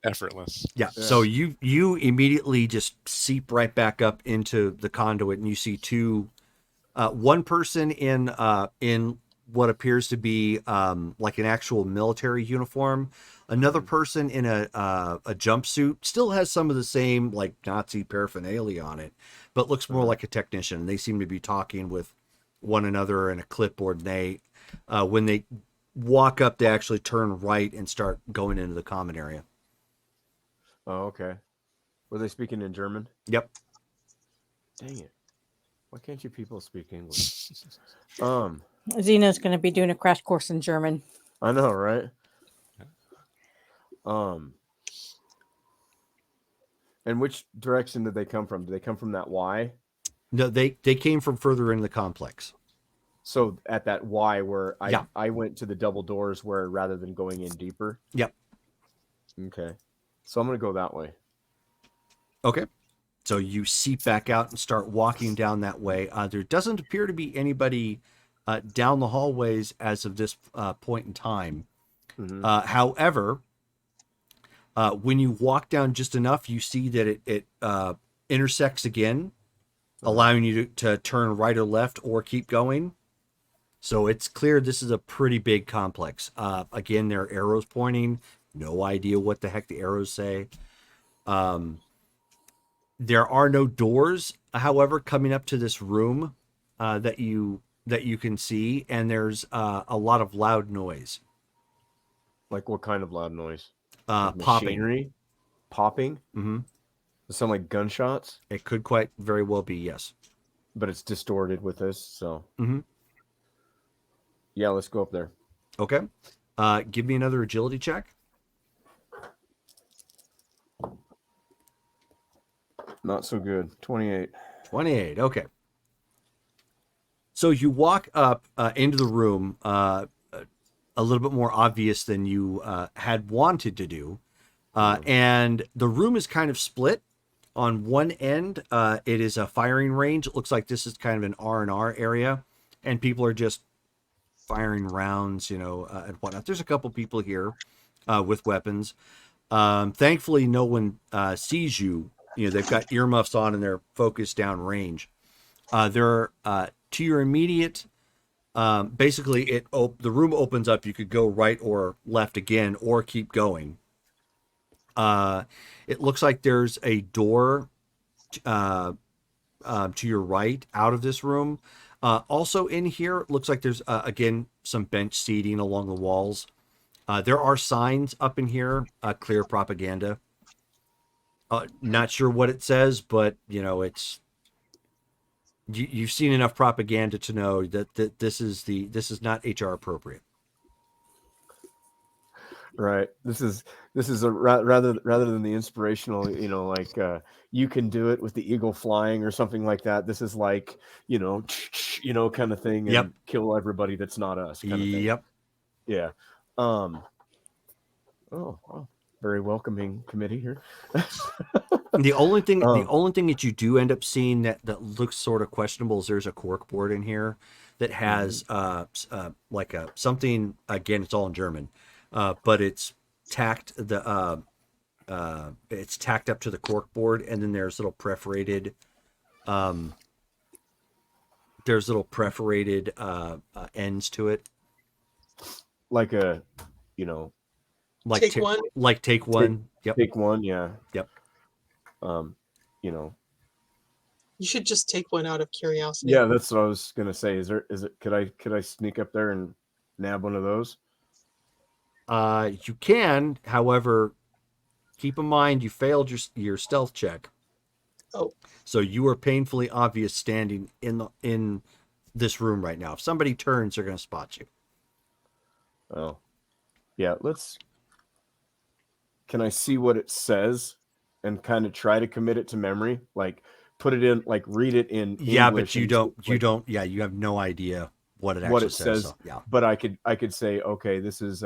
Effortless. Yeah. So you immediately just seep right back up into the conduit, and you see one person in what appears to be like an actual military uniform. Another person in a jumpsuit, still has some of the same like Nazi paraphernalia on it, but looks more like a technician. They seem to be talking with one another in a clipboard. And they when they walk up, they actually turn right and start going into the common area. oh, okay. Were they speaking in German? Yep. Dang it. Why can't you people speak English? Xeno's going to be doing a crash course in German. I know, right? And which direction did they come from? Did they come from that Y? No, they came from further in the complex. So at that Y where Yeah. I went to the double doors where rather than going in deeper. Yep. Okay. So I'm gonna go that way. Okay. So you seep back out and start walking down that way. There doesn't appear to be anybody down the hallways as of this point in time. Mhm. However, when you walk down just enough, you see that it intersects again, allowing you to turn right or left or keep going. So it's clear this is a pretty big complex. Again, there are arrows pointing. No idea what the heck the arrows say. There are no doors, however, coming up to this room that you can see, and there's a lot of loud noise. Like what kind of loud noise? Like Popping. machinery? Popping? Mm-hmm. Does it sound like gunshots? It could quite very well be, yes. But it's distorted with this, so Mm-hmm. yeah, let's go up there. Okay. Give me another agility check. Not so good. 28. 28. Okay. So you walk up into the room, a little bit more obvious than you had wanted to do. And the room is kind of split. On one end, it is a firing range. It looks like this is kind of an R&R area, and people are just firing rounds, and whatnot. There's a couple people here with weapons. Thankfully, no one sees you. They've got earmuffs on and they're focused down range. They're to your immediate. Basically, the room opens up. You could go right or left again, or keep going. It looks like there's a door to your right out of this room. Also in here, it looks like there's again some bench seating along the walls. There are signs up in here, clear propaganda. Not sure what it says, but it's you've seen enough propaganda to know that this is not HR appropriate. Right. This is a rather than the inspirational, you can do it with the eagle flying or something like that. This is like, kind of thing, and Yep. kill everybody that's not us. Kind of thing. Yep. Yeah. Oh, very welcoming committee here. The only thing that you do end up seeing that looks sort of questionable is there's a cork board in here. that has like a something. Again, it's all in German, but it's tacked it's tacked up to the cork board, and then there's little perforated ends to it, Like a, you know, like Take one. like take one. Yep. take one. Yeah. Yep. You know. You should just take one out of curiosity. Yeah, that's what I was gonna say. Is it? Could I sneak up there and nab one of those? You can, however, keep in mind you failed your stealth check. Oh. So you are painfully obvious standing in this room right now. If somebody turns, they're going to spot you. Oh, yeah. Can I see what it says and kind of try to commit it to memory? Like put it in, like read it in Yeah, English but you don't. Yeah, you have no idea what it actually says. So, yeah. But I could say, okay, this is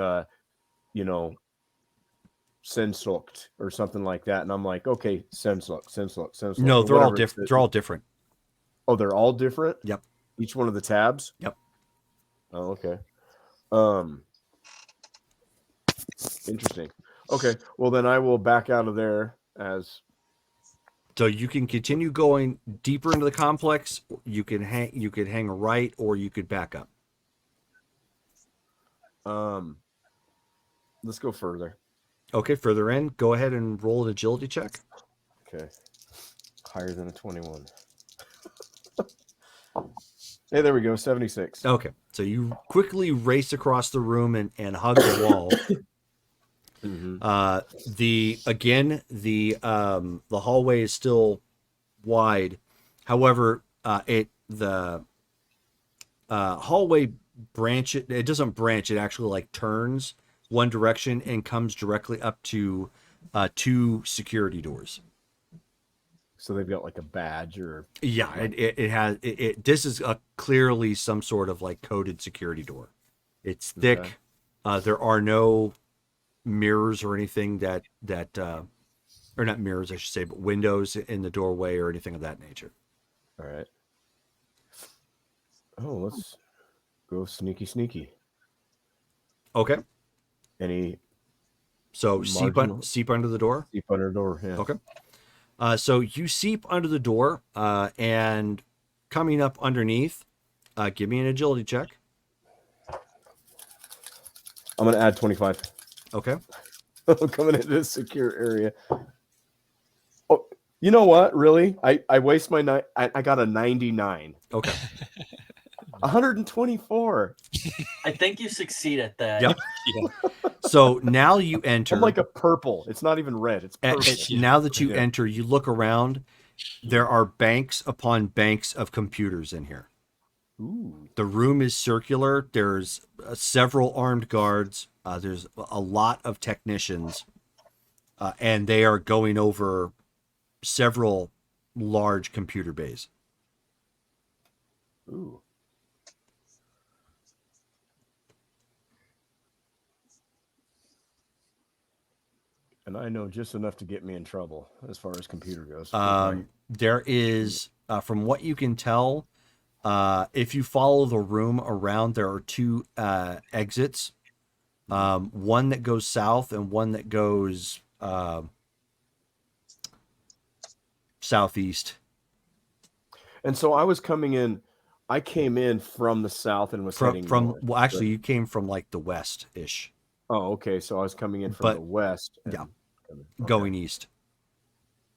you know, Sensokt or something like that, and I'm like, okay, Sensokt. No, they're all different. They're all different. Oh, they're all different? Yep. Each one of the tabs? Yep. Oh, okay. Interesting. Okay, well then I will back out of there as. So you can continue going deeper into the complex. You could hang a right, or you could back up. Let's go further. Okay, further in. Go ahead and roll an agility check. Okay. Higher than a 21. Hey, there we go. 76. Okay, so you quickly race across the room and hug the wall. Mm-hmm. The hallway is still wide. However, the hallway it doesn't branch. It actually like turns one direction and comes directly up to two security doors. So they've got like a badge or. Yeah, it has. This is clearly some sort of like coded security door. It's thick. Okay. There are no mirrors or anything that or not mirrors, I should say, but windows in the doorway or anything of that nature. All right. Oh, let's go sneaky. Okay. So seep under the door? Seep under the door, yeah. Okay. So you seep under the door, and coming up underneath, give me an agility check. I'm going to add 25. Okay. Coming into this secure area. Oh, you know what? Really? I waste my night. I got a 99. Okay. 124. I think you succeed at that. Yep. Yeah. So now you enter. I'm like a purple. It's not even red. It's purple. Now that you enter, you look around. There are banks upon banks of computers in here. Ooh. The room is circular. There's several armed guards. There's a lot of technicians, and they are going over several large computer bays. Ooh. And I know just enough to get me in trouble as far as computer goes. There is, from what you can tell, if you follow the room around, there are two exits. One that goes south and one that goes southeast. And so I was coming in. I came in from the south and was heading north. Well, actually, you came from like the west-ish. Oh, okay. So I was coming in from the west. Yeah. Going east.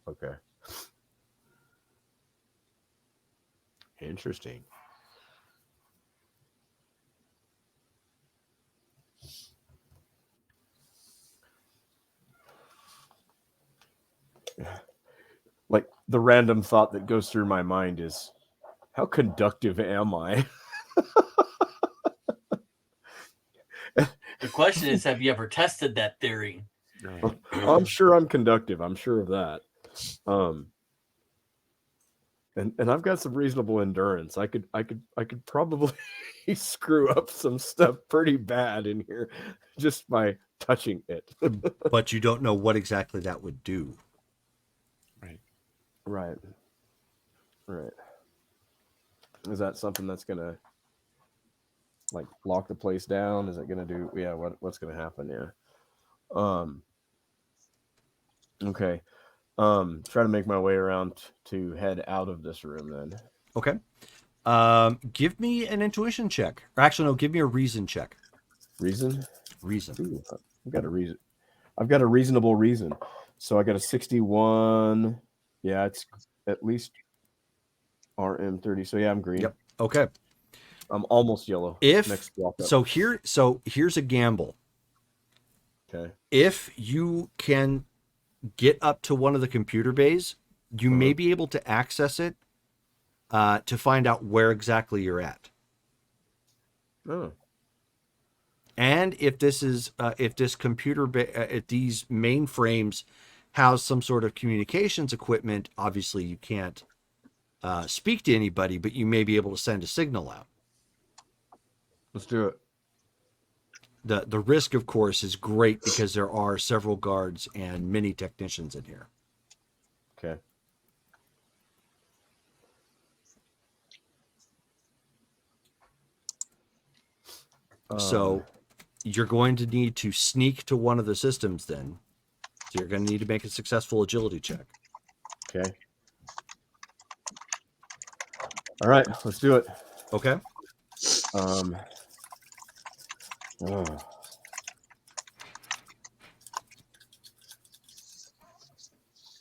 Okay. Interesting. Like the random thought that goes through my mind is, how conductive am I? The question is, have you ever tested that theory? I'm sure I'm conductive. I'm sure of that. And I've got some reasonable endurance. I could probably screw up some stuff pretty bad in here just by touching it. But you don't know what exactly that would do. Right. Is that something that's gonna like lock the place down? Is it gonna do? Yeah. What's gonna happen? Yeah. Okay. Try to make my way around to head out of this room then. Okay. Give me an intuition check. Or actually, no, give me a reason check. Reason? Reason. Ooh, I've got a reason. I've got a reasonable reason. So I got a 61. Yeah, it's at least RM30. So yeah, I'm green. Yep. Okay. I'm almost yellow. If walk up. Here's a gamble. Okay. If you can get up to one of the computer bays, you may be able to access it to find out where exactly you're at. Oh. And if this is if this computer if these mainframes house some sort of communications equipment, obviously you can't speak to anybody, but you may be able to send a signal out. Let's do it. The risk, of course, is great because there are several guards and many technicians in here. Okay. So you're going to need to sneak to one of the systems then. So you're going to need to make a successful agility check. Okay. All right, let's do it. Okay.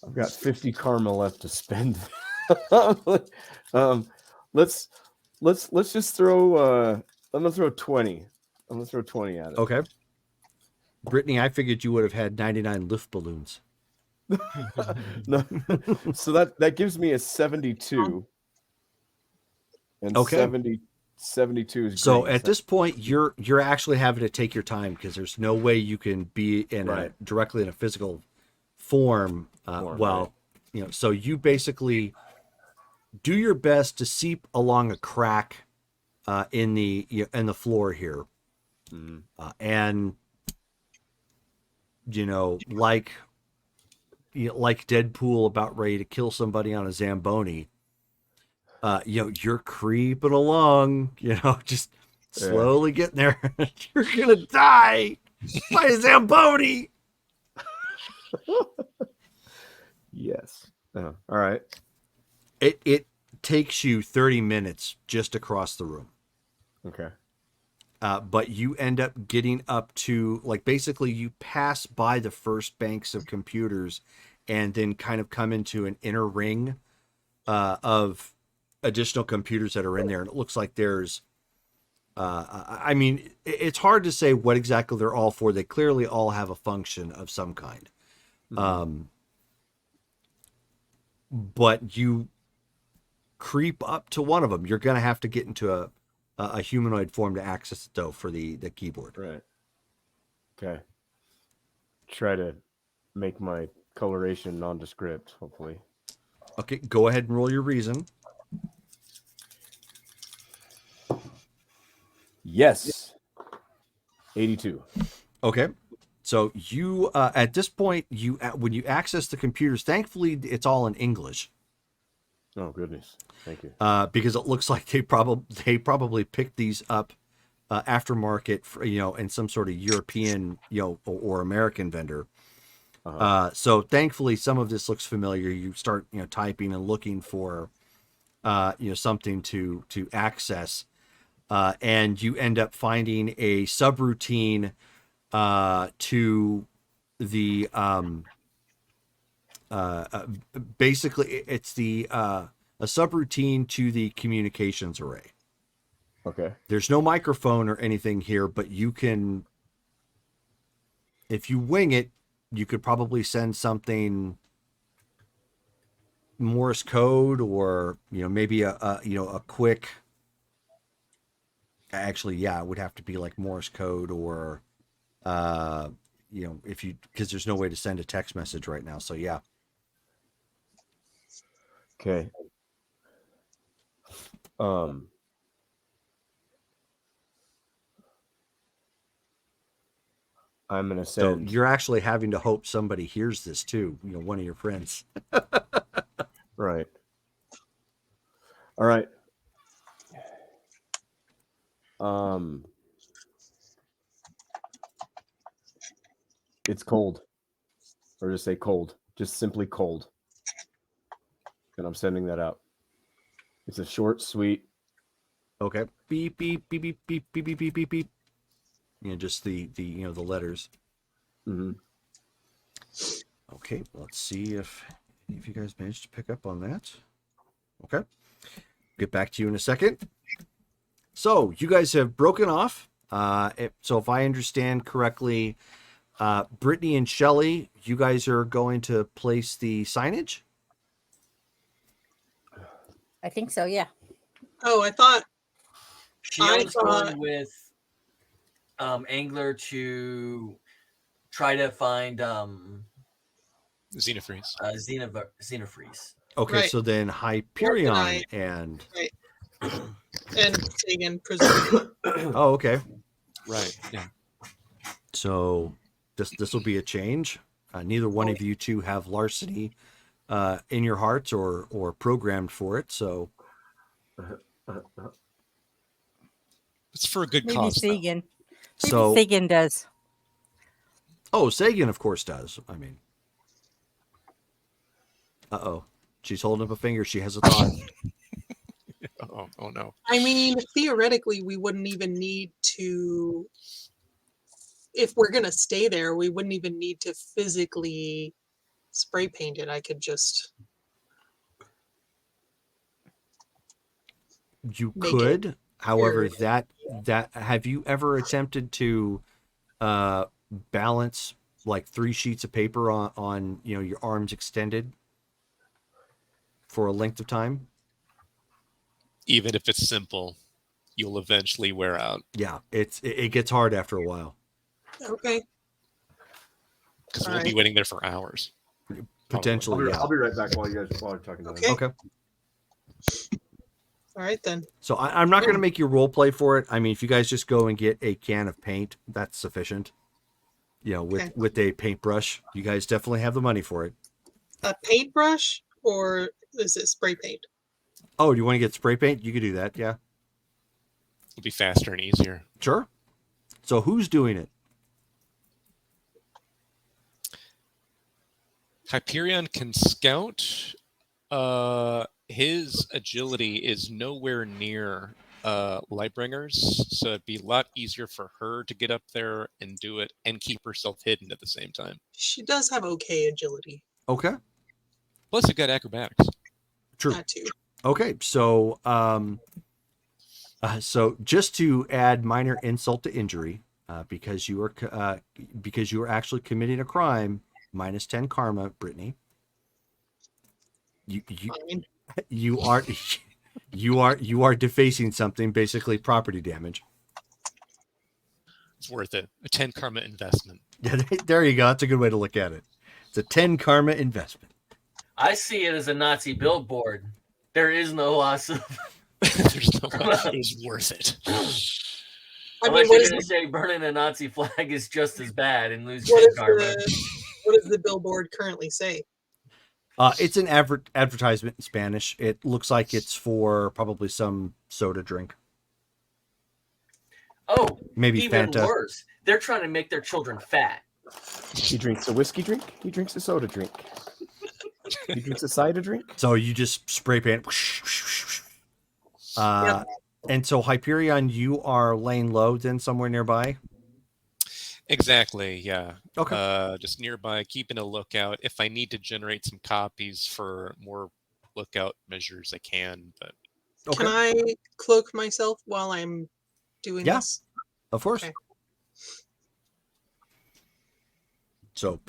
I've got 50 karma left to spend. Let's just throw I'm gonna throw 20. I'm gonna throw 20 at it. Okay. Brittany, I figured you would have had 99 lift balloons. No. So that gives me a 72. And okay. 72 is so green. At this point you're actually having to take your time because there's no way you can be in directly in a physical form right. So you basically do your best to seep along a crack in the floor here. And like Deadpool about ready to kill somebody on a Zamboni, you're creeping along, just slowly getting there. You're gonna die by a Zamboni. Yes. All right. It takes you 30 minutes just across the room. Okay. But you end up getting up to, basically you pass by the first banks of computers and then kind of come into an inner ring of additional computers that are in there. And it looks like there's, it's hard to say what exactly they're all for. They clearly all have a function of some kind. But you creep up to one of them. You're going to have to get into a humanoid form to access it, though, for the keyboard. Right. Okay. Try to make my coloration nondescript, hopefully. Okay, go ahead and roll your reason. Yes. 82. Okay. So you, at this point, when you access the computers, thankfully it's all in English. Oh goodness! Thank you. Because it looks like they probably picked these up aftermarket, in some sort of European, or American vendor. So thankfully, some of this looks familiar. You start, typing and looking for, something to access, and you end up finding a subroutine to the basically it's the a subroutine to the communications array. Okay. There's no microphone or anything here, but you can, if you wing it, you could probably send something Morse code, or maybe a quick. Actually, yeah, it would have to be like Morse code, or if you, because there's no way to send a text message right now. So yeah. Okay. I'm gonna send. So you're actually having to hope somebody hears this too. One of your friends. Right. All right. It's cold. Or just say cold. Just simply cold. And I'm sending that out. It's a short, sweet. Okay. Beep beep beep beep beep beep beep beep beep beep. Just the the letters. Mm-hmm. Okay, let's see if you guys managed to pick up on that. Okay. Get back to you in a second. So you guys have broken off. So if I understand correctly, Brittany and Shelley, you guys are going to place the signage? I think so. Yeah. Oh, I thought Shion's going with Angler to try to find Xenofreeze. Xenofreeze. Okay, Right. so then Hyperion and right. And Sagan, presumably. oh, okay. Right. Yeah. So this will be a change. Neither one of you two have larceny in your hearts or programmed for it. So It's for a good Maybe cause. Sagan. Maybe so Sagan does. oh, Sagan of course does. I mean, she's holding up a finger. She has a thought. Oh no. I mean, theoretically, we wouldn't even need to, if we're going to stay there, we wouldn't even need to physically spray paint it. I could just. You could, however, Here. that have you ever attempted to balance like 3 sheets of paper on your arms extended for a length of time? Even if it's simple, you'll eventually wear out. Yeah, it gets hard after a while. Okay. Because we'll be waiting there for hours. Potentially, I'll be right back while you guys are talking about it. Okay. All right, then. So I'm not going to make you role play for it. I mean, if you guys just go and get a can of paint, that's sufficient. With a paintbrush, you guys definitely have the money for it. A paintbrush, or is it spray paint? Oh, do you want to get spray paint? You could do that, yeah. It'll be faster and easier. Sure. So who's doing it? Hyperion can scout. His agility is nowhere near Lightbringer's, so it'd be a lot easier for her to get up there and do it and keep herself hidden at the same time. She does have okay agility. Okay. Plus, it got acrobatics. True. That too. Okay, so so just to add minor insult to injury, because you are actually committing a crime, minus 10 karma, Brittany. You are defacing something, basically property damage. It's worth it. A 10 karma investment. Yeah, there you go. That's a good way to look at it. It's a 10 karma investment. I see it as a Nazi billboard. There is no loss of. There's no loss. It was worth it. Unless you're going to say burning a Nazi flag is just as bad and losing karma. What does the billboard currently say? It's an advertisement in Spanish. It looks like it's for probably some soda drink. Oh, maybe even Fanta. Worse. They're trying to make their children fat. He drinks a whiskey drink. He drinks a soda drink. He drinks a cider drink. So you just spray paint. And so Hyperion, you are laying low then somewhere nearby? Exactly, yeah. Okay. Just nearby, keeping a lookout. If I need to generate some copies for more lookout measures, I can. But Can I cloak myself while I'm doing this? Of course. Okay. So,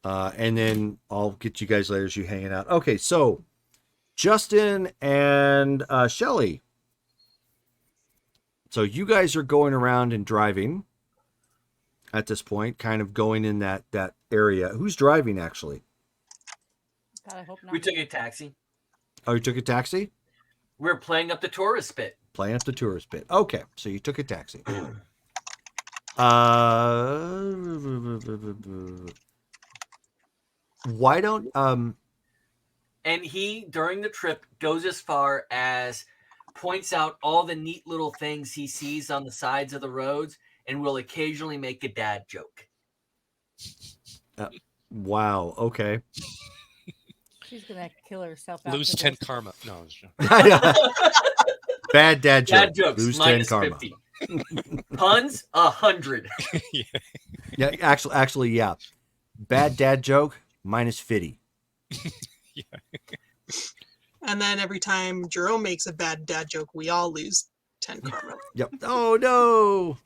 and then I'll get you guys later as you hanging out. Okay, so Justin and Shelley. So you guys are going around and driving at this point, kind of going in that area. Who's driving, actually? God, I hope not. We took a taxi. Oh, you took a taxi? We're playing up the tourist bit. Playing up the tourist bit. Okay, so you took a taxi. Why don't And he, during the trip, goes as far as points out all the neat little things he sees on the sides of the roads and will occasionally make a dad joke. Wow. Okay. She's gonna kill herself. Lose after 10 this. karma. No, I was joking. Bad dad joke. Dad jokes Lose 10 minus karma. 50. Puns 100. Yeah, actually, yeah. Bad dad joke minus 50. And then every time Jerome makes a bad dad joke, we all lose 10 karma. Yep. Oh no.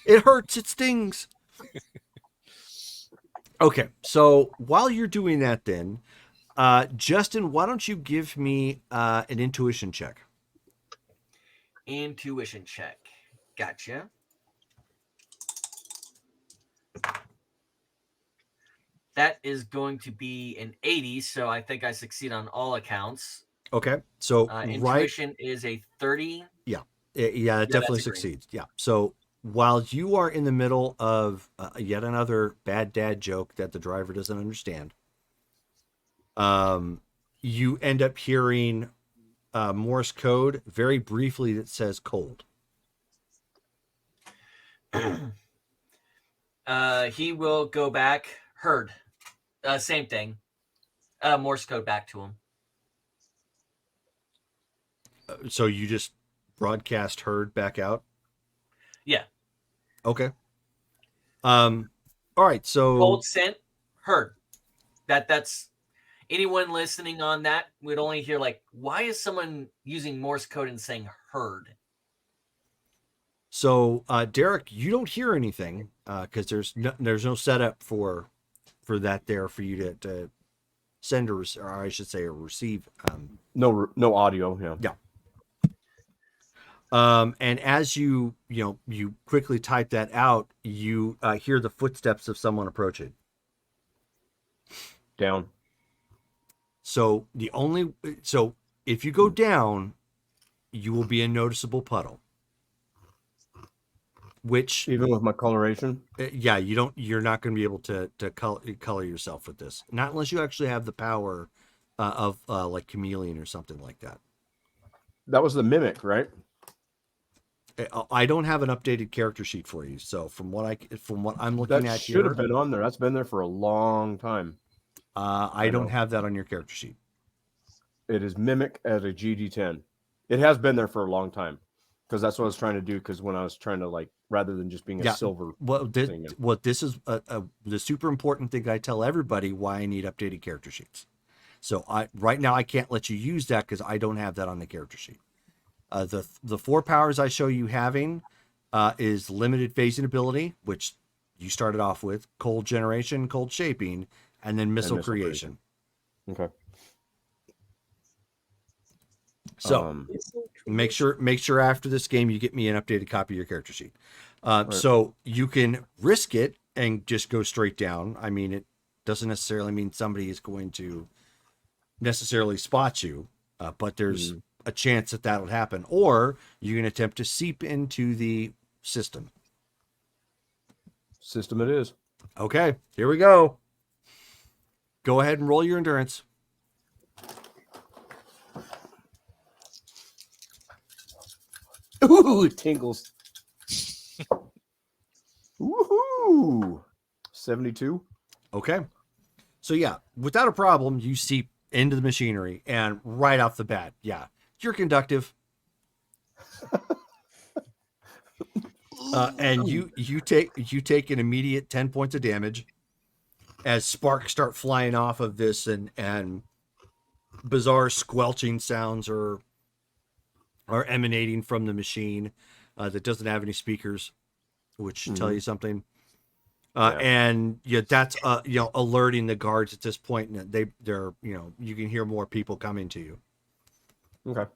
It hurts. It stings. Okay. So while you're doing that then, Justin, why don't you give me an intuition check? Intuition check. Gotcha. That is going to be an 80, so I think I succeed on all accounts. Okay. So intuition is a 30. Yeah, it definitely succeeds. Yeah. So while you are in the middle of yet another bad dad joke that the driver doesn't understand, you end up hearing Morse code very briefly that says cold. He will go back. Heard. Same thing. Morse code back to him. So you just broadcast heard back out? Yeah. Okay. All right. So Cold sent. Heard. That's anyone listening on that would only hear like, why is someone using Morse code and saying heard? So Derek, you don't hear anything because there's no setup for that there for you to send or I should say, or receive. No audio. Yeah. Yeah. And as you quickly type that out, you hear the footsteps of someone approaching. Down. So if you go down, you will be a noticeable puddle. Which even with my coloration, you're not going to be able to color yourself with this, not unless you actually have the power of like chameleon or something like that. That was the mimic, right? I don't have an updated character sheet for you, so from what I'm looking that at should here, have been on there. That's been there for a long time. I don't have that on your character sheet. It is mimic as a GD10. It has been there for a long time because that's what I was trying to do. Because when I was trying to like, rather than just being a silver, this is the super important thing I tell everybody why I need updated character sheets. So right now I can't let you use that because I don't have that on the character sheet. The 4 powers I show you having is limited phasing ability, which you started off with, cold generation, cold shaping, and then missile creation. Okay. So make sure after this game you get me an updated copy of your character sheet. So you can risk it and just go straight down. I mean, it doesn't necessarily mean somebody is going to necessarily spot you, but there's a chance that that'll happen. Or you can attempt to seep into the system. System it is. Okay, here we go. Go ahead and roll your endurance. Ooh, it tingles. Woohoo! 72. Okay. So yeah, without a problem, you seep into the machinery and right off the bat, yeah, you're conductive. And you take an immediate 10 points of damage as sparks start flying off of this and bizarre squelching sounds are emanating from the machine that doesn't have any speakers, which tell you something. And that's alerting the guards at this point, and they're you can hear more people coming to you. Okay.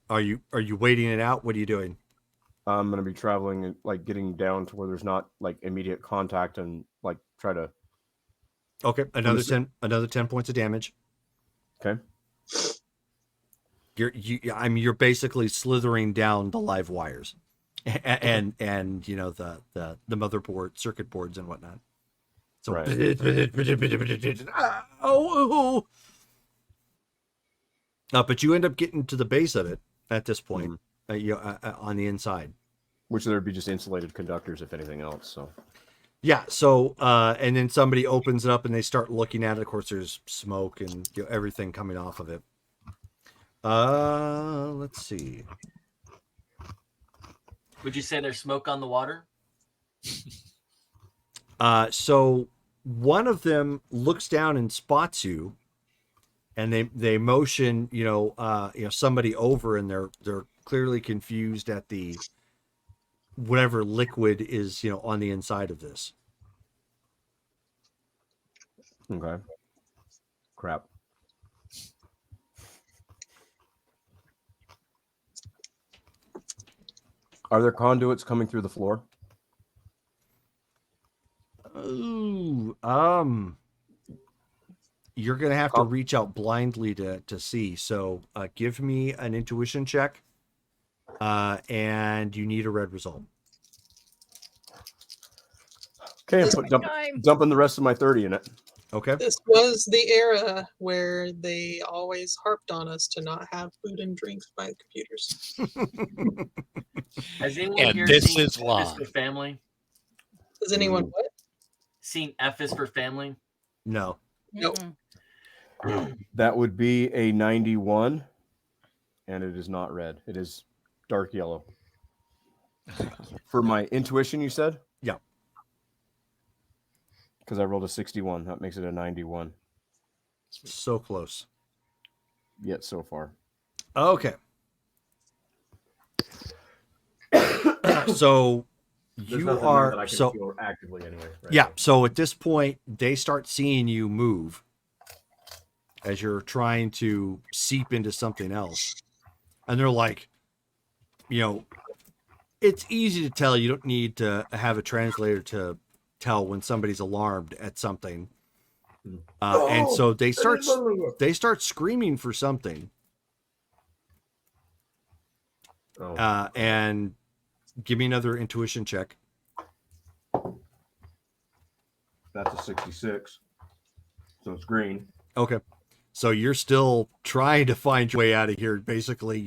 Are you waiting it out? What are you doing? I'm gonna be traveling and like getting down to where there's not like immediate contact and like try to. Okay, another 10 points of damage. Okay. You're basically slithering down the live wires, and the motherboard, circuit boards, and whatnot. So, right. But you end up getting to the base of it at this point, on the inside. Which there'd be just insulated conductors, if anything else. So. Yeah. So, and then somebody opens it up and they start looking at it. Of course, there's smoke and everything coming off of it. Let's see. Would you say there's smoke on the water? So one of them looks down and spots you, and they motion, somebody over, and they're clearly confused at the whatever liquid is, on the inside of this. Okay. Crap. Are there conduits coming through the floor? Ooh, you're gonna have to reach out blindly to see. So, give me an intuition check, and you need a red result. Okay, dumping the rest of my 30 in it. Okay. This was the era where they always harped on us to not have food and drinks by the computers. Has anyone And here this seen is F why. is for Family? Has anyone what? Seen F is for Family? No. Nope. That would be a 91, and it is not red. It is dark yellow. For my intuition, you said? Yeah. Because I rolled a 61. That makes it a 91. So close. Yet so far. Okay. So you are so actively anyway. Right? Yeah. So at this point, they start seeing you move as you're trying to seep into something else, and they're like, it's easy to tell. You don't need to have a translator to tell when somebody's alarmed at something. And so they start screaming for something. And give me another intuition check. That's a 66. So it's green. Okay. So you're still trying to find your way out of here, basically,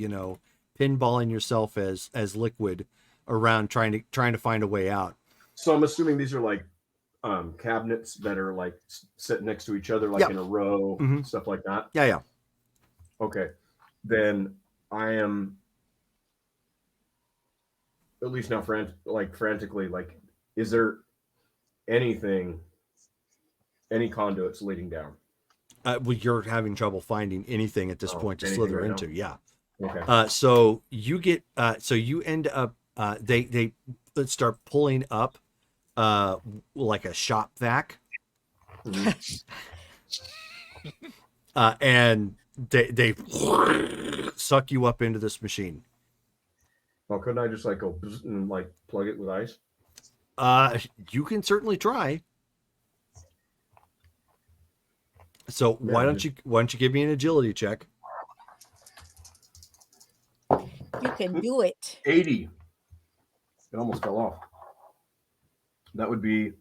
pinballing yourself as liquid around trying to find a way out. So I'm assuming these are like cabinets that are like set next to each other, like in a row, stuff like that. Yeah. Okay. Then I am at least now frantically, like, is there any conduits leading down? Well, you're having trouble finding anything at this point to slither right into. now? Yeah. Okay. So you get, so you end up, they start pulling up, like a shop vac. And they suck you up into this machine. Well, couldn't I just like go and like plug it with ice? You can certainly try. So why don't you give me an agility check? You can do it. 80. It almost fell off. That would be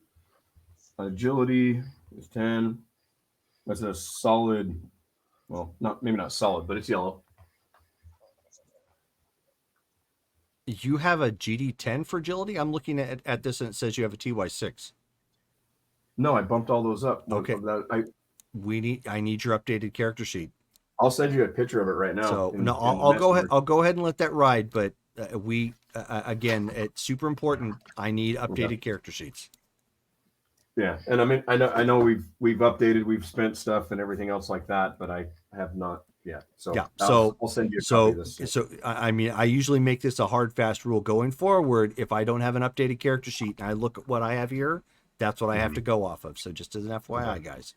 agility is 10. That's a solid. Well, maybe not solid, but it's yellow. You have a GD10 for agility? I'm looking at this and it says you have a TY6. No, I bumped all those up. Okay. I need your updated character sheet. I'll send you a picture of it right now. So I'll go ahead. I'll go ahead and let that ride. But again, it's super important. I need updated character sheets. Yeah, and I mean, I know we've updated, we've spent stuff and everything else like that, but I have not yet. So yeah, I'll send you a copy of this. So I mean, I usually make this a hard, fast rule going forward. If I don't have an updated character sheet and I look at what I have here, that's what I have to go off of. So just as an FYI, guys.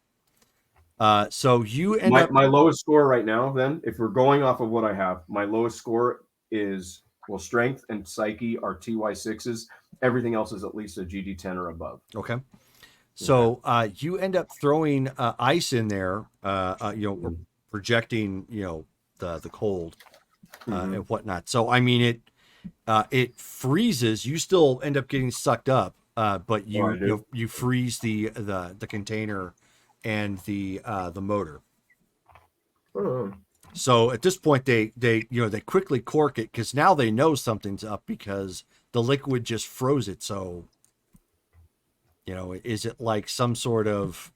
So you end up my lowest score right now. Then, if we're going off of what I have, my lowest score is strength and psyche are TY6s. Everything else is at least a GD10 or above. Okay. So you end up throwing ice in there, projecting, the cold and whatnot. So I mean, it freezes. You still end up getting sucked up, but you freeze the container and the motor. So at this point, they quickly cork it because now they know something's up because the liquid just froze it. So, is it like some sort of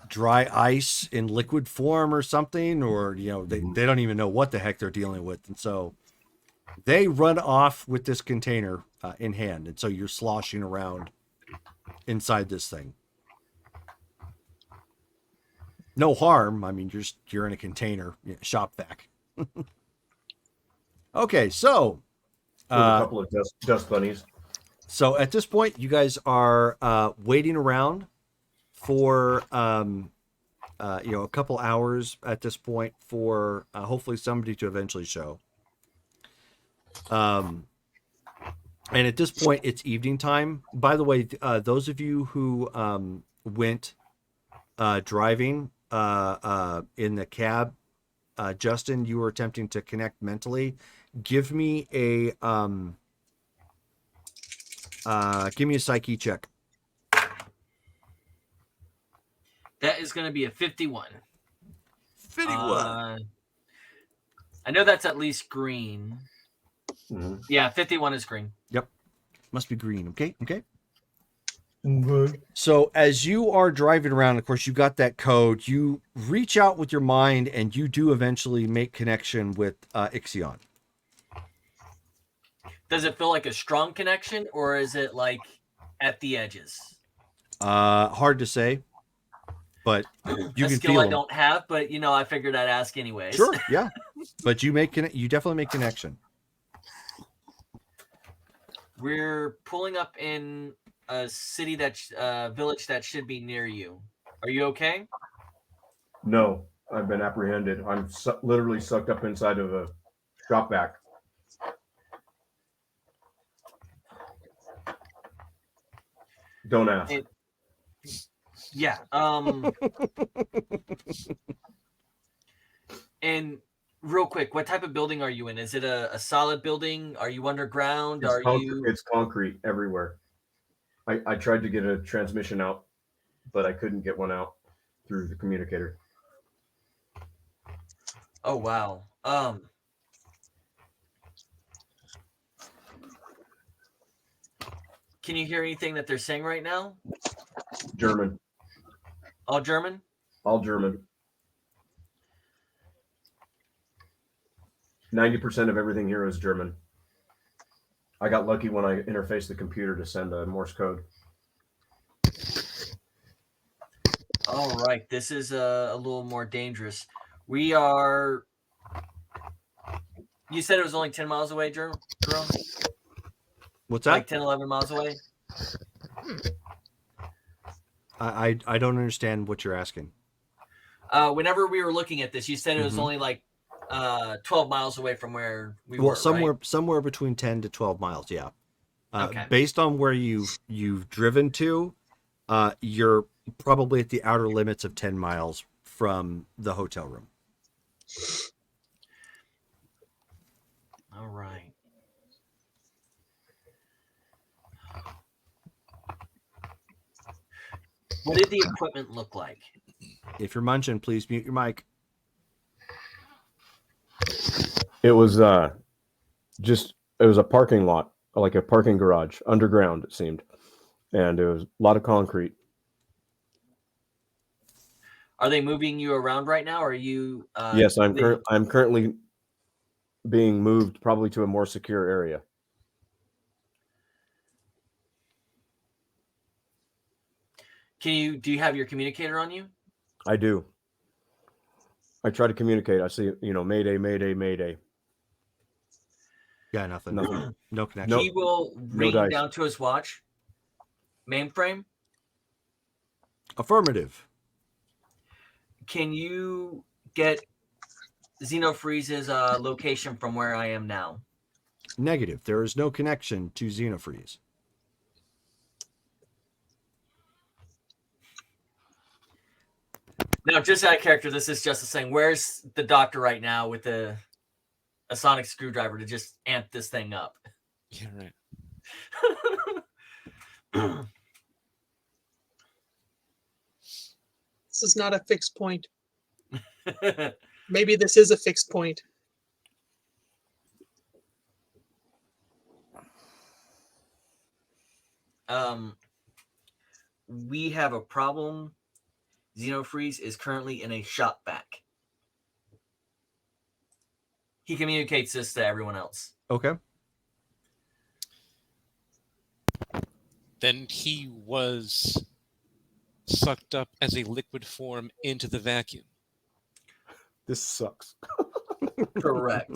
dry ice in liquid form or something? Or, they don't even know what the heck they're dealing with. And so they run off with this container in hand. And so you're sloshing around inside this thing. No harm. I mean, you're in a container, shop vac. Okay, so With a couple of dust bunnies. So at this point, you guys are waiting around for a couple hours at this point for hopefully somebody to eventually show. And at this point, it's evening time. By the way, those of you who went driving in the cab, Justin, you were attempting to connect mentally. Give me a psyche check. That is going to be a 51. 51. I know that's at least green. Mm-hmm. Yeah, 51 is green. Yep. Must be green. Okay. So as you are driving around, of course, you got that code. You reach out with your mind, and you do eventually make connection with Ixion. Does it feel like a strong connection, or is it like at the edges? Hard to say, but you can skill feel I them. don't have, but I figured I'd ask anyways. Sure, yeah, but you definitely make connection. We're pulling up in a city village that should be near you. Are you okay? No, I've been apprehended. I'm literally sucked up inside of a shop vac. Don't ask. Yeah. And real quick, what type of building are you in? Is it a solid building? Are you underground? It's concrete everywhere. I tried to get a transmission out, but I couldn't get one out through the communicator. Oh wow. Can you hear anything that they're saying right now? German. All German? All German. 90% of everything here is German. I got lucky when I interfaced the computer to send a Morse code. All right, this is a little more dangerous. We are. You said it was only 10 miles away, Jerome? What's that? Like 10, 11 miles away? I don't understand what you're asking. Whenever we were looking at this, you said it was only like 12 miles away from where we were. Well, right? somewhere between 10 to 12 miles, yeah. Okay. Based on where you've driven to, you're probably at the outer limits of 10 miles from the hotel room. All right. What did the equipment look like? If you're munching, please mute your mic. It was it was a parking lot, like a parking garage, underground, it seemed. And it was a lot of concrete. Are they moving you around right now? Or are you? Yes, I'm currently being moved probably to a more secure area. Do you have your communicator on you? I do. I try to communicate. I see, Mayday, Mayday, Mayday. Yeah, nothing. No connection. Nope. He will ring dice. down to his watch. Mainframe. Affirmative. Can you get Xenofreeze's location from where I am now? Negative. There is no connection to Xenofreeze. No, just out of character, this is just saying, where's the doctor right now with a sonic screwdriver to just amp this thing up? Yeah, right. This is not a fixed point. Maybe this is a fixed point. We have a problem. Xenofreeze is currently in a shop vac. He communicates this to everyone else. Okay. Then he was sucked up as a liquid form into the vacuum. This sucks. Correct.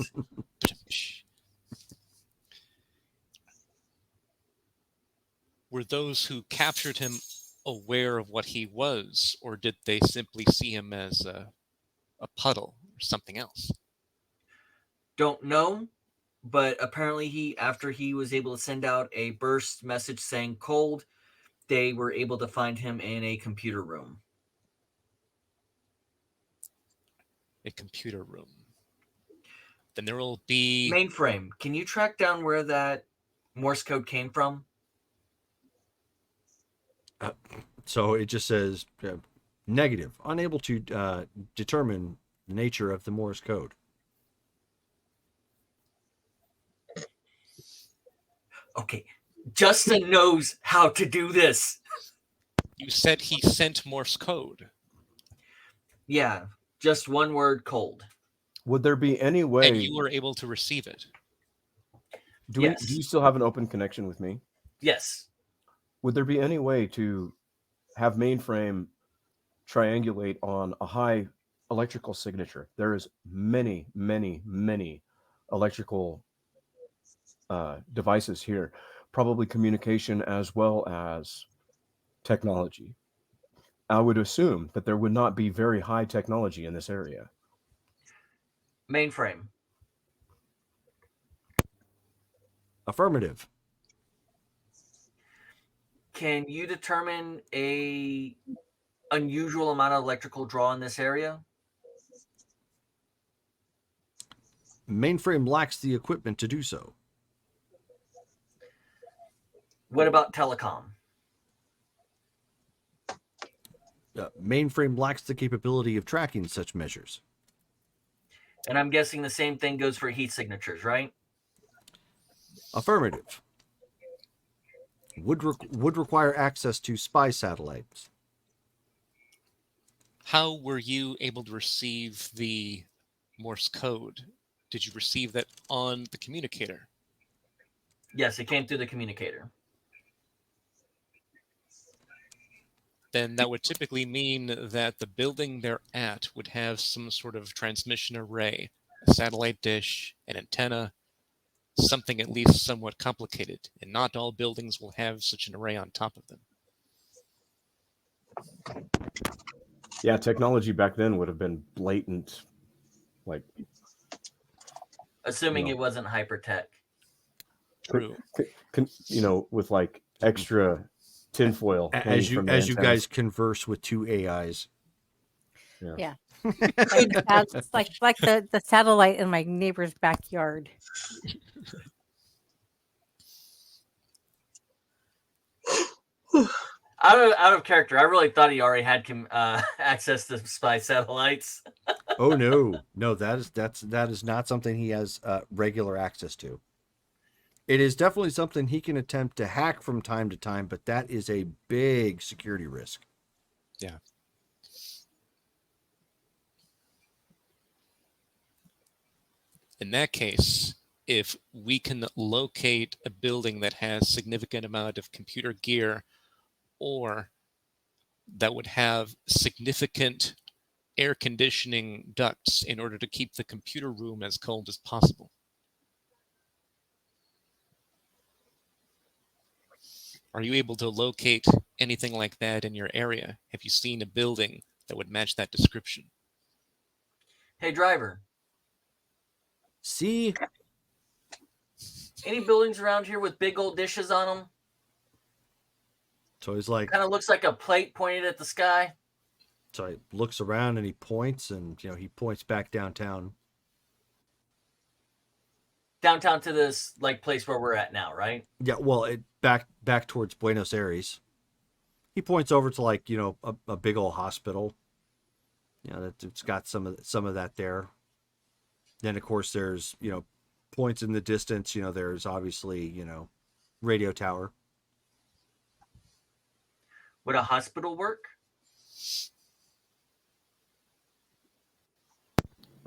Were those who captured him aware of what he was, or did they simply see him as a puddle or something else? Don't know, but apparently after he was able to send out a burst message saying cold, they were able to find him in a computer room. A computer room. Then there will be... Mainframe, can you track down where that Morse code came from? So it just says negative, unable to determine the nature of the Morse code. Okay, Justin knows how to do this. You said he sent Morse code. Yeah, just one word, cold. Would there be any way? And you were able to receive it. Do Yes. you still have an open connection with me? Yes. Would there be any way to have mainframe triangulate on a high electrical signature? There is many, many, many electrical devices here, probably communication as well as technology. I would assume that there would not be very high technology in this area. Mainframe. Affirmative. Can you determine a unusual amount of electrical draw in this area? Mainframe lacks the equipment to do so. What about telecom? Mainframe lacks the capability of tracking such measures. And I'm guessing the same thing goes for heat signatures, right? Affirmative. Would require access to spy satellites. How were you able to receive the Morse code? Did you receive that on the communicator? Yes, it came through the communicator. Then that would typically mean that the building they're at would have some sort of transmission array, a satellite dish, an antenna, something at least somewhat complicated, and not all buildings will have such an array on top of them. Yeah, technology back then would have been blatant, like... Assuming it wasn't hypertech. True. With like extra tinfoil. As you guys converse with two AIs. Yeah. It's like the satellite in my neighbor's backyard. Out of character, I really thought he already had access to spy satellites. Oh no, that is not something he has regular access to. It is definitely something he can attempt to hack from time to time, but that is a big security risk. Yeah. In that case, if we can locate a building that has significant amount of computer gear, or that would have significant air conditioning ducts in order to keep the computer room as cold as possible. Are you able to locate anything like that in your area? Have you seen a building that would match that description? Hey, driver. See? Any buildings around here with big old dishes on them? So he's like... Kind of looks like a plate pointed at the sky. So he looks around and he points, and he points back downtown. Downtown to this place where we're at now, right? Yeah, well, back towards Buenos Aires. He points over to a big old hospital. It's got some of that there. Then of course there's points in the distance. There's obviously radio tower. Would a hospital work?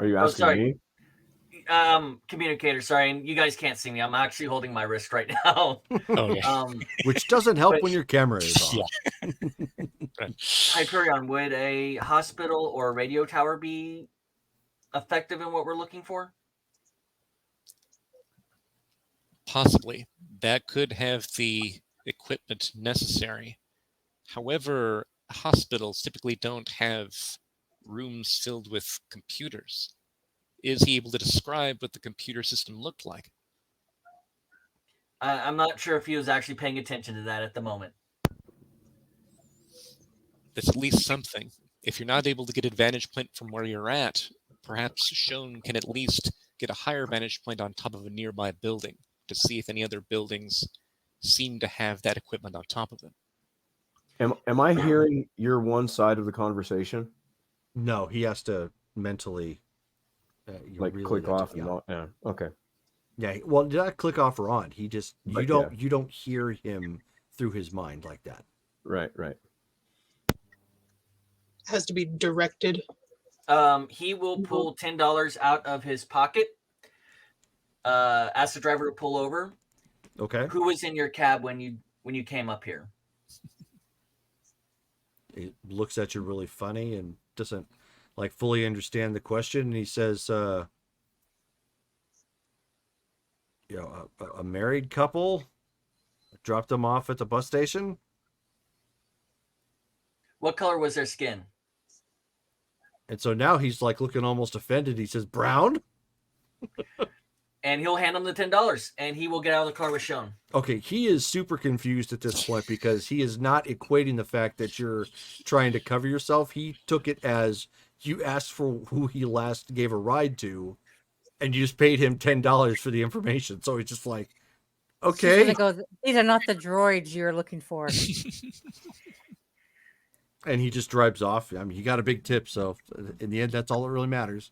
Are you asking me? Communicator, sorry, and you guys can't see me. I'm actually holding my wrist right now. Oh, yeah. Which doesn't help but- when your camera is off. Hyperion, would a hospital or a radio tower be effective in what we're looking for? Possibly. That could have the equipment necessary. However, hospitals typically don't have rooms filled with computers. Is he able to describe what the computer system looked like? I'm not sure if he was actually paying attention to that at the moment. That's at least something. If you're not able to get a vantage point from where you're at, perhaps Shone can at least get a higher vantage point on top of a nearby building to see if any other buildings seem to have that equipment on top of them. Am I hearing your one side of the conversation? No, he has to mentally click off and not. Yeah. Okay. Yeah. Well, did I click off or on? He just you But, don't hear him through his mind like that. Right. Has to be directed. He will pull $10 out of his pocket. Ask the driver to pull over. Okay. Who was in your cab when you came up here? He looks at you really funny and doesn't fully understand the question. And he says, a married couple dropped them off at the bus station. What color was their skin? And so now he's looking almost offended. He says, brown. And he'll hand him the $10, and he will get out of the car with Shone. Okay, he is super confused at this point because he is not equating the fact that you're trying to cover yourself. He took it as you asked for who he last gave a ride to, and you just paid him $10 for the information. So he's just like, okay. These are not the droids you're looking for. And he just drives off. I mean, he got a big tip, so in the end, that's all that really matters.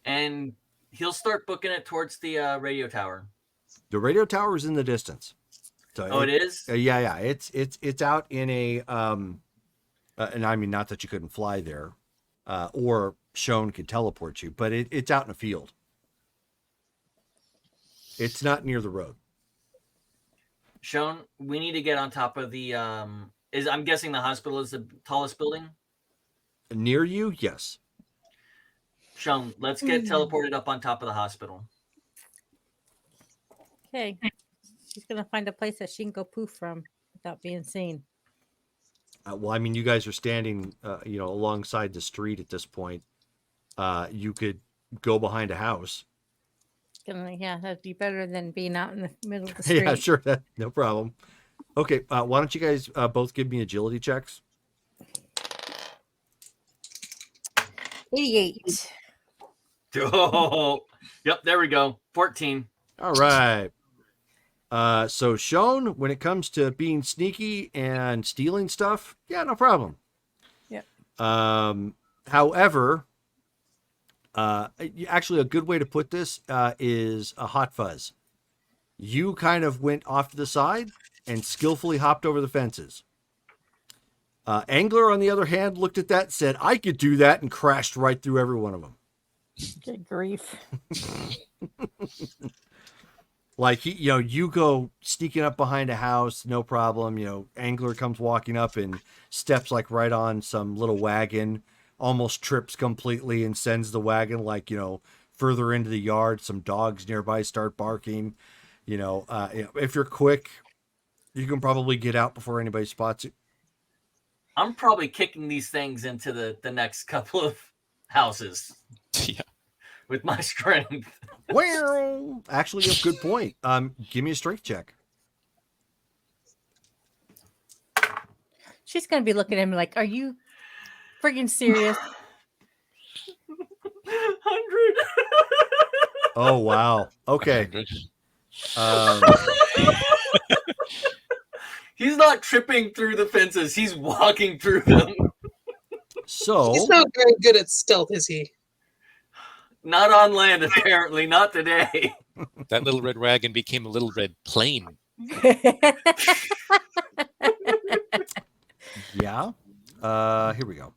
And he'll start booking it towards the radio tower. The radio tower is in the distance. So it is? Yeah. It's out in a and I mean, not that you couldn't fly there, or Shone could teleport you, but it's out in a field. It's not near the road. Shone, we need to get on top of the I'm guessing the hospital is the tallest building? Near you, yes. Shone, let's get teleported up on top of the hospital. Okay. She's going to find a place that she can go poof from without being seen. Well, I mean, you guys are standing, alongside the street at this point. You could go behind a house. Yeah, that'd be better than being out in the middle of the street. Yeah, sure. No problem. Okay, why don't you guys both give me agility checks? 88. Oh, yep, there we go. 14. All right. So Shone, when it comes to being sneaky and stealing stuff, yeah, no problem. Yep. However, actually a good way to put this is a hot fuzz. You kind of went off to the side and skillfully hopped over the fences. Angler, on the other hand, looked at that, said, I could do that, and crashed right through every one of them. Good grief. You go sneaking up behind a house, no problem. Angler comes walking up and steps right on some little wagon, almost trips completely and sends the wagon further into the yard. Some dogs nearby start barking. If you're quick, you can probably get out before anybody spots you. I'm probably kicking these things into the next couple of houses. Yeah. With my strength. Well, actually, a good point. Give me a strength check. She's going to be looking at me like, are you friggin' serious? 100. Oh, wow. Okay. He's not tripping through the fences. He's walking through them. So he's not very good at stealth, is he? Not on land, apparently. Not today. That little red wagon became a little red plane. Yeah. Here we go.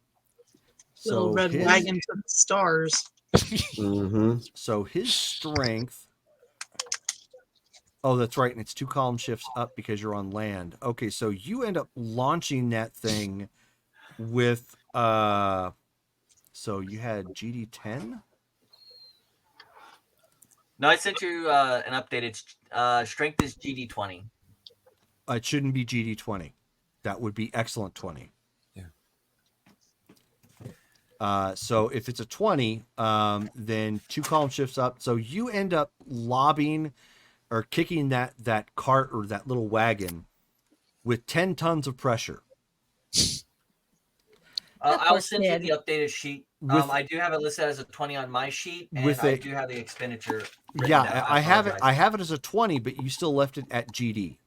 Little So red his, wagon to the stars. Mm-hmm. so his strength. Oh, that's right, and it's 2 column shifts up because you're on land. Okay, so you end up launching that thing with so you had GD10. No, I sent you an updated strength is GD20. It shouldn't be GD20. That would be excellent 20. Yeah. So if it's a 20, then 2 column shifts up. So you end up lobbing or kicking that cart or that little wagon with 10 tons of pressure. I'll send you the updated sheet. With- I do have it listed as a 20 on my sheet, and With I a- do have the expenditure written Yeah, down. I have it. apologize. I have it as a 20, but you still left it at GD.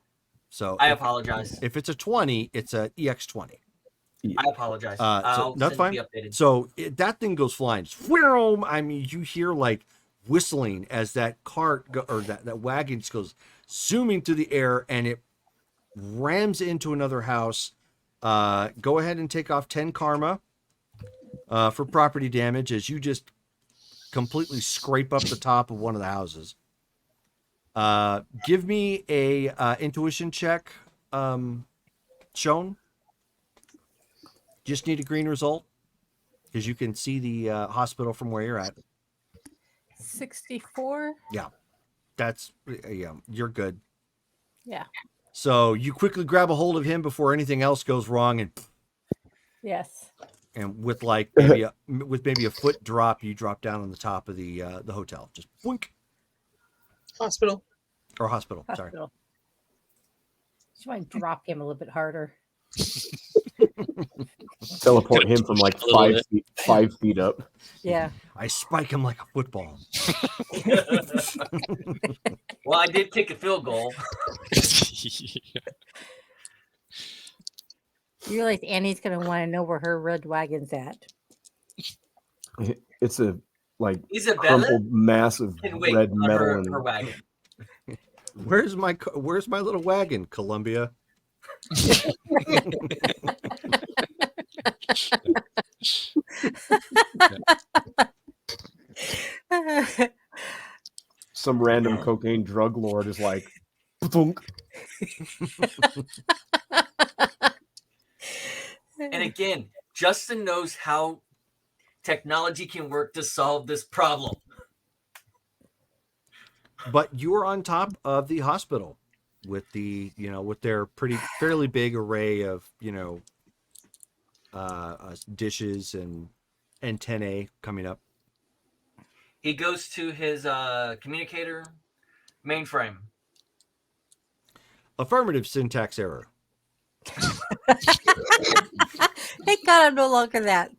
So I if, apologize. if it's a 20, it's a EX20. I apologize. So I'll that's send fine. you the updated. So that thing goes flying. Just, whoom. I mean, you hear like whistling as that cart or that wagon just goes zooming through the air, and it rams into another house. Go ahead and take off 10 karma for property damage as you just completely scrape up the top of one of the houses. Give me a intuition check, Sean. Just need a green result because you can see the hospital from where you're at. 64. Yeah, that's yeah. You're good. Yeah. So you quickly grab a hold of him before anything else goes wrong, Yes. and with like maybe a foot drop, you drop down on the top of the hotel. Just boink. Hospital. Or hospital. Sorry. Hospital. Just want to drop him a little bit harder. Teleport him from like A little bit. 5 feet up. Yeah. I spike him like a football. Well, I did kick a field goal. You realize Annie's going to want to know where her red wagon's at. It's a like Isabella crumpled mass of can wait red on metal her and wagon. Where's my little wagon, Columbia? some random cocaine drug lord is like, "Ba-thunk." And again, Justin knows how technology can work to solve this problem. But you're on top of the hospital with with their fairly big array of dishes and antennae coming up. He goes to his communicator mainframe. Affirmative syntax error. Thank God I'm no longer that.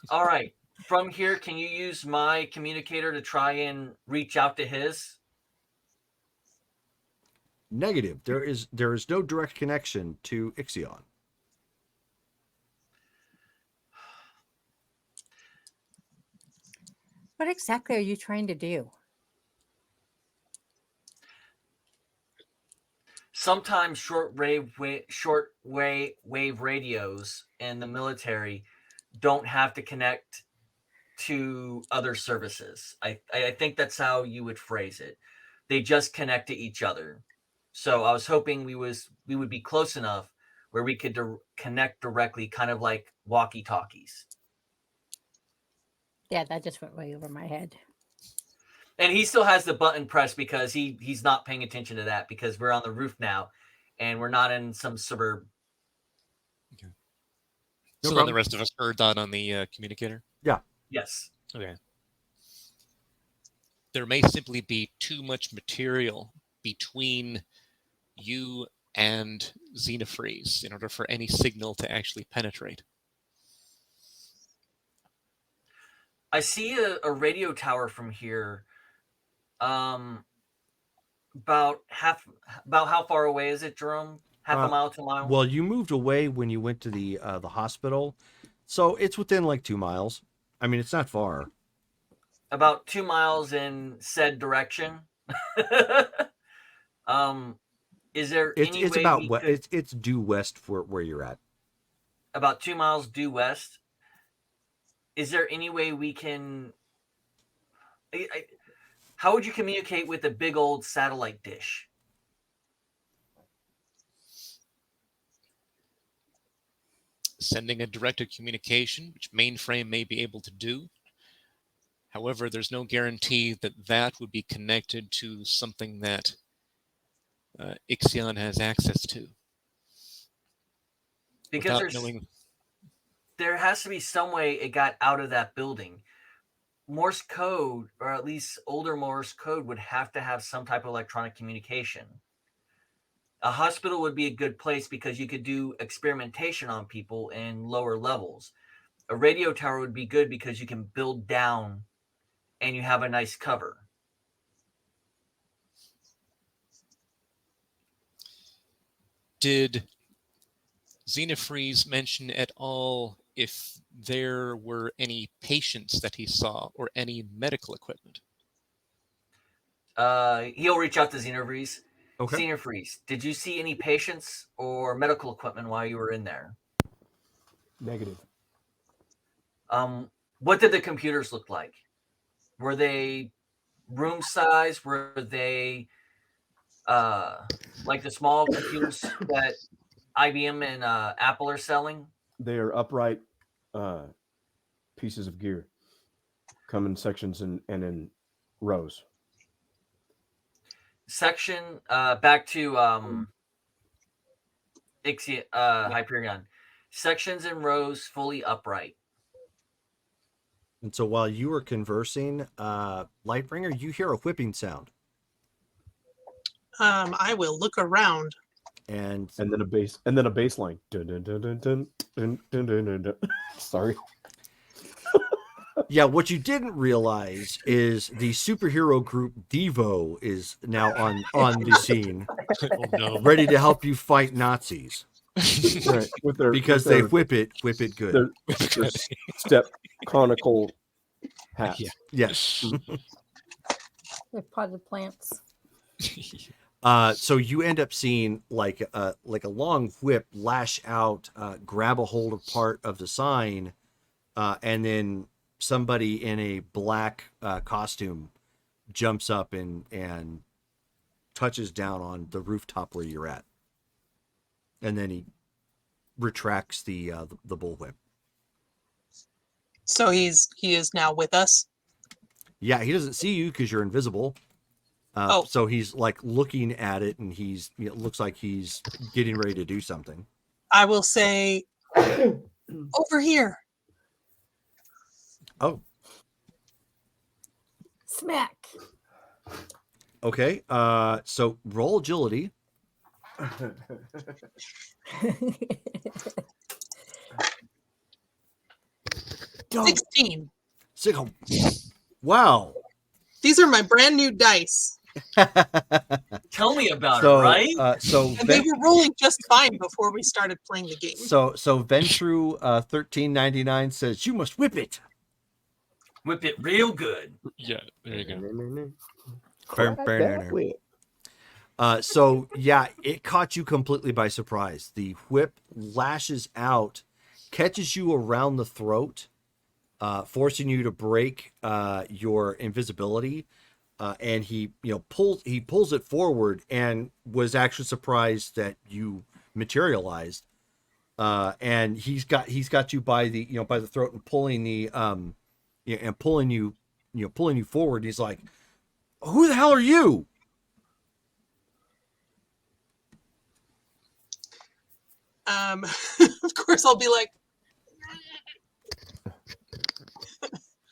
All right. From here, can you use my communicator to try and reach out to his? Negative. There is no direct connection to Ixion. What exactly are you trying to do? Sometimes shortwave radios in the military don't have to connect to other services. I think that's how you would phrase it. They just connect to each other. So I was hoping we would be close enough where we could connect directly, kind of like walkie-talkies. Yeah, that just went way over my head. And he still has the button pressed because he's not paying attention to that because we're on the roof now and we're not in some suburb. Okay. No So then problem. the rest of us heard that on the communicator? Yeah. Yes. Okay. There may simply be too much material between you and Xenofreeze in order for any signal to actually penetrate. I see a radio tower from here. About how far away is it, Jerome? Half a mile to a mile? Well, you moved away when you went to the hospital, so it's within like 2 miles. I mean, it's not far. About 2 miles in said direction. Is there It's any it's way about we what could, it's due west for where you're at. about 2 miles due west? Is there any way we can? How would you communicate with a big old satellite dish? Sending a directed communication, which mainframe may be able to do. However, there's no guarantee that that would be connected to something that Ixion has access to. Because Without knowing. there has to be some way it got out of that building. Morse code, or at least older Morse code, would have to have some type of electronic communication. A hospital would be a good place because you could do experimentation on people in lower levels. A radio tower would be good because you can build down and you have a nice cover. Did Xenofreeze mention at all if there were any patients that he saw or any medical equipment? He'll reach out to Xenofreeze. Okay. Xenofreeze, did you see any patients or medical equipment while you were in there? Negative. What did the computers look like? Were they room size? Were they like the small computers that IBM and Apple are selling? They are upright pieces of gear, come in sections and in rows. Section back to Hyperion. Sections and rows fully upright. And so while you were conversing, Lightbringer, you hear a whipping sound. I will look around. And then a bass line. Dun, dun, dun, dun, dun, dun, dun, dun, dun, dun. Sorry. yeah, what you didn't realize is the superhero group Devo is now on the scene, Oh no! ready to help you fight Nazis. Right. Because they whip it good. Their step conical hats. Yeah. Yes. They're potted plants. So you end up seeing like a long whip lash out, grab a hold of part of the sign, and then somebody in a black costume jumps up and touches down on the rooftop where you're at, and then he retracts the bullwhip. So he is now with us. Yeah, he doesn't see you because you're invisible. So he's like looking at it, and it looks like he's getting ready to do something. I will say, over here. Oh, Smack. okay. So roll agility. Don't. 16. Wow. These are my brand new dice. Tell me about it, So, right? So And they were rolling just fine before we started playing the game. So Ventru 1399 says you must whip it. Whip it real good. Yeah, there you go. So yeah, it caught you completely by surprise. The whip lashes out, catches you around the throat, forcing you to break your invisibility. And he pulls it forward and was actually surprised that you materialized. And he's got you by the by the throat and pulling the pulling you forward. He's like, "Who the hell are you?" Of course, I'll be like.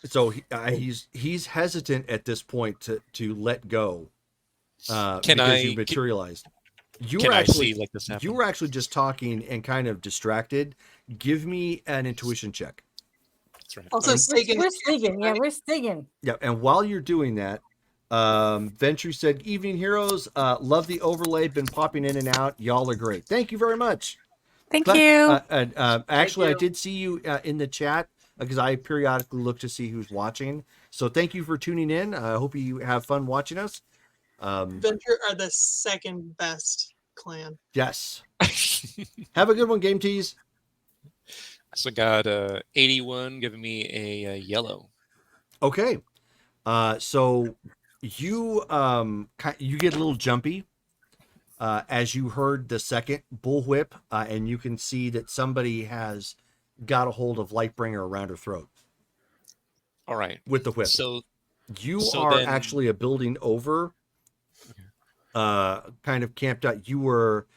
So he's hesitant at this point to let go. Because you materialized. You were actually see like this happen? You were actually just talking and kind of distracted. Give me an intuition check. That's right. Also, We're Stiggin. Yeah, we're Stiggin. Yeah, and while you're doing that, Ventru said, "Evening heroes, love the overlay. Been popping in and out. Y'all are great. Thank you very much." Thank you. Actually, I did see you in the chat because I periodically look to see who's watching. So thank you for tuning in. I hope you have fun watching us. Venture are the second best clan. Yes. Have a good one, Game Tease. So I got 81 giving me a yellow. Okay. So you you get a little jumpy as you heard the second bullwhip, and you can see that somebody has got a hold of Lightbringer around her throat All right. with the whip. So You so are then actually a building over, kind of camped out. You were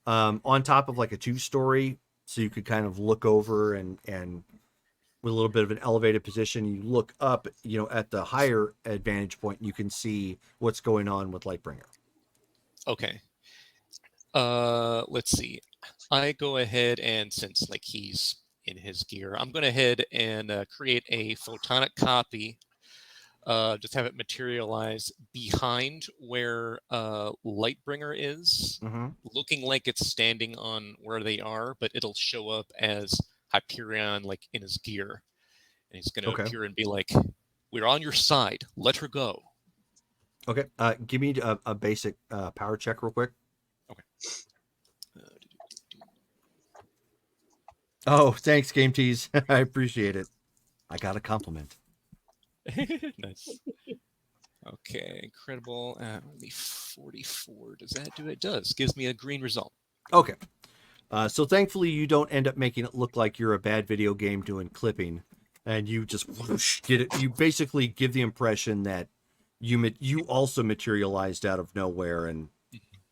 on top of like a 2-story, so you could kind of look over and with a little bit of an elevated position, you look up, at the higher advantage point, you can see what's going on with Lightbringer. okay. Let's see. I go ahead and since like he's in his gear, I'm going to head and create a photonic copy. Just have it materialize behind where Lightbringer is, Mm-hmm. looking like it's standing on where they are, but it'll show up as Hyperion like in his gear, and he's going to Okay. appear and be like, "We're on your side. Let her go." Okay. Give me a basic power check real quick. Okay. Oh, thanks, Game Tease. I appreciate it. I got a compliment. Nice. Okay, incredible. Only 44. Does that do it? It does. Gives me a green result. Okay. So thankfully, you don't end up making it look like you're a bad video game doing clipping, and you just whoosh, get it. You basically give the impression that you also materialized out of nowhere and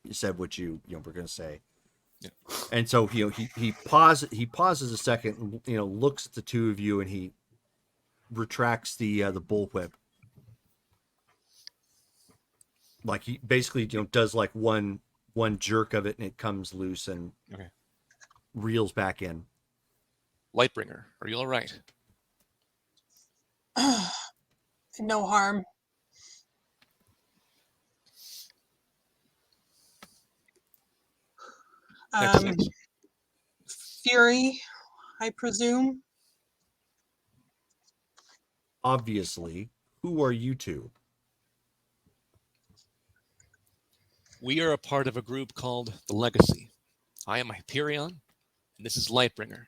you said what you were going to say. Yeah. And so he pauses a second, looks at the two of you, and he retracts the bullwhip. Like he basically does like one jerk of it, and it comes loose and Okay. reels back in. Lightbringer, are you all right? No harm. Excellent. Fury, I presume. Obviously, who are you two? We are a part of a group called the Legacy. I am Hyperion, and this is Lightbringer.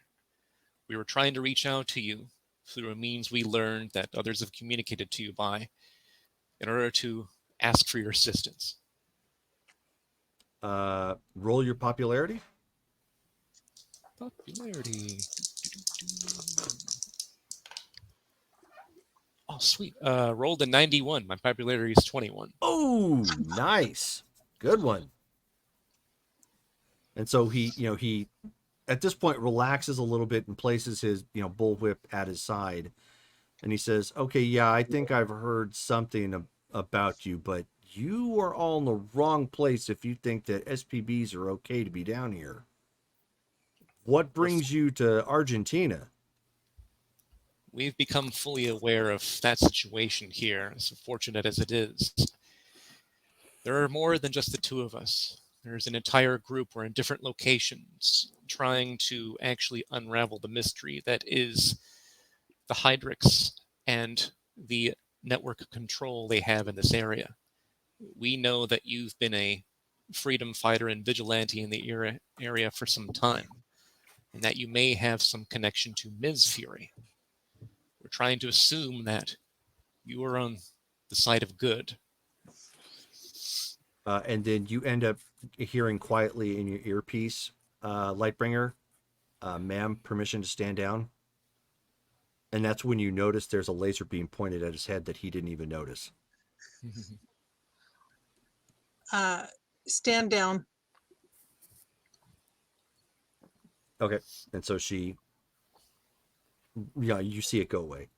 We were trying to reach out to you through a means we learned that others have communicated to you by, in order to ask for your assistance. Roll your popularity. Popularity. Oh, sweet. Rolled a 91. My popularity is 21. Oh, nice. Good one. And so he at this point relaxes a little bit and places his, bullwhip at his side. And he says, "Okay, yeah, I think I've heard something about you, but you are all in the wrong place if you think that SPBs are okay to be down here. What brings you to Argentina?" We've become fully aware of that situation here, as fortunate as it is. There are more than just the two of us. There's an entire group. We're in different locations, trying to actually unravel the mystery that is the Hydrix and the network control they have in this area. We know that you've been a freedom fighter and vigilante in the area for some time, and that you may have some connection to Ms. Fury. We're trying to assume that you are on the side of good. And then you end up hearing quietly in your earpiece, Lightbringer, "Ma'am, permission to stand down." And that's when you notice there's a laser beam pointed at his head that he didn't even notice. Stand down. Okay. And so she, you see it go away.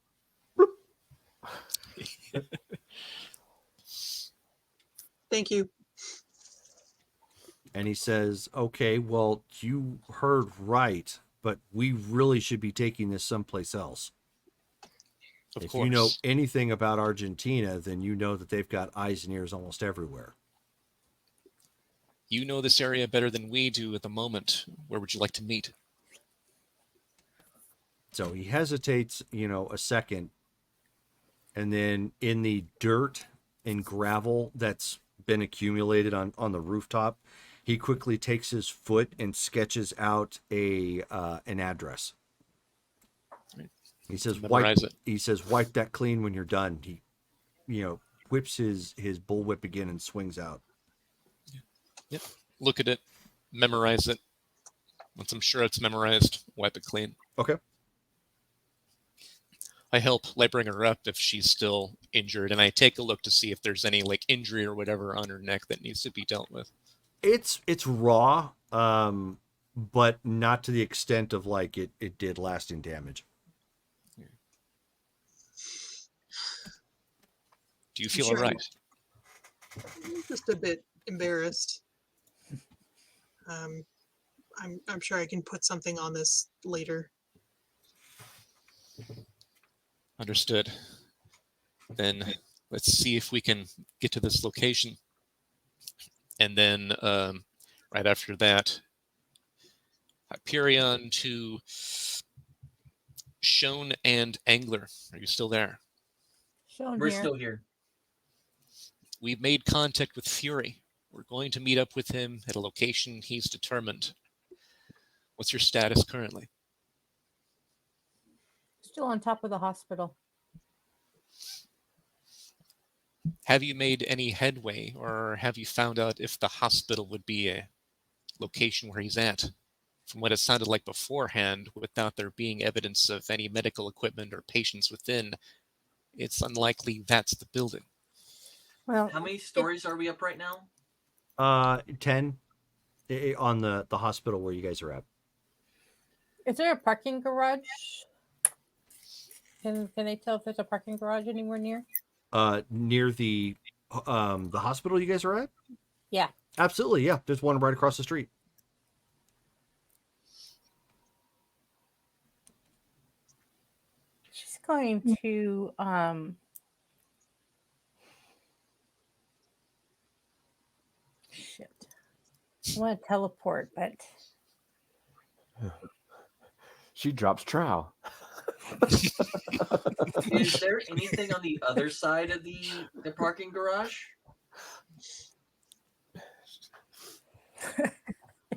Thank you. And he says, "Okay, well, you heard right, but we really should be taking this someplace else. Of If course. you know anything about Argentina, then you know that they've got eyes and ears almost everywhere." You know this area better than we do at the moment. Where would you like to meet? So he hesitates, a second. And then in the dirt and gravel that's been accumulated on the rooftop, He quickly takes his foot and sketches out an address. He says, Memorize it. He says, wipe that clean when you're done. He, whips his bullwhip again and swings out. Yep. Look at it, memorize it. Once I'm sure it's memorized, wipe it clean. Okay. I help bring her up if she's still injured, and I take a look to see if there's any injury or whatever on her neck that needs to be dealt with. It's raw, but not to the extent of it did lasting damage. Do you feel all right? I'm just a bit embarrassed. I'm sure I can put something on this later. Understood. Then let's see if we can get to this location. And then right after that, Hyperion to Shone and Angler. Are you still there? We're still here. We've made contact with Fury. We're going to meet up with him at a location he's determined. What's your status currently? Still on top of the hospital. Have you made any headway, or have you found out if the hospital would be a location where he's at? From what it sounded like beforehand, without there being evidence of any medical equipment or patients within, it's unlikely that's the building. Well, how many stories are we up right now? 10 on the hospital where you guys are at. Is there a parking garage? Can they tell if there's a parking garage anywhere near? Near the hospital you guys are at? Yeah. Absolutely, yeah. There's one right across the street. She's going to shit. I want to teleport, but she drops trowel. Is there anything on the other side of the parking garage?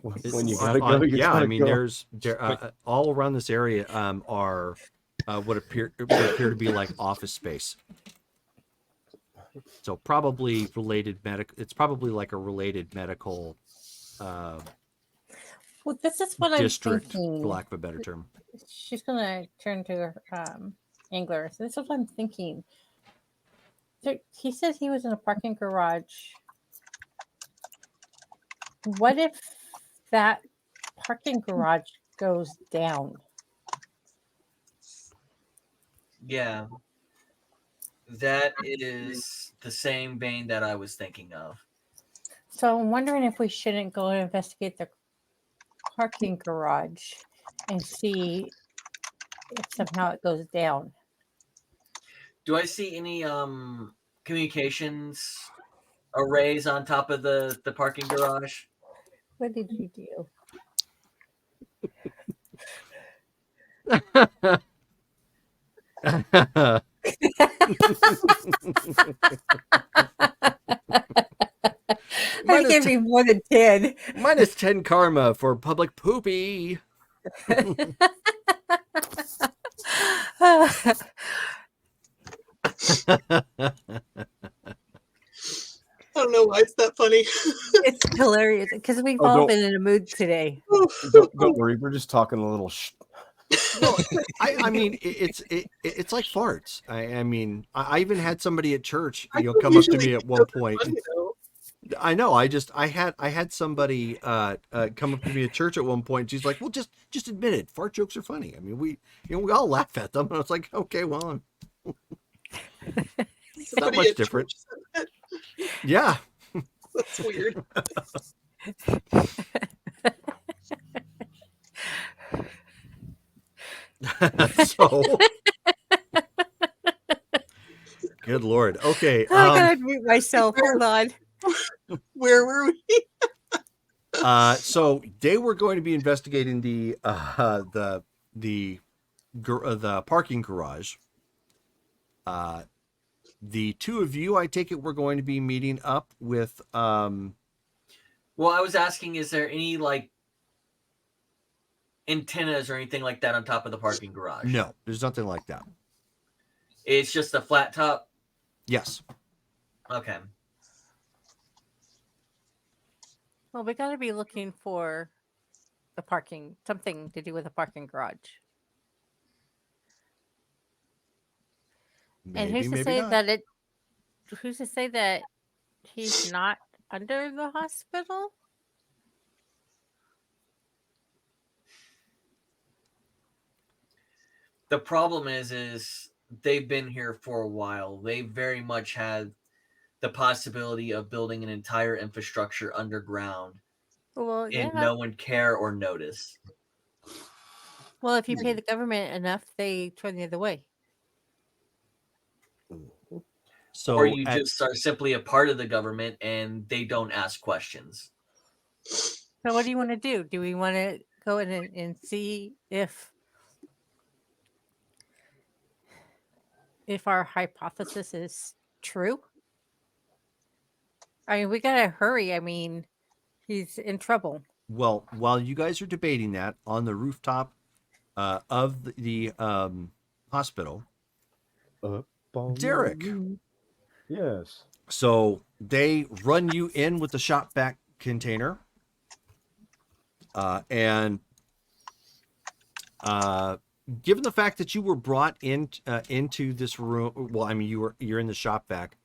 When you gotta go, yeah. I mean, there's all around this area are what appear to be like office space. So probably related medical. It's probably like a related medical. Well, this is what district, I'm thinking. For lack of a better term. She's gonna turn to her Angler. So this is what I'm thinking. He said he was in a parking garage. What if that parking garage goes down? Yeah. That is the same vein that I was thinking of. So I'm wondering if we shouldn't go and investigate the parking garage and see if somehow it goes down. Do I see any communications arrays on top of the parking garage? What did you do? I give you more than 10. Minus 10 karma for public poopy. I don't know why it's that funny. It's hilarious because we've all been in a mood today. Don't worry, we're just talking a little. No, I mean it's like farts. I mean I even had somebody at church come up to me at one point. I know. I had somebody come up to me at church at one point. She's like, "Well, just admit it. Fart jokes are funny. I mean, we all laugh at them." And I was like, "Okay, well, it's not much different." Yeah, that's weird. So, good Lord. Okay, I gotta mute myself. Hold on. Where were we? So they were going to be investigating the parking garage. The two of you, I take it, we're going to be meeting up with Well, I was asking, is there any like antennas or anything like that on top of the parking garage? No, there's nothing like that. It's just a flat top? Yes. Okay. Well, we got to be looking for the parking, something to do with the parking garage. And Maybe, who's to maybe say not. that it? Who's to say that he's not under the hospital? The problem is they've been here for a while. They very much had the possibility of building an entire infrastructure underground Well, and yeah. no one care or notice. Well, if you pay the government enough, they turn the other way. So or you just are simply a part of the government and they don't ask questions. So what do you want to do? Do we want to go in and see if our hypothesis is true? I mean, we gotta hurry. I mean, he's in trouble. Well, while you guys are debating that on the rooftop of the hospital, Derek. Yes. So they run you in with the shop vac container, and given the fact that you were brought in into this room, well, I mean, you're in the shop vac,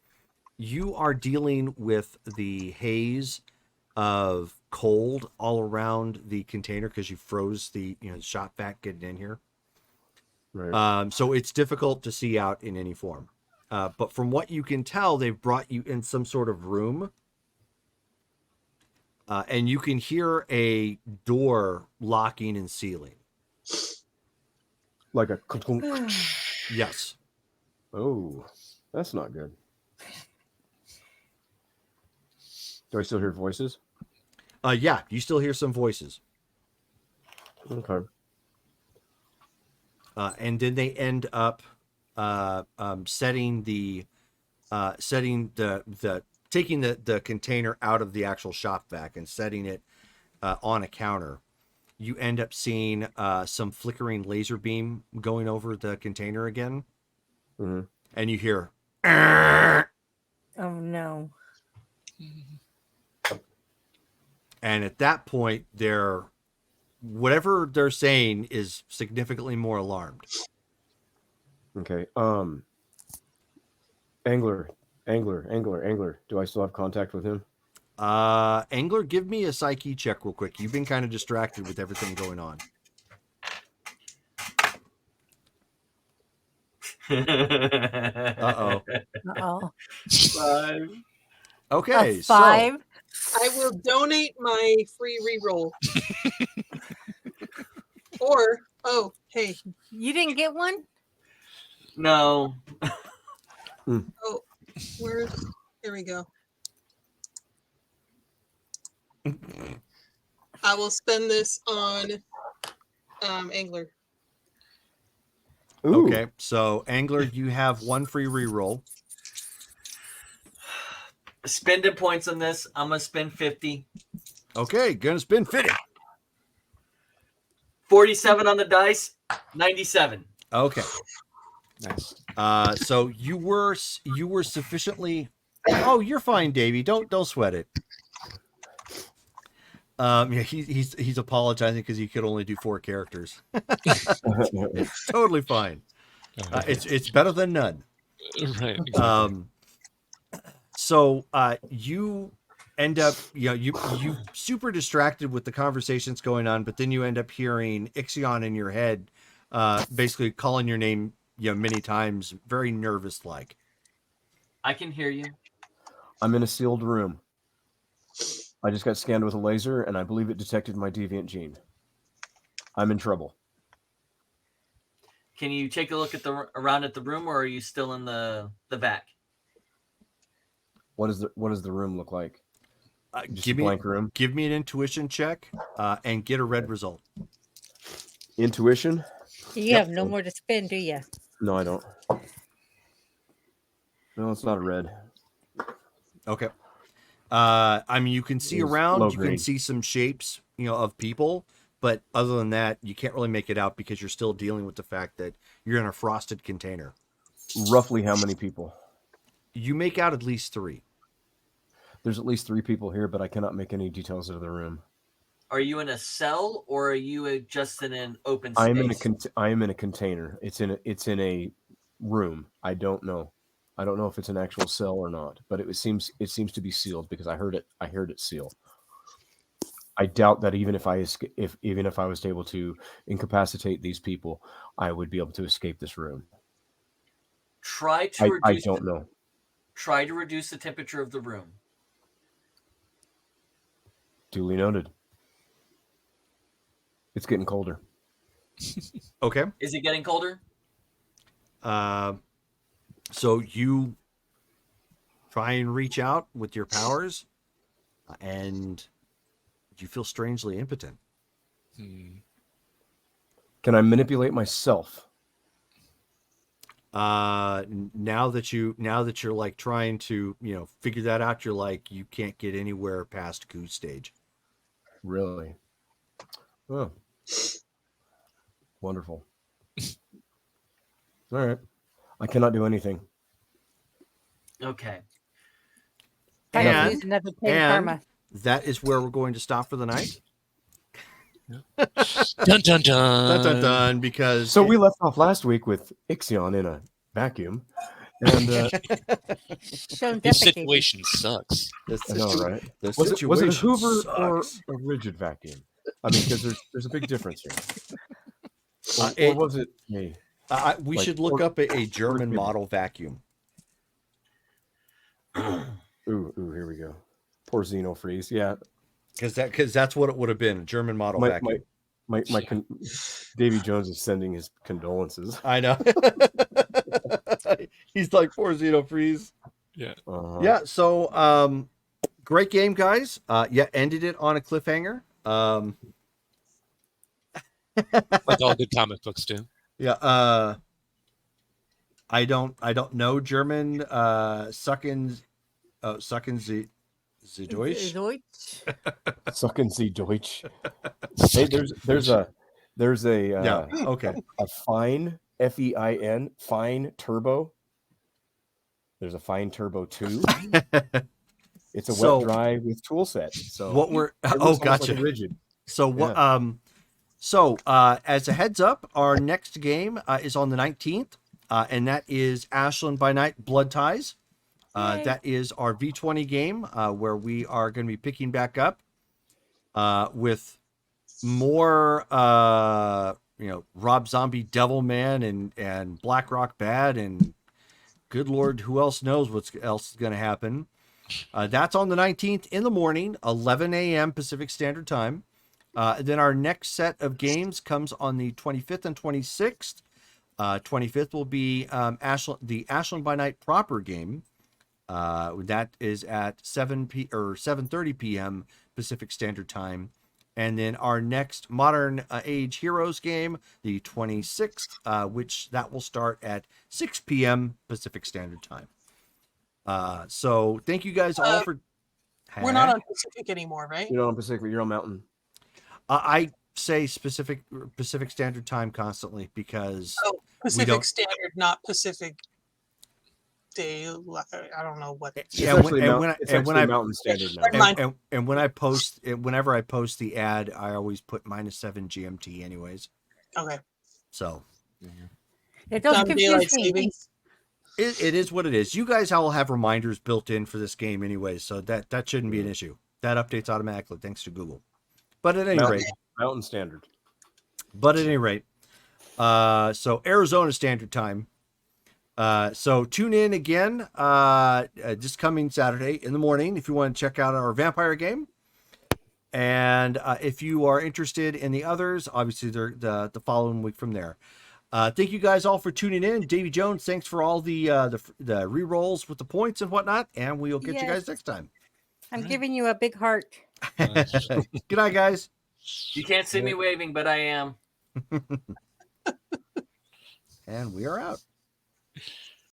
you are dealing with the haze of cold all around the container because you froze the shop vac getting in here. Right. So it's difficult to see out in any form. But from what you can tell, they've brought you in some sort of room. And you can hear a door locking and sealing. Like a clunk. Yes. Oh, that's not good. Do I still hear voices? Yeah, you still hear some voices. Okay. And then they end up setting the taking the container out of the actual shop vac and setting it on a counter. You end up seeing some flickering laser beam going over the container again. Mm-hmm. And you hear, oh no. And at that point, whatever they're saying is significantly more alarmed. Okay. Angler. Do I still have contact with him? Angler, give me a psyche check real quick. You've been kind of distracted with everything going on. Uh-oh. Uh-oh. 5. Okay, A 5? I will donate my free reroll. Or, oh, hey. You didn't get one? No. Oh, here we go. I will spend this on Angler. Ooh. Okay, so Angler, you have one free reroll. Spending points on this. I'm going to spend 50. Okay, gonna spend 50. 47 on the dice. 97. Okay. Nice. So you were sufficiently. Oh, you're fine, Davey. Don't sweat it. Yeah, he's apologizing because he could only do 4 characters. It's totally fine. It's better than none. Right. Exactly. So you end up, you super distracted with the conversations going on, but then you end up hearing Ixion in your head, basically calling your name, many times, very nervous like. I can hear you. I'm in a sealed room. I just got scanned with a laser, and I believe it detected my deviant gene. I'm in trouble. Can you take a look around at the room, or are you still in the vac? What does the room look like? Just Give a blank room. Give me an intuition check, and get a red result. Intuition? You have no more to spend, do you? No, I don't. No, it's not a red. Okay. I mean, you can see Is around, low you can grade. see some shapes, of people, but other than that, you can't really make it out because you're still dealing with the fact that you're in a frosted container. Roughly how many people? You make out at least 3. There's at least 3 people here, but I cannot make any details of the room. Are you in a cell or are you just in an open I space? am in a container. It's in a room. I don't know. I don't know if it's an actual cell or not, but it seems to be sealed because I heard it seal. I doubt that even if I was able to incapacitate these people, I would be able to escape this room. Try to I don't know. Try to reduce the temperature of the room. Duly noted. It's getting colder. Okay. Is it getting colder? So you try and reach out with your powers, and you feel strangely impotent. Can I manipulate myself? Now that you're like trying to, figure that out, you're like, you can't get anywhere past goose stage. Really? Oh. Wonderful. All right. I cannot do anything. Okay. Time to use another plate of karma. That is where we're going to stop for the night. Dun dun dun. Dun, dun, dun, because So we left off last week with Ixion in a vacuum. And This situation sucks. I know, right? Was it a Hoover sucks. or a rigid vacuum? I mean, because there's a big difference here. Or was it me? We should look up a German model vacuum. Ooh, here we go. Poor Xenofreeze. Yeah, because that's what it would have been, a German model vacuum. Davy Jones is sending his condolences. I know. He's like, poor Xenofreeze. Yeah. Yeah. So, great game, guys. Ended it on a cliffhanger. Like all good comic books do. Yeah. I don't know German. Sucken Sie Deutsch. Sucken Sie Deutsch. Hey, there's a okay. A fine FEIN fine turbo. There's a fine turbo 2. It's a wet dry with tool set. So what we're gotcha. Like rigid. So what? As a heads up, our next game is on the 19th, and that is Ashland by Night Blood Ties. That is our V20 game where we are going to be picking back up with more, Rob Zombie Devilman and Black Rock Bad, and good Lord, who else knows what else is going to happen. That's on the 19th in the morning, 11 a.m. Pacific Standard Time. Then our next set of games comes on the 25th and 26th. 25th will be the Ashland by Night proper game. That is at 7:30 p.m. Pacific Standard Time. And then our next Modern Age Heroes game, the 26th, which that will start at 6 p.m. Pacific Standard Time. So thank you guys all for... We're not on Pacific anymore, right? You're not on Pacific, you're on Mountain. I say Pacific Standard Time constantly because Pacific Standard, not Pacific Day. I don't know what. Yeah, when Mountain Standard now. And when I post, whenever I post the ad, I always put -7 GMT, anyways. Okay. So it doesn't confuse me. It is what it is. You guys will have reminders built in for this game anyway, so that shouldn't be an issue. That updates automatically thanks to Google. But at any rate, Mountain Standard. But at any rate, so Arizona Standard Time. So tune in again this coming Saturday in the morning if you want to check out our vampire game. And if you are interested in the others, obviously they're the following week from there. Thank you guys all for tuning in. Davy Jones, thanks for all the re-rolls with the points and whatnot. And we'll get you guys next time. I'm giving you a big heart. Good night, guys. You can't see me waving, but I am. And we are out.